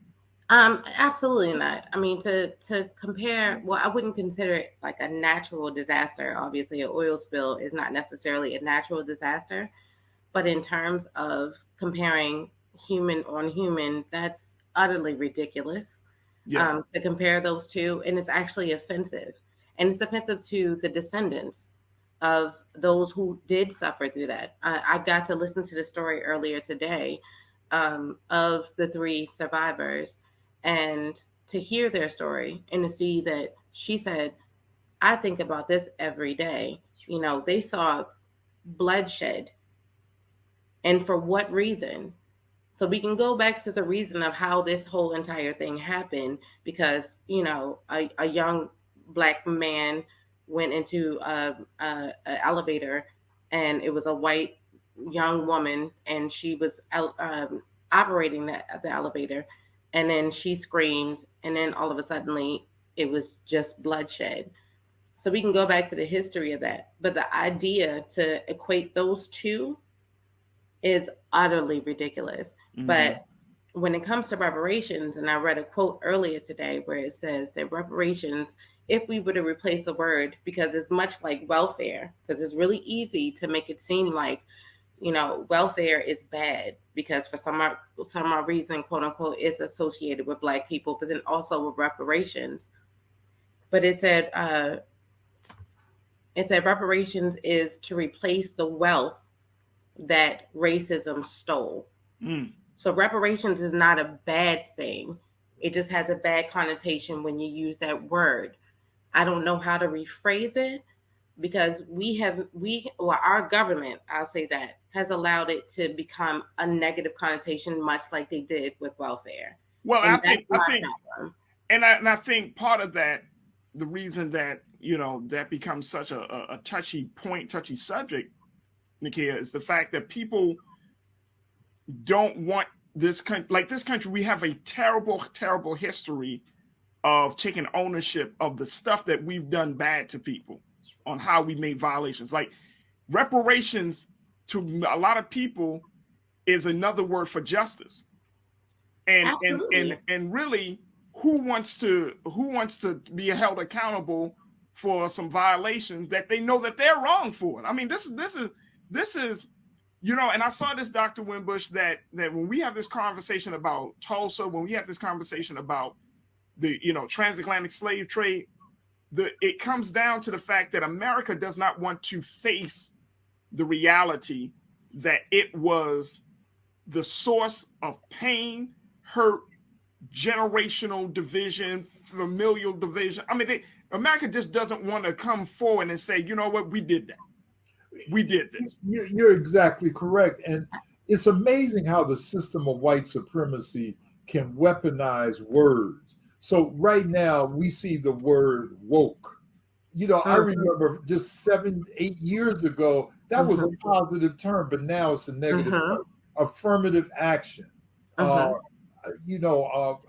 Absolutely not. I mean, to compare, well, I wouldn't consider it like a natural disaster. Obviously, an oil spill is not necessarily a natural disaster, but in terms of comparing human on human, that's utterly ridiculous. To compare those two, and it's actually offensive. And it's offensive to the descendants of those who did suffer through that. I got to listen to the story earlier today of the 3 survivors, and to hear their story and to see that she said, I think about this every day. They saw bloodshed. And for what reason? So we can go back to the reason of how this whole entire thing happened, because, a young Black man went into an elevator, and it was a white young woman, and she was operating the elevator, and then she screamed, and then all of a sudden it was just bloodshed. So we can go back to the history of that. But the idea to equate those two is utterly ridiculous. Mm-hmm. But when it comes to reparations, and I read a quote earlier today where it says that reparations, if we were to replace the word, because it's much like welfare, because it's really easy to make it seem like, welfare is bad because for some reason, quote unquote, it's associated with Black people, but then also with reparations. But it said reparations is to replace the wealth that racism stole. So reparations is not a bad thing. It just has a bad connotation when you use that word. I don't know how to rephrase it, because our government, I'll say that, has allowed it to become a negative connotation, much like they did with welfare. Well, I think part of that, the reason that, that becomes such a touchy subject, Nakia, is the fact that people don't want this country. Like this country, we have a terrible, terrible history of taking ownership of the stuff that we've done bad to people, on how we made violations. Like reparations to a lot of people is another word for justice. And really, who wants to be held accountable for some violations that they know that they're wrong for. I mean, this is, you know, and I saw this, Dr. Wimbush, that when we have this conversation about Tulsa, when we have this conversation about the, you know, transatlantic slave trade, it comes down to the fact that America does not want to face the reality that it was the source of pain, hurt, generational division, familial division. I mean, America just doesn't want to come forward and say, you know what, we did that. We did this. You're exactly correct. And it's amazing how the system of white supremacy can weaponize words. So right now we see the word woke. You know, I remember just 7-8 years ago, that was a positive term, but now it's a negative term. Affirmative action. You know,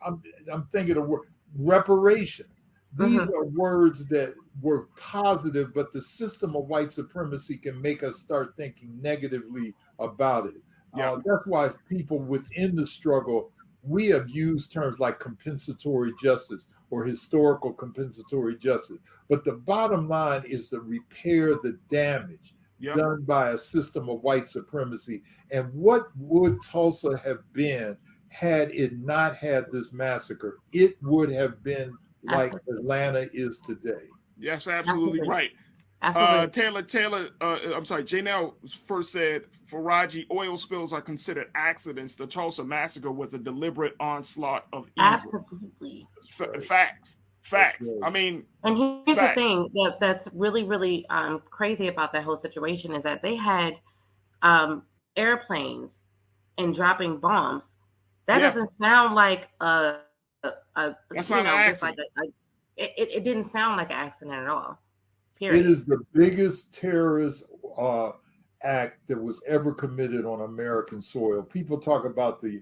I'm thinking of reparations. These are words that were positive, but the system of white supremacy can make us start thinking negatively about it. That's why people within the struggle, we have used terms like compensatory justice or historical compensatory justice. But the bottom line is to repair the damage done by a system of white supremacy. And what would Tulsa have been had it not had this massacre? It would have been like Atlanta is today. Yes, absolutely right. Taylor, I'm sorry, Janelle first said, Faraji, oil spills are considered accidents. The Tulsa massacre was a deliberate onslaught of evil. Absolutely. Facts. Facts. I mean, and here's the thing that's really, really crazy about that whole situation is that they had airplanes and dropping bombs. That doesn't sound like that's not an accident. It didn't sound like an accident at all. Period. It is the biggest terrorist act that was ever committed on American soil. People talk about the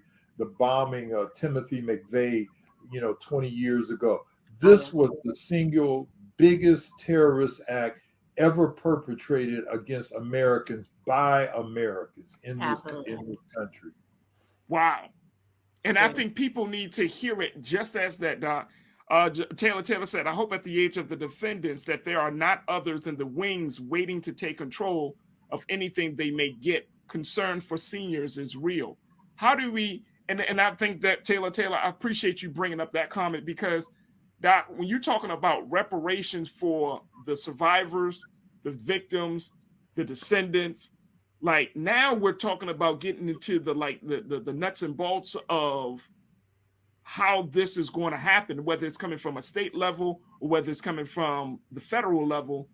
bombing of Timothy McVeigh, 20 years ago. This was the single biggest terrorist act ever perpetrated against Americans by Americans in this country. Wow. And I think people need to hear it just as that, Doc. Taylor said, I hope at the age of the defendants that there are not others in the wings waiting to take control of anything they may get. Concern for seniors is real. How do we, and I think that Taylor, I appreciate you bringing up that comment because Doc, when you're talking about reparations for the survivors, the victims, the descendants, like now we're talking about getting into the nuts and bolts of how this is going to happen, whether it's coming from a state level or whether it's coming from the federal level.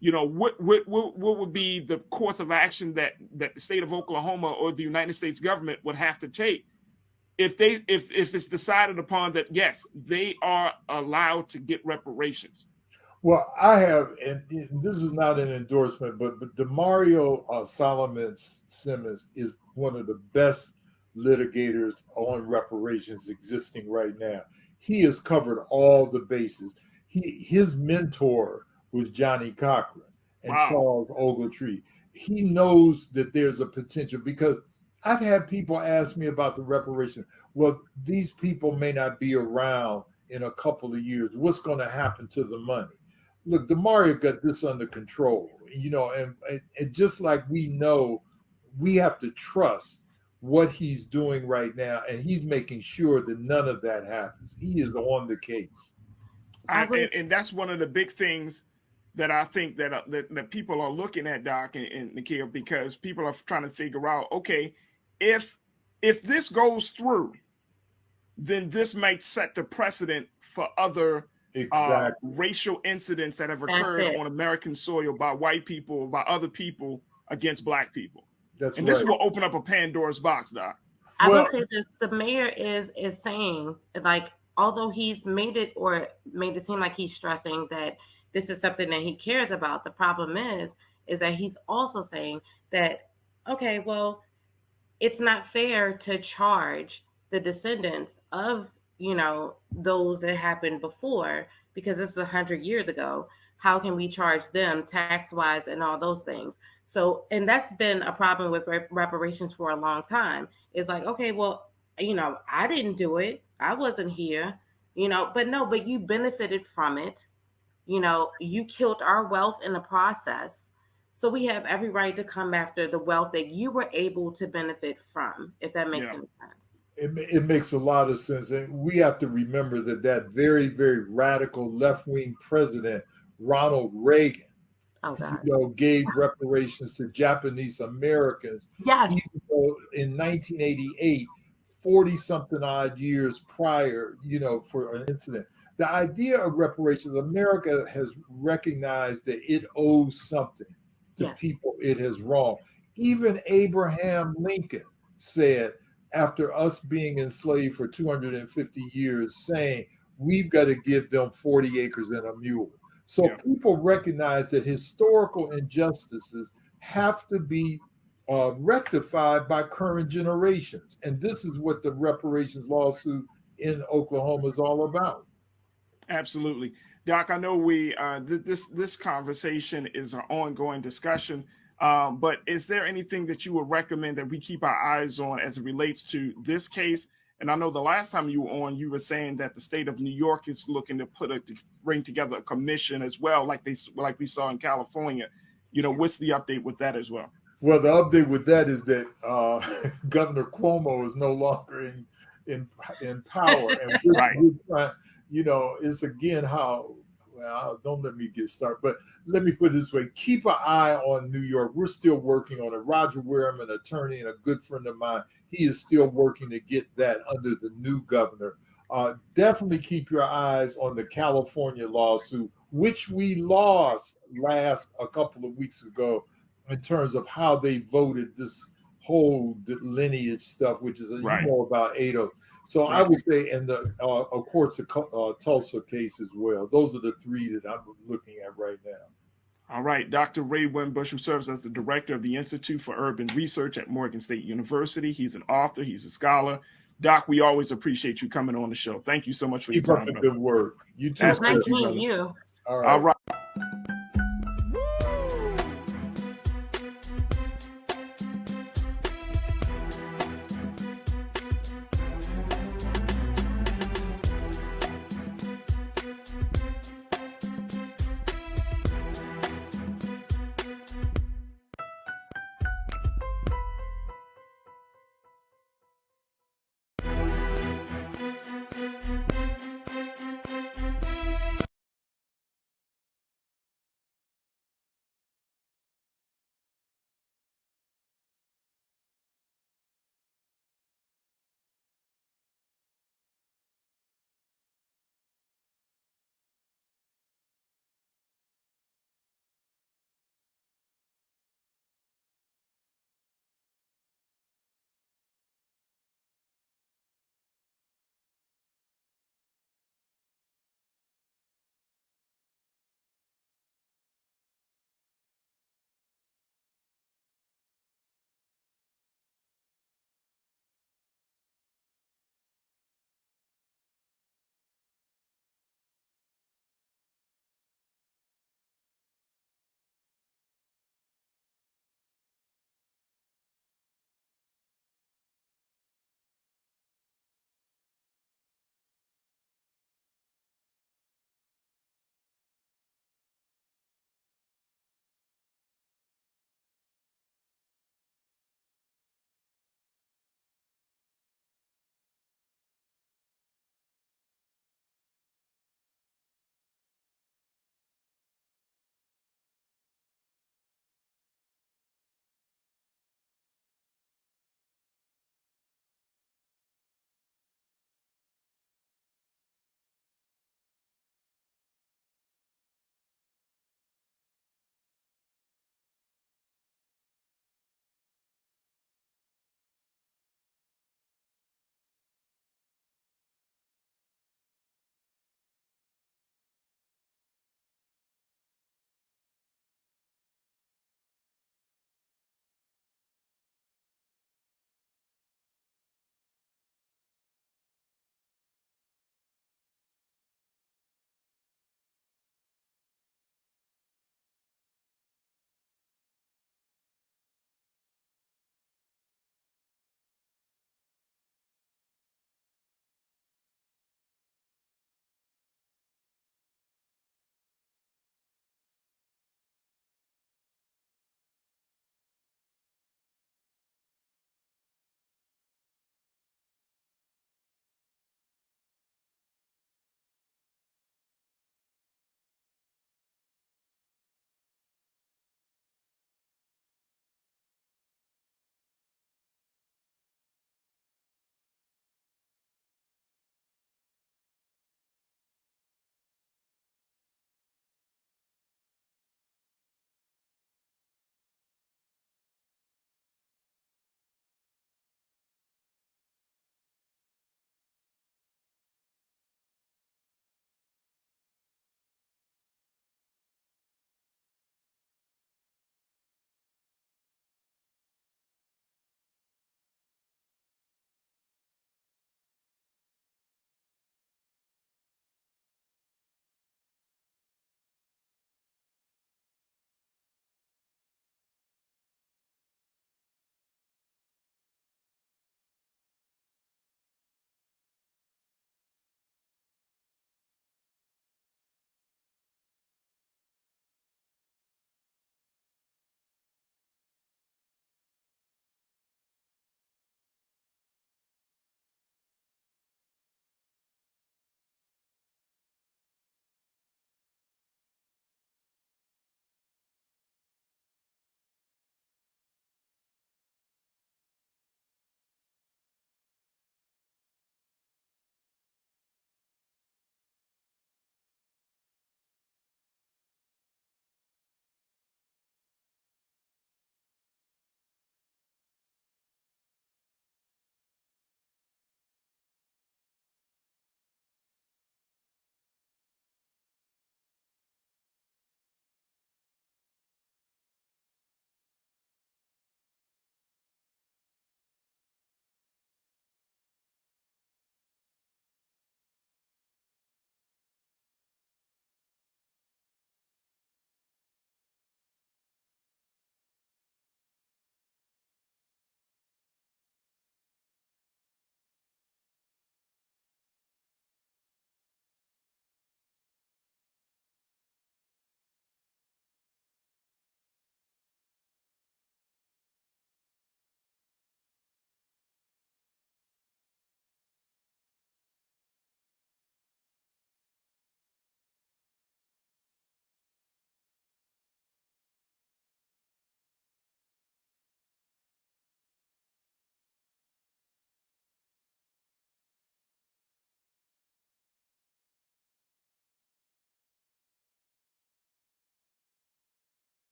What would be the course of action that the state of Oklahoma or the United States government would have to take if it's decided upon that, yes, they are allowed to get reparations? Well, I have, and this is not an endorsement, but DeMario Solomon Simmons is one of the best litigators on reparations existing right now. He has covered all the bases. His mentor was Johnny Cochran and Charles Ogletree. He knows that there's a potential because I've had people ask me about the reparations. Well, these people may not be around in a couple of years. What's going to happen to the money? Look, DeMario got this under control, and just like we know, we have to trust what he's doing right now, and he's making sure that none of that happens. He is on the case. And that's one of the big things that I think that people are looking at, Doc and Nikhil, because people are trying to figure out, okay, if this goes through, then this might set the precedent for other racial incidents that have occurred on American soil by white people, by other people against Black people. This will open up a Pandora's box, Doc. I will say this: the mayor is saying, like, although he's made it seem like he's stressing that this is something that he cares about, the problem is that he's also saying that, okay, well, it's not fair to charge the descendants of, those that happened before, because this is 100 years ago. How can we charge them tax-wise and all those things? So, and that's been a problem with reparations for a long time. It's like, okay, well, I didn't do it. I wasn't here, but you benefited from it. You know, you killed our wealth in the process. So we have every right to come after the wealth that you were able to benefit from, if that makes any sense. It makes a lot of sense. And we have to remember that that very, very radical left-wing president, Ronald Reagan, gave reparations to Japanese Americans. Yes. Even though in 1988, 40-something odd years prior, for an incident. The idea of reparations, America has recognized that it owes something to people it has wronged. Even Abraham Lincoln said, after us being enslaved for 250 years, saying, we've got to give them 40 acres and a mule. So people recognize that historical injustices have to be rectified by current generations. And this is what the reparations lawsuit in Oklahoma is all about. Absolutely. Doc, I know we this conversation is an ongoing discussion, but is there anything that you would recommend that we keep our eyes on as it relates to this case? And I know the last time you were on, you were saying that the state of New York is looking to bring together a commission as well, like we saw in California. What's the update with that as well? Well, the update with that is that Governor Cuomo is no longer in power, and we're trying, it's again how. Well, don't let me get started, but let me put it this way. Keep an eye on New York. We're still working on it. Roger Wareham, an attorney and a good friend of mine, he is still working to get that under the new governor. Definitely keep your eyes on the California lawsuit, which we lost a couple of weeks ago in terms of how they voted this whole lineage stuff, which is about 8 of. So I would say, and of course, the Tulsa case as well. Those are the three that I'm looking at right now. All right. Dr. Ray Winbush, who serves as the director of the Institute for Urban Research at Morgan State University. He's an author. He's a scholar. Doc, we always appreciate you coming on the show. Thank you so much for your time. Keep up the good work. You too. Nice meeting you. All right.